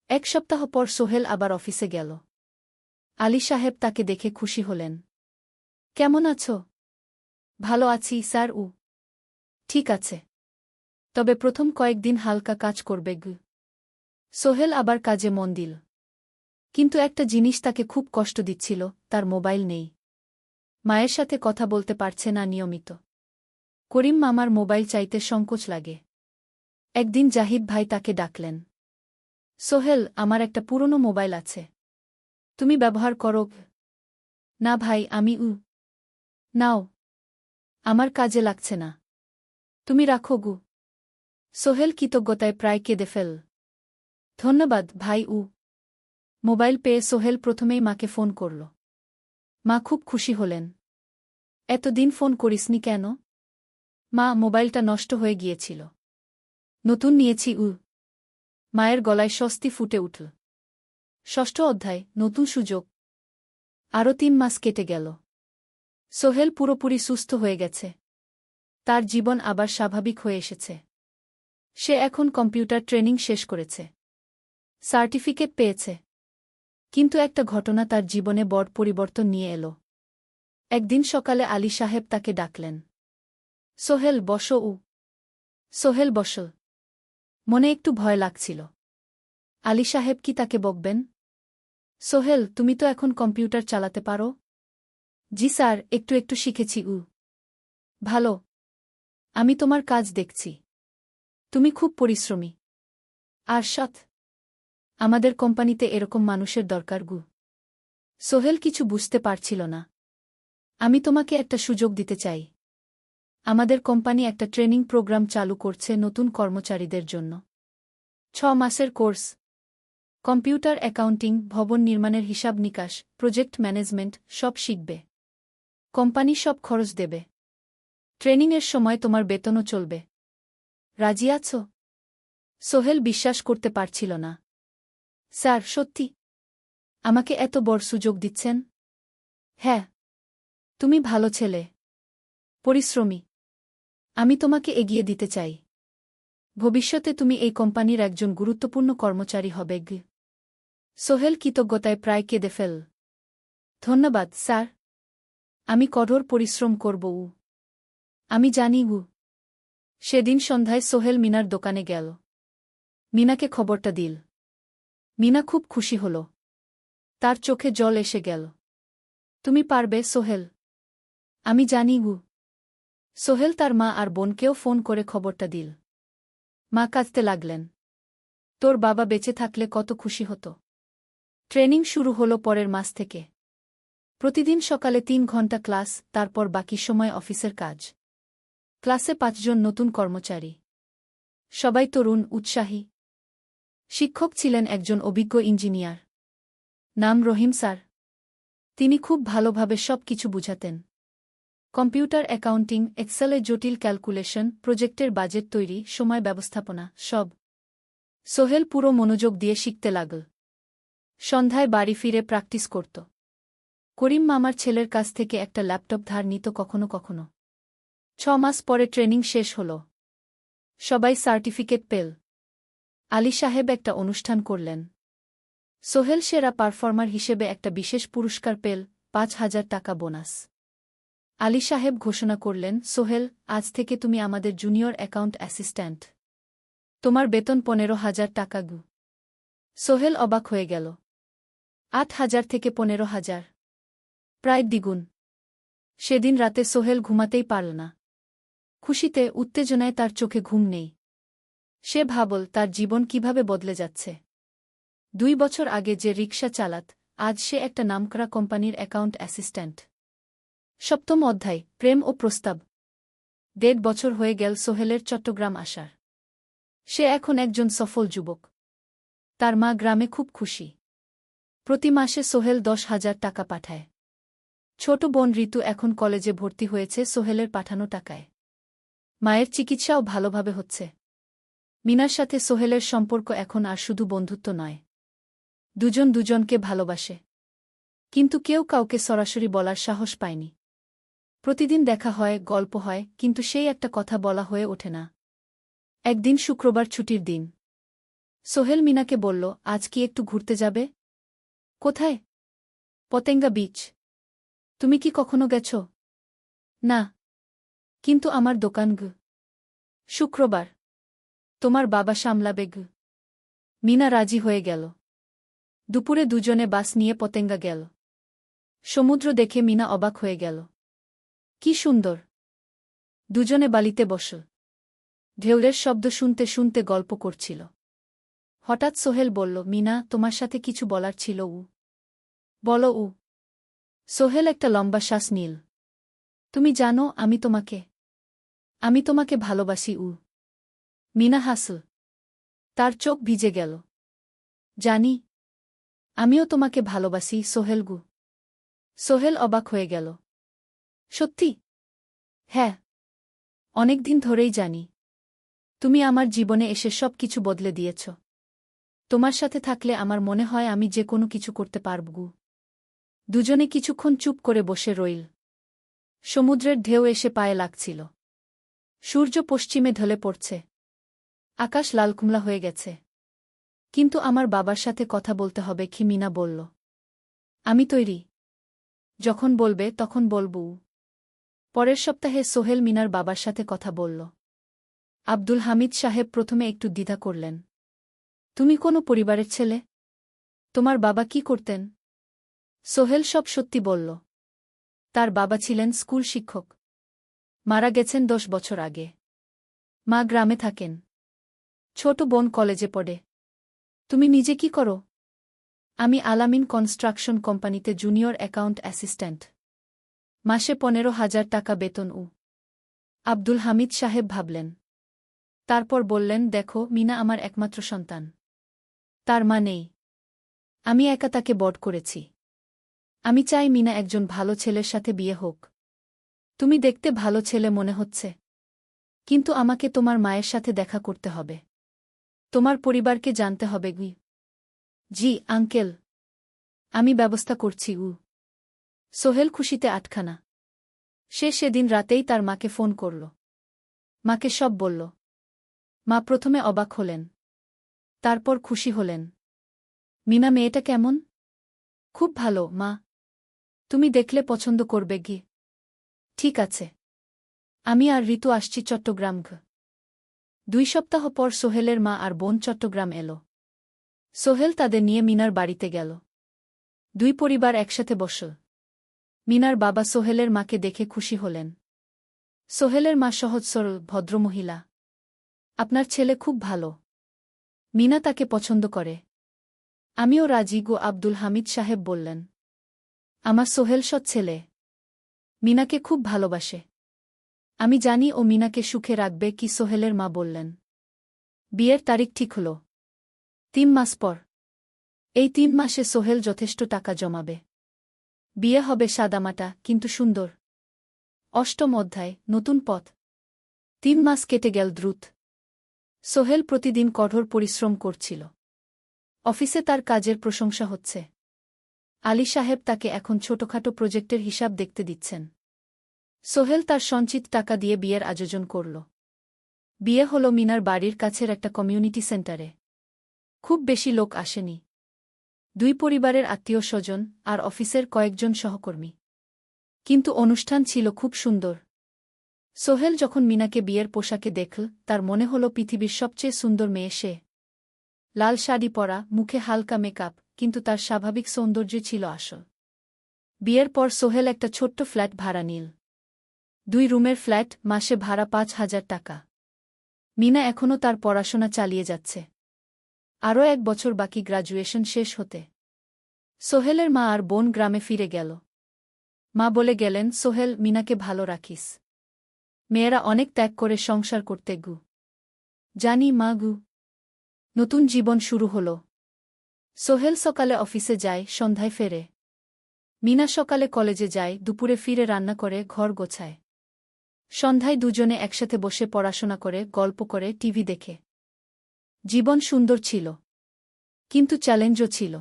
1 সপ্তাহ পর সোহেল আবার অফিসে গেল। আলী সাহেব তাকে দেখে খুশি হলেন। কেমন আছো? ভালো আছি স্যার। ঠিক আছে। তবে প্রথম কয়েকদিন হালকা কাজ করবে। সোহেল আবার কাজে মন দিল। কিন্তু একটা জিনিস তাকে খুব কষ্ট দিচ্ছিল, তার মোবাইল নেই। মায়ের সাথে কথা বলতে পারছে না নিয়মিত। করিম মামার মোবাইল চাইতে সংকোচ লাগে। একদিন জাহিদ ভাই তাকে ডাকলেন। সোহেল, আমার একটা পুরনো মোবাইল আছে। তুমি ব্যবহার করো? না ভাই, আমি নাও। আমার কাজে লাগছে না। তুমি রাখো। সোহেল কৃতজ্ঞতায় প্রায় কেঁদে ফেল। ধন্যবাদ ভাই। মোবাইল পেয়ে সোহেল প্রথমেই মাকে ফোন করল। মা খুব খুশি হলেন। এতদিন ফোন করিসনি কেন? মা, মোবাইলটা নষ্ট হয়ে গিয়েছিল। নতুন নিয়েছি। মায়ের গলায় স্বস্তি ফুটে উঠল। 6ষ্ঠ অধ্যায়, নতুন সুযোগ। আরও 3 মাস কেটে গেল। সোহেল পুরোপুরি সুস্থ হয়ে গেছে। তার জীবন আবার স্বাভাবিক হয়ে এসেছে। সে এখন কম্পিউটার ট্রেনিং শেষ করেছে। সার্টিফিকেট পেয়েছে। কিন্তু একটা ঘটনা তার জীবনে বড় পরিবর্তন নিয়ে এলো। একদিন সকালে আলী সাহেব তাকে ডাকলেন। সোহেল, বসো। সোহেল বসল। মনে একটু ভয় লাগছিল। আলী সাহেব কি তাকে বকবেন? সোহেল, তুমি তো এখন কম্পিউটার চালাতে পারো? জি স্যার, একটু একটু শিখেছি। ভালো। আমি তোমার কাজ দেখছি। তুমি খুব পরিশ্রমী। আর সৎ। আমাদের কোম্পানিতে এরকম মানুষের দরকার। সোহেল কিছু বুঝতে পারছিল না। আমি তোমাকে একটা সুযোগ দিতে চাই। আমাদের কোম্পানি একটা ট্রেনিং প্রোগ্রাম চালু করছে নতুন কর্মচারীদের জন্য। 6 মাসের কোর্স। কম্পিউটার অ্যাকাউন্টিং, ভবন নির্মাণের হিসাব নিকাশ, প্রজেক্ট ম্যানেজমেন্ট সব শিখবে। কোম্পানি সব খরচ দেবে। ট্রেনিংয়ের সময় তোমার বেতনও চলবে। রাজি আছো? সোহেল বিশ্বাস করতে পারছিল না। স্যার, সত্যি? আমাকে এত বড় সুযোগ দিচ্ছেন? হ্যাঁ। তুমি ভালো ছেলে। পরিশ্রমী। আমি তোমাকে এগিয়ে দিতে চাই। ভবিষ্যতে তুমি এই কোম্পানির একজন গুরুত্বপূর্ণ কর্মচারী হবে। সোহেল কৃতজ্ঞতায় প্রায় কেঁদে ফেল। ধন্যবাদ স্যার। আমি কঠোর পরিশ্রম করব। আমি জানি। সেদিন সন্ধ্যায় সোহেল মিনার দোকানে গেল। মিনাকে খবরটা দিল। মিনা খুব খুশি হল। তার চোখে জল এসে গেল। তুমি পারবে সোহেল। আমি জানি। সোহেল তার মা আর বোনকেও ফোন করে খবরটা দিল। মা কাঁদতে লাগলেন। তোর বাবা বেঁচে থাকলে কত খুশি হতো। ট্রেনিং শুরু হলো পরের মাস থেকে। প্রতিদিন সকালে 3 ঘন্টা ক্লাস, তারপর বাকি সময় অফিসের কাজ। ক্লাসে 5 জন নতুন কর্মচারী। সবাই তরুণ, উৎসাহী। শিক্ষক ছিলেন একজন অভিজ্ঞ ইঞ্জিনিয়ার। নাম রহিম স্যার। তিনি খুব ভালোভাবে সব কিছু বুঝাতেন। কম্পিউটার অ্যাকাউন্টিং, এক্সেলে জটিল ক্যালকুলেশন, প্রজেক্টের বাজেট তৈরি, সময় ব্যবস্থাপনা সব। সোহেল পুরো মনোযোগ দিয়ে শিখতে লাগল। সন্ধ্যায় বাড়ি ফিরে প্র্যাকটিস করত। করিম মামার ছেলের কাছ থেকে একটা ল্যাপটপ ধার নিত কখনো কখনো। 6 মাস পরে ট্রেনিং শেষ হল। সবাই সার্টিফিকেট পেল। আলী সাহেব একটা অনুষ্ঠান করলেন। সোহেল সেরা পারফর্মার হিসেবে একটা বিশেষ পুরস্কার পেল, 5,000 টাকা বোনাস। আলী সাহেব ঘোষণা করলেন, সোহেল, আজ থেকে তুমি আমাদের জুনিয়র অ্যাকাউন্ট অ্যাসিস্ট্যান্ট। তোমার বেতন 15,000 টাকা। সোহেল অবাক হয়ে গেল। 8,000 থেকে 15,000। প্রায় দ্বিগুণ। সেদিন রাতে সোহেল ঘুমাতেই পারল না। খুশিতে, উত্তেজনায় তার চোখে ঘুম নেই। সে ভাবল তার জীবন কিভাবে বদলে যাচ্ছে। 2 বছর আগে যে রিকশা চালাত, আজ সে একটা নামকরা কোম্পানির অ্যাকাউন্ট অ্যাসিস্ট্যান্ট। 7ম অধ্যায়, প্রেম ও প্রস্তাব। 1.5 বছর হয়ে গেল সোহেলের চট্টগ্রাম আসার। সে এখন একজন সফল যুবক। তার মা গ্রামে খুব খুশি। প্রতি মাসে সোহেল 10,000 টাকা পাঠায়। ছোট বোন ঋতু এখন কলেজে ভর্তি হয়েছে সোহেলের পাঠানো টাকায়। মায়ের চিকিৎসাও ভালোভাবে হচ্ছে। মিনার সাথে সোহেলের সম্পর্ক এখন আর শুধু বন্ধুত্ব নয়। দুজন দুজনকে ভালোবাসে। কিন্তু কেউ কাউকে সরাসরি বলার সাহস পায়নি। প্রতিদিন দেখা হয়, গল্প হয়, কিন্তু সেই একটা কথা বলা হয়ে ওঠে না। একদিন শুক্রবার ছুটির দিন। সোহেল মিনাকে বলল, আজ কি একটু ঘুরতে যাবে? কোথায়? পতেঙ্গা বিচ। তুমি কি কখনো গেছ? না। কিন্তু আমার দোকান শুক্রবার। তোমার বাবা সামলাবে মিনা রাজি হয়ে গেল। দুপুরে দুজনে বাস নিয়ে পতেঙ্গা গেল। সমুদ্র দেখে মিনা অবাক হয়ে গেল। কি সুন্দর! দুজনে বালিতে বসল। ঢেউয়ের শব্দ শুনতে শুনতে গল্প করছিল। হঠাৎ সোহেল বলল, মিনা, তোমার সাথে কিছু বলার ছিল। বলো। সোহেল একটা লম্বা শ্বাস নিল। তুমি জানো আমি তোমাকে ভালোবাসি। মিনা হাসল। তার চোখ ভিজে গেল। জানি। আমিও তোমাকে ভালোবাসি সোহেল। সোহেল অবাক হয়ে গেল। সত্যি? হ্যাঁ। অনেকদিন ধরেই জানি। তুমি আমার জীবনে এসে সব কিছু বদলে দিয়েছ। তোমার সাথে থাকলে আমার মনে হয় আমি যে কোনো কিছু করতে পারব। দুজনে কিছুক্ষণ চুপ করে বসে রইল। সমুদ্রের ঢেউ এসে পায়ে লাগছিল। সূর্য পশ্চিমে ঢলে পড়ছে। আকাশ লালকুমলা হয়ে গেছে। কিন্তু আমার বাবার সাথে কথা বলতে হবে কি? মিনা বলল। আমি তৈরি। যখন বলবে তখন বলব। পরের সপ্তাহে সোহেল মিনার বাবার সাথে কথা বলল। আব্দুল হামিদ সাহেব প্রথমে একটু দ্বিধা করলেন। তুমি কোনো পরিবারের ছেলে? তোমার বাবা কি করতেন? সোহেল সব সত্যি বলল। তার বাবা ছিলেন স্কুল শিক্ষক। মারা গেছেন 10 বছর আগে। মা গ্রামে থাকেন। ছোট বোন কলেজে পড়ে। তুমি নিজে কি করো? আমি আলামিন কনস্ট্রাকশন কোম্পানিতে জুনিয়র অ্যাকাউন্ট অ্যাসিস্ট্যান্ট। মাসে 15,000 টাকা বেতন। আব্দুল হামিদ সাহেব ভাবলেন। তারপর বললেন, দেখো, মিনা আমার একমাত্র সন্তান। তার মা নেই। আমি একা তাকে বড় করেছি। আমি চাই মিনা একজন ভালো ছেলের সাথে বিয়ে হোক। তুমি দেখতে ভালো ছেলে মনে হচ্ছে। কিন্তু আমাকে তোমার মায়ের সাথে দেখা করতে হবে। তোমার পরিবারকে জানতে হবে। জি আঙ্কেল। আমি ব্যবস্থা করছি। সোহেল খুশিতে আটখানা। সে সেদিন রাতেই তার মাকে ফোন করল। মাকে সব বলল। মা প্রথমে অবাক হলেন। তারপর খুশি হলেন। মিনা মেয়েটা কেমন? খুব ভালো মা। তুমি দেখলে পছন্দ করবে। ঠিক আছে। আমি আর ঋতু আসছি চট্টগ্রাম। 2 সপ্তাহ পর সোহেলের মা আর বোন চট্টগ্রাম এল। সোহেল তাদের নিয়ে মিনার বাড়িতে গেল। 2 পরিবার একসাথে বসল। মিনার বাবা সোহেলের মাকে দেখে খুশি হলেন। সোহেলের মা সহজ সরল ভদ্রমহিলা। আপনার ছেলে খুব ভালো। মিনা তাকে পছন্দ করে। আমিও রাজি। আব্দুল হামিদ সাহেব বললেন। আমার সোহেল সৎ ছেলে। মিনাকে খুব ভালোবাসে। আমি জানি ও মিনাকে সুখে রাখবে। কি? সোহেলের মা বললেন। বিয়ের তারিখ ঠিক হল 3 মাস পর। এই 3 মাসে সোহেল যথেষ্ট টাকা জমাবে। বিয়ে হবে সাদামাটা কিন্তু সুন্দর। 8ম অধ্যায়, নতুন পথ। 3 মাস কেটে গেল দ্রুত। সোহেল প্রতিদিন কঠোর পরিশ্রম করছিল। অফিসে তার কাজের প্রশংসা হচ্ছে। আলী সাহেব তাকে এখন ছোটখাটো প্রজেক্টের হিসাব দেখতে দিচ্ছেন। সোহেল তার সঞ্চিত টাকা দিয়ে বিয়ের আয়োজন করল। বিয়ে হল মিনার বাড়ির কাছের একটা কমিউনিটি সেন্টারে। খুব বেশি লোক আসেনি। 2 পরিবারের আত্মীয় স্বজন আর অফিসের কয়েকজন সহকর্মী। কিন্তু অনুষ্ঠান ছিল খুব সুন্দর। সোহেল যখন মিনাকে বিয়ের পোশাকে দেখল, তার মনে হল পৃথিবীর সবচেয়ে সুন্দর মেয়ে সে। লাল শাড়ি পরা, মুখে হালকা মেকআপ, কিন্তু তার স্বাভাবিক সৌন্দর্য ছিল আসল। বিয়ের পর সোহেল একটা ছোট্ট ফ্ল্যাট ভাড়া নিল। 2 রুমের ফ্ল্যাট, মাসে ভাড়া 5,000 টাকা। মিনা এখনও তার পড়াশোনা চালিয়ে যাচ্ছে। আরও 1 বছর বাকি গ্র্যাজুয়েশন শেষ হতে। সোহেলের মা আর বোন গ্রামে ফিরে গেল। মা বলে গেলেন, সোহেল, মিনাকে ভালো রাখিস। মেয়েরা অনেক ত্যাগ করে সংসার করতে গু। জানি মা গু। নতুন জীবন শুরু হল। সোহেল সকালে অফিসে যায়, সন্ধ্যায় ফেরে। মিনা সকালে কলেজে যায়, দুপুরে ফিরে রান্না করে, ঘর গোছায়। সন্ধ্যায় দুজনে একসাথে বসে পড়াশোনা করে, গল্প করে, টিভি দেখে। জীবন সুন্দর ছিল। কিন্তু চ্যালেঞ্জও ছিল।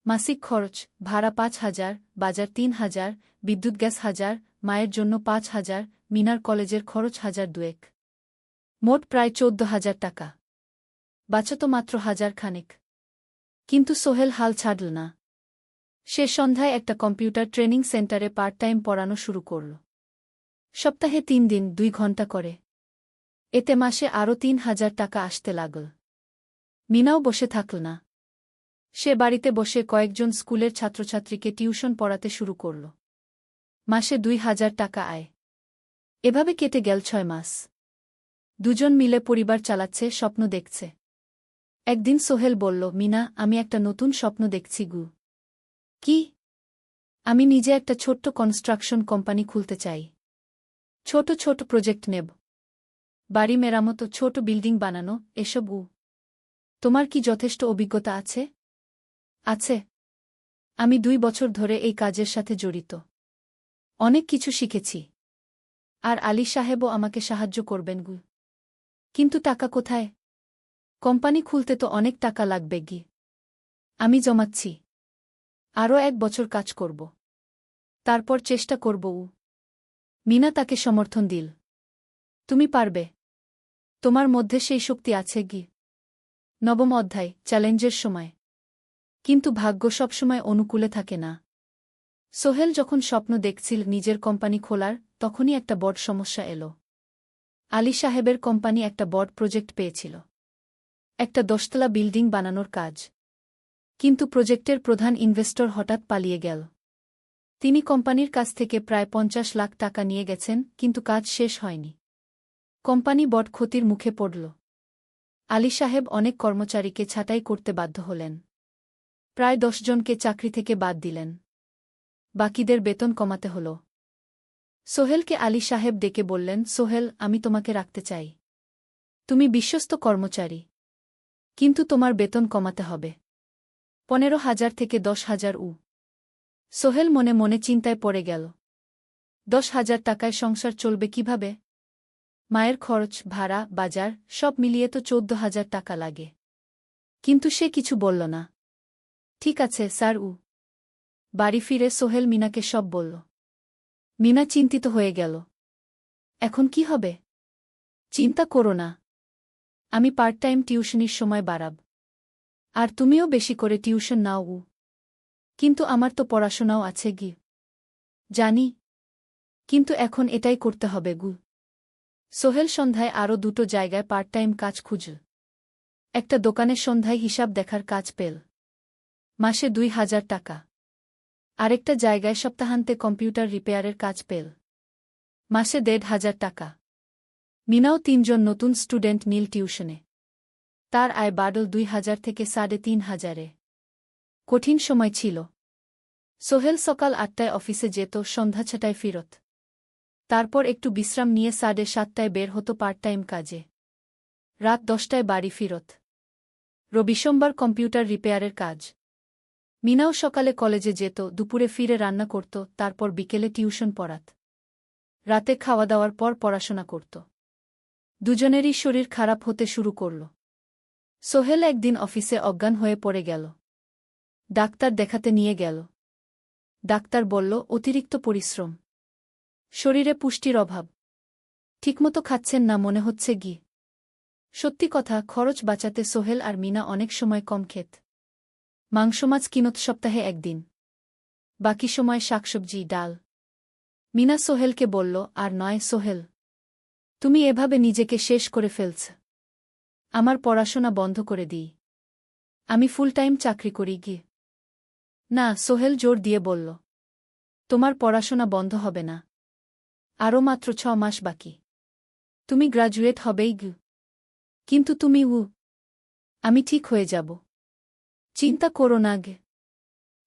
মাসিক খরচ, ভাড়া ৫,০০০, বাজার ৩,০০০, বিদ্যুৎ গ্যাস ১,০০০, মায়ের জন্য ৫,০০০, মিনার কলেজের খরচ ১,০০০ মোট প্রায় ১৪,০০০ টাকা। বাঁচত মাত্র ১,০০০ খানেক। কিন্তু সোহেল হাল ছাড়ল না। সে সন্ধ্যায় একটা কম্পিউটার ট্রেনিং সেন্টারে পার্ট টাইম পড়ানো শুরু করল। সপ্তাহে ৩ দিন ২ ঘণ্টা করে। এতে মাসে আরও ৩,০০০ টাকা আসতে লাগল। মিনাও বসে থাকল না। সে বাড়িতে বসে কয়েকজন স্কুলের ছাত্রছাত্রীকে টিউশন পড়াতে শুরু করল। মাসে ২,০০০ টাকা আয়। এভাবে কেটে গেল ৬ মাস। দুজন মিলে পরিবার চালাচ্ছে, স্বপ্ন দেখছে। একদিন সোহেল বলল, মিনা, আমি একটা নতুন স্বপ্ন দেখছি গু। কি? আমি নিজে একটা ছোট্ট কনস্ট্রাকশন কোম্পানি খুলতে চাই। ছোট ছোট প্রজেক্ট নেব। বাড়ি মেরামত, ছোট বিল্ডিং বানানো, এসব। তোমার কি যথেষ্ট অভিজ্ঞতা আছে? আছে। আমি ২ বছর ধরে এই কাজের সাথে জড়িত। অনেক কিছু শিখেছি। আর আলী সাহেবও আমাকে সাহায্য করবেন গু। কিন্তু টাকা কোথায়? কোম্পানি খুলতে তো অনেক টাকা লাগবে গি। আমি জমাচ্ছি। আরও ১ বছর কাজ করব। তারপর চেষ্টা করব। মিনা তাকে সমর্থন দিল। তুমি পারবে। তোমার মধ্যে সেই শক্তি আছে গি। নবম অধ্যায়, চ্যালেঞ্জের সময়। কিন্তু ভাগ্য সবসময় অনুকূলে থাকে না। সোহেল যখন স্বপ্ন দেখছিল নিজের কোম্পানি খোলার, তখনই একটা বড় সমস্যা এল। আলী সাহেবের কোম্পানি একটা বড় প্রজেক্ট পেয়েছিল। একটা ১০তলা বিল্ডিং বানানোর কাজ। কিন্তু প্রজেক্টের প্রধান ইনভেস্টর হঠাৎ পালিয়ে গেল। তিনি কোম্পানির কাছ থেকে প্রায় ৫০ লাখ টাকা নিয়ে গেছেন, কিন্তু কাজ শেষ হয়নি। কোম্পানি বড় ক্ষতির মুখে পড়ল। আলী সাহেব অনেক কর্মচারীকে ছাঁটাই করতে বাধ্য হলেন। প্রায় ১০ জনকে চাকরি থেকে বাদ দিলেন। বাকিদের বেতন কমাতে হল। সোহেলকে আলী সাহেব ডেকে বললেন, সোহেল, আমি তোমাকে রাখতে চাই। তুমি বিশ্বস্ত কর্মচারী। কিন্তু তোমার বেতন কমাতে হবে। ১৫,০০০ থেকে ১০,০০০। সোহেল মনে মনে চিন্তায় পড়ে গেল। ১০,০০০ টাকায় সংসার চলবে কিভাবে? মায়ের খরচ, ভাড়া, বাজার সব মিলিয়ে তো ১৪,০০০ টাকা লাগে। কিন্তু সে কিছু বলল না। ঠিক আছে স্যার। বাড়ি ফিরে সোহেল মিনাকে সব বলল। মিনা চিন্তিত হয়ে গেল। এখন কি হবে? চিন্তা করো না। আমি পার্ট টাইম টিউশনির সময় বাড়াব। আর তুমিও বেশি করে টিউশন নাও। কিন্তু আমার তো পড়াশোনাও আছে গি। জানি। কিন্তু এখন এটাই করতে হবে গু। সোহেল সন্ধ্যায় আরও ২টো জায়গায় পার্ট টাইম কাজ খুঁজল। একটা দোকানে সন্ধ্যায় হিসাব দেখার কাজ পেল। মাসে ২,০০০ টাকা। আরেকটা জায়গায় সপ্তাহান্তে কম্পিউটার রিপেয়ারের কাজ পেল। মাসে ১,৫০০ টাকা। মিনাও ৩ জন নতুন স্টুডেন্ট নিল টিউশনে। তার আয় বাড়ল ২,০০০ থেকে ৩,৫০০। কঠিন সময় ছিল। সোহেল সকাল ৮টায় অফিসে যেত, সন্ধ্যা ৬টায় ফিরত। তারপর একটু বিশ্রাম নিয়ে ৭:৩০টায় বের হতো পার্ট টাইম কাজে। রাত ১০টায় বাড়ি ফিরত। রবি সোমবার কম্পিউটার রিপেয়ারের কাজ। মিনাও সকালে কলেজে যেত, দুপুরে ফিরে রান্না করত, তারপর বিকেলে টিউশন পড়াত। রাতে খাওয়া দাওয়ার পর পড়াশোনা করত। দুজনেরই শরীর খারাপ হতে শুরু করল। সোহেল একদিন অফিসে অজ্ঞান হয়ে পড়ে গেল। ডাক্তার দেখাতে নিয়ে গেল। ডাক্তার বলল, অতিরিক্ত পরিশ্রম। শরীরে পুষ্টির অভাব। ঠিকমতো খাচ্ছেন না মনে হচ্ছে গি। সত্যি কথা, খরচ বাঁচাতে সোহেল আর মিনা অনেক সময় কম খেত। মাংস মাছ কিনত সপ্তাহে ১ দিন। বাকি সময় শাকসবজি, ডাল। মিনা সোহেলকে বলল, আর নয় সোহেল। তুমি এভাবে নিজেকে শেষ করে ফেলছ। আমার পড়াশোনা বন্ধ করে দিই। আমি ফুল টাইম চাকরি করি গি। না, সোহেল জোর দিয়ে বলল। তোমার পড়াশোনা বন্ধ হবে না। আরও মাত্র ৬ মাস বাকি। তুমি গ্রাজুয়েট হবেই গি। কিন্তু তুমি। আমি ঠিক হয়ে যাব। চিন্তা করো না গে।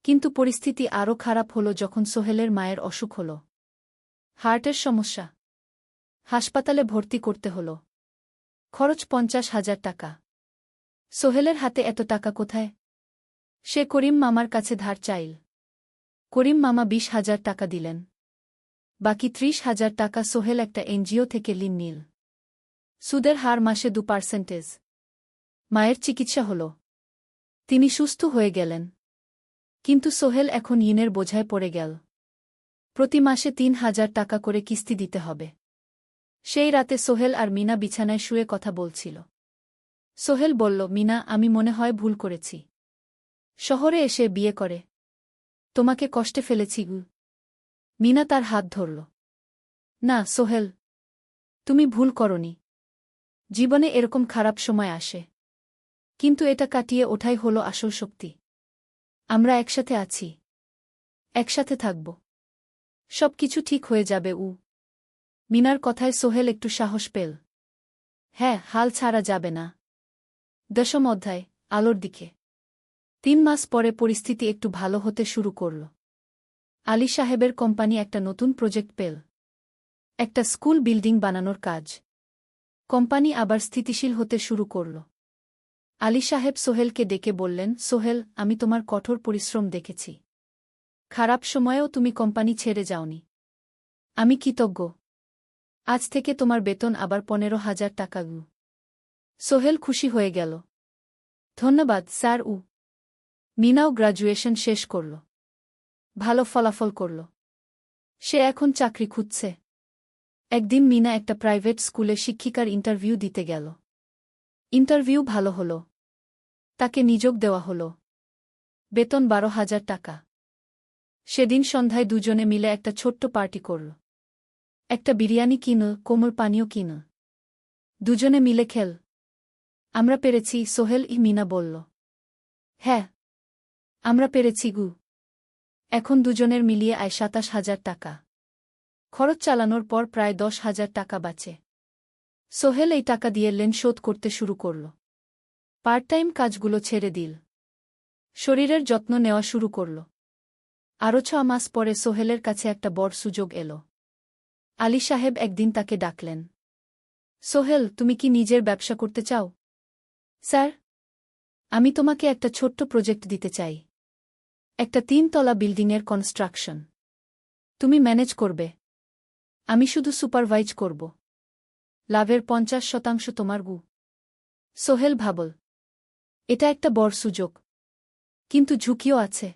কিন্তু পরিস্থিতি আরও খারাপ হলো যখন সোহেলের মায়ের অসুখ হল। হার্টের সমস্যা। হাসপাতালে ভর্তি করতে হল। খরচ 50,000 টাকা। সোহেলের হাতে এত টাকা কোথায়? সে করিম মামার কাছে ধার চাইল। করিম মামা 20,000 টাকা দিলেন। বাকি 30,000 টাকা সোহেল একটা এনজিও থেকে ঋণ নিল। সুদের হার মাসে 2%। মায়ের চিকিৎসা হল। তিনি সুস্থ হয়ে গেলেন। কিন্তু সোহেল এখন ঋণের বোঝায় পড়ে গেল। প্রতি মাসে 3,000 টাকা করে কিস্তি দিতে হবে। সেই রাতে সোহেল আর মিনা বিছানায় শুয়ে কথা বলছিল। সোহেল বলল, মিনা, আমি মনে হয় ভুল করেছি। শহরে এসে বিয়ে করে তোমাকে কষ্টে ফেলেছি গু। মিনা তার হাত ধরল। না সোহেল, তুমি ভুল করনি। জীবনে এরকম খারাপ সময় আসে, কিন্তু এটা কাটিয়ে ওঠাই হলো আসল শক্তি। আমরা একসাথে আছি, একসাথে থাকব। সবকিছু ঠিক হয়ে যাবে। মিনার কথায় সোহেল একটু সাহস পেল। হ্যাঁ, হাল ছাড়া যাবে না। 10ম অধ্যায়, আলোর দিকে। 3 মাস পরে পরিস্থিতি একটু ভালো হতে শুরু করল। আলী সাহেবের কোম্পানি একটা নতুন প্রজেক্ট পেল। একটা স্কুল বিল্ডিং বানানোর কাজ। কোম্পানি আবার স্থিতিশীল হতে শুরু করল। আলী সাহেব সোহেলকে ডেকে বললেন, সোহেল, আমি তোমার কঠোর পরিশ্রম দেখেছি। খারাপ সময়েও তুমি কোম্পানি ছেড়ে যাওনি। আমি কৃতজ্ঞ। আজ থেকে তোমার বেতন আবার 15,000 টাকা। সোহেল খুশি হয়ে গেল। ধন্যবাদ স্যার। মিনাও গ্র্যাজুয়েশন শেষ করল। ভালো ফলাফল করল। সে এখন চাকরি খুঁজছে। একদিন মিনা একটা প্রাইভেট স্কুলে শিক্ষিকার ইন্টারভিউ দিতে গেল। ইন্টারভিউ ভালো হল। তাকে নিযোগ দেওয়া হল। বেতন 12,000 টাকা। সেদিন সন্ধ্যায় দুজনে মিলে একটা ছোট্ট পার্টি করল। একটা বিরিয়ানি কিনল, কোমল পানীয় কিনল। দুজনে মিলে খেল। আমরা পেরেছি সোহেল, মিনা বলল। হ্যাঁ, আমরা পেরেছি গু। এখন দুজনের মিলিয়ে আয় 27,000 টাকা। খরচ চালানোর পর প্রায় 10,000 টাকা বাঁচে। সোহেল এই টাকা দিয়ে লোন শোধ করতে শুরু করল। পার্ট টাইম কাজগুলো ছেড়ে দিল। শরীরের যত্ন নেওয়া শুরু করল। আরও 6 মাস পরে সোহেলের কাছে একটা বড় সুযোগ এল। আলী সাহেব একদিন তাকে ডাকলেন। সোহেল, তুমি কি নিজের ব্যবসা করতে চাও? স্যার, আমি তোমাকে একটা ছোট্ট প্রজেক্ট দিতে চাই। একটা 3 তলা বিল্ডিংয়ের কনস্ট্রাকশন। তুমি ম্যানেজ করবে, আমি শুধু সুপারভাইজ করব। লাভের 50% তোমার গু। সোহেল ভাবল, এটা একটা বড় সুযোগ, কিন্তু ঝুঁকিও আছে।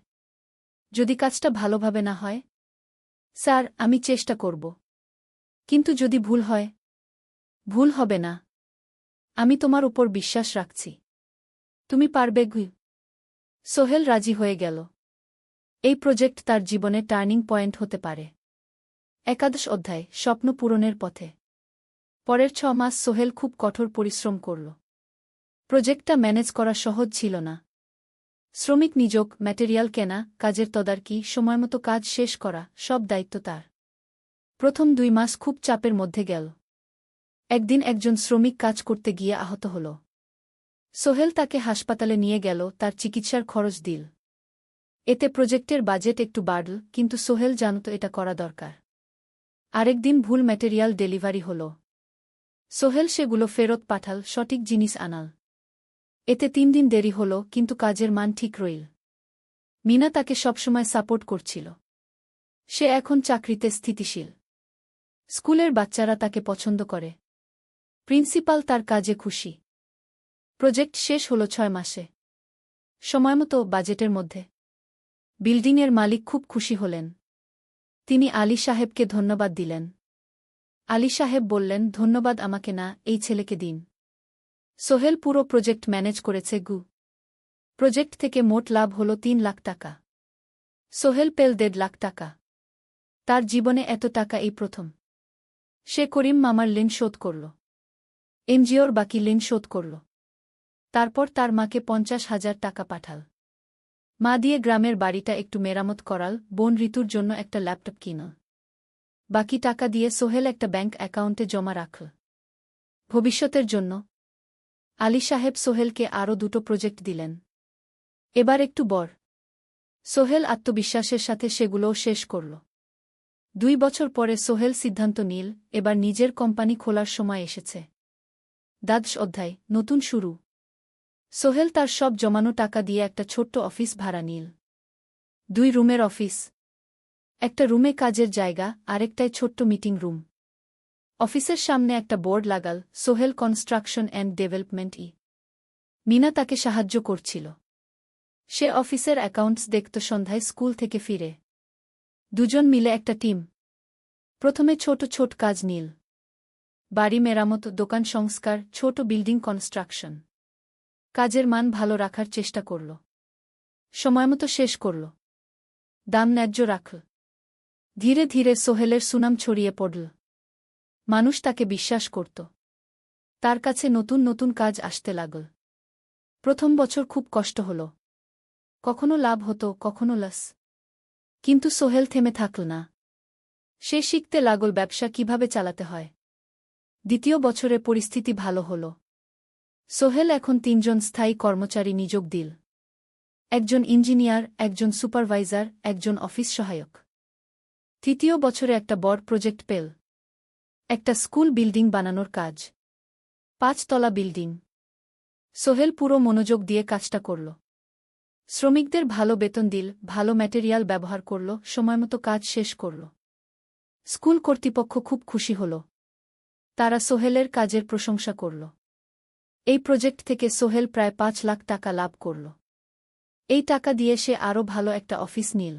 যদি কাজটা ভালোভাবে না হয়? স্যার, আমি চেষ্টা করব। কিন্তু যদি ভুল হয়? ভুল হবে না। আমি তোমার উপর বিশ্বাস রাখছি। তুমি পারবে গু। সোহেল রাজি হয়ে গেল। এই প্রজেক্ট তার জীবনে টার্নিং পয়েন্ট হতে পারে। 11 অধ্যায়, স্বপ্ন পূরণের পথে। পরের 6 মাস সোহেল খুব কঠোর পরিশ্রম করল। প্রজেক্টটা ম্যানেজ করা সহজ ছিল না। শ্রমিক নিযোগ, ম্যাটেরিয়াল কেনা, কাজের তদারকি, সময়মতো কাজ শেষ করা, সব দায়িত্ব তার। প্রথম 2 মাস খুব চাপের মধ্যে গেল। একদিন একজন শ্রমিক কাজ করতে গিয়ে আহত হল। সোহেল তাকে হাসপাতালে নিয়ে গেল, তার চিকিৎসার খরচ দিল। এতে প্রজেক্টের বাজেট একটু বাড়ল, কিন্তু সোহেল জানত এটা করা দরকার। আরেকদিন ভুল ম্যাটেরিয়াল ডেলিভারি হল। সোহেল সেগুলো ফেরত পাঠাল, সঠিক জিনিস আনাল। এতে 3 দিন দেরি হল, কিন্তু কাজের মান ঠিক রইল। মিনা তাকে সবসময় সাপোর্ট করছিল। সে এখন চাকরিতে স্থিতিশীল। স্কুলের বাচ্চারা তাকে পছন্দ করে। প্রিন্সিপাল তার কাজে খুশি। প্রজেক্ট শেষ হল 6 মাসে। সময়মতো, বাজেটের মধ্যে। বিল্ডিংয়ের মালিক খুব খুশি হলেন। তিনি আলী সাহেবকে ধন্যবাদ দিলেন। আলী সাহেব বললেন, ধন্যবাদ আমাকে না, এই ছেলেকে দিন। সোহেল পুরো প্রজেক্ট ম্যানেজ করেছে গু। প্রজেক্ট থেকে মোট লাভ হল 3 লাখ টাকা। সোহেল পেল 1.5 লাখ টাকা। তার জীবনে এত টাকা এই প্রথম। সে করিম মামার ঋণ শোধ করল। এনজিওর বাকি ঋণ শোধ করল। তারপর তার মাকে 50,000 টাকা পাঠাল। মা দিয়ে গ্রামের বাড়িটা একটু মেরামত করাল, বোন ঋতুর জন্য একটা ল্যাপটপ কিনল। বাকি টাকা দিয়ে সোহেল একটা ব্যাংক অ্যাকাউন্টে জমা রাখল ভবিষ্যতের জন্য। আলী সাহেব সোহেলকে আরও 2টো প্রজেক্ট দিলেন। এবার একটু বড়। সোহেল আত্মবিশ্বাসের সাথে সেগুলোও শেষ করল। 2 বছর পরে সোহেল সিদ্ধান্ত নিল এবার নিজের কোম্পানি খোলার সময় এসেছে। দ্বাদশ অধ্যায়, নতুন শুরু। সোহেল তার সব জমানো টাকা দিয়ে একটা ছোট্ট অফিস ভাড়া নিল। 2 রুমের অফিস। একটা রুমে কাজের জায়গা, আরেকটায় ছোট্ট মিটিং রুম। অফিসের সামনে একটা বোর্ড লাগাল, Sohel construction and development. Mina তাকে সাহায্য করছিল। সে অফিসের অ্যাকাউন্টস দেখত সন্ধ্যায় স্কুল থেকে ফিরে। দুজন মিলে একটা টিম। প্রথমে ছোট কাজ নিল। বাড়ি মেরামত, দোকান সংস্কার, ছোট বিল্ডিং কনস্ট্রাকশন। কাজের মান ভালো রাখার চেষ্টা করল। সময়মতো শেষ করল। দাম ন্যায্য রাখল। ধীরে ধীরে সোহেলের সুনাম ছড়িয়ে পড়ল। মানুষ তাকে বিশ্বাস করত। তার কাছে নতুন কাজ আসতে লাগল। প্রথম বছর খুব কষ্ট হল। কখনো লাভ হতো, কখনো লস। কিন্তু সোহেল থেমে থাকল না। সে শিখতে লাগল ব্যবসা কিভাবে চালাতে হয়। দ্বিতীয় বছরে পরিস্থিতি ভালো হল। সোহেল এখন 3 জন স্থায়ী কর্মচারী নিয়োগ দিল। একজন ইঞ্জিনিয়ার, একজন সুপারভাইজার, একজন অফিস সহায়ক। তৃতীয় বছরে একটা বড় প্রজেক্ট পেল। একটা স্কুল বিল্ডিং বানানোর কাজ। 5 তলা বিল্ডিং। সোহেল পুরো মনোযোগ দিয়ে কাজটা করল। শ্রমিকদের ভালো বেতন দিল, ভালো ম্যাটেরিয়াল ব্যবহার করল, সময়মতো কাজ শেষ করল। স্কুল কর্তৃপক্ষ খুব খুশি হল। তারা সোহেলের কাজের প্রশংসা করল। এই প্রজেক্ট থেকে সোহেল প্রায় 5 লাখ টাকা লাভ করল। এই টাকা দিয়ে সে আরও ভালো একটা অফিস নিল।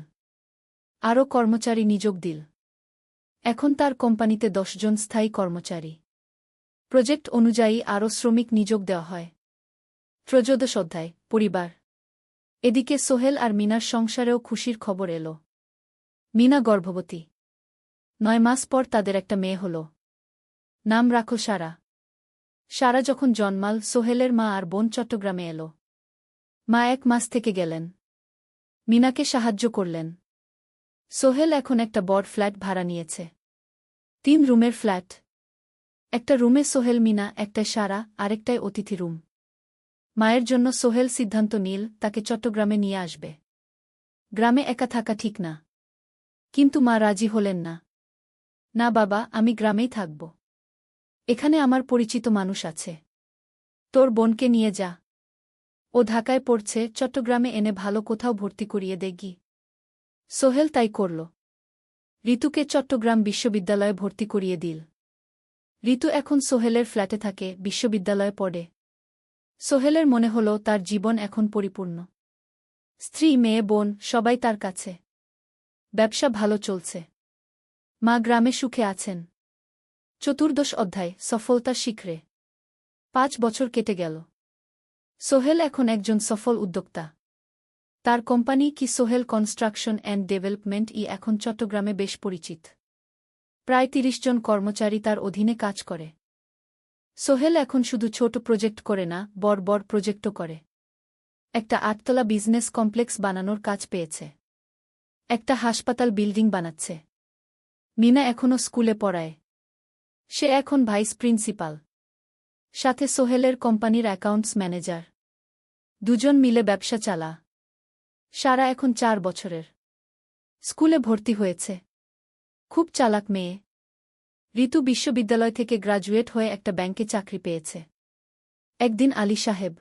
আরও কর্মচারী নিয়োগ দিল। এখন তার কোম্পানিতে 10 জন স্থায়ী কর্মচারী। প্রজেক্ট অনুযায়ী আরও শ্রমিক নিয়োগ দেওয়া হয়। ত্রয়োদশ অধ্যায়, পরিবার। এদিকে সোহেল আর মিনার সংসারেও খুশির খবর এল। মিনা গর্ভবতী। 9 মাস পর তাদের একটা মেয়ে হল। নাম রাখল সারা। সারা যখন জন্মাল, সোহেলের মা আর বোন চট্টগ্রামে এল। মা 1 মাস থেকে গেলেন। মিনাকে সাহায্য করলেন। সোহেল এখন একটা বড় ফ্ল্যাট ভাড়া নিয়েছে। 3 রুমের ফ্ল্যাট। একটা রুমে সোহেল, মিনা, একটায় সারা, আরেকটায় অতিথি রুম। মায়ের জন্য সোহেল সিদ্ধান্ত নিল তাকে চট্টগ্রামে নিয়ে আসবে। গ্রামে একা থাকা ঠিক না। কিন্তু মা রাজি হলেন না। না বাবা, আমি গ্রামেই থাকব। এখানে আমার পরিচিত মানুষ আছে। তোর বোনকে নিয়ে যা। ও ঢাকায় পড়ছে, চট্টগ্রামে এনে ভালো কোথাও ভর্তি করিয়ে দেগি। সোহেল তাই করল। ঋতুকে চট্টগ্রাম বিশ্ববিদ্যালয়ে ভর্তি করিয়ে দিল। ঋতু এখন সোহেলের ফ্ল্যাটে থাকে, বিশ্ববিদ্যালয়ে পড়ে। সোহেলের মনে হল তার জীবন এখন পরিপূর্ণ। স্ত্রী, মেয়ে, বোন সবাই তার কাছে। ব্যবসা ভালো চলছে। মা গ্রামে সুখে আছেন। চতুর্দশ অধ্যায়, সফলতার শিখরে। 5 বছর কেটে গেল। সোহেল এখন একজন সফল উদ্যোক্তা। তার কোম্পানি কি সোহেল কনস্ট্রাকশন অ্যান্ড ডেভেলপমেন্ট এখন চট্টগ্রামে বেশ পরিচিত। প্রায় 30 জন কর্মচারী তার অধীনে কাজ করে। সোহেল এখন শুধু ছোট প্রজেক্ট করে না, বড় প্রজেক্টও করে। একটা 8 তলা বিজনেস কমপ্লেক্স বানানোর কাজ পেয়েছে। একটা হাসপাতাল বিল্ডিং বানাচ্ছে। মিনা এখনও স্কুলে পড়ায়। সে এখন ভাইস প্রিন্সিপাল। সাথে সোহেলের কোম্পানির অ্যাকাউন্টস ম্যানেজার। 2 জন মিলে ব্যবসা চালা। সারা এখন 4 বছরের। স্কুলে ভর্তি হয়েছে। খুব চালাক মেয়ে। ঋতু বিশ্ববিদ্যালয় থেকে গ্রাজুয়েট হয়ে একটা ব্যাংকে চাকরি পেয়েছে। একদিন আলী সাহেব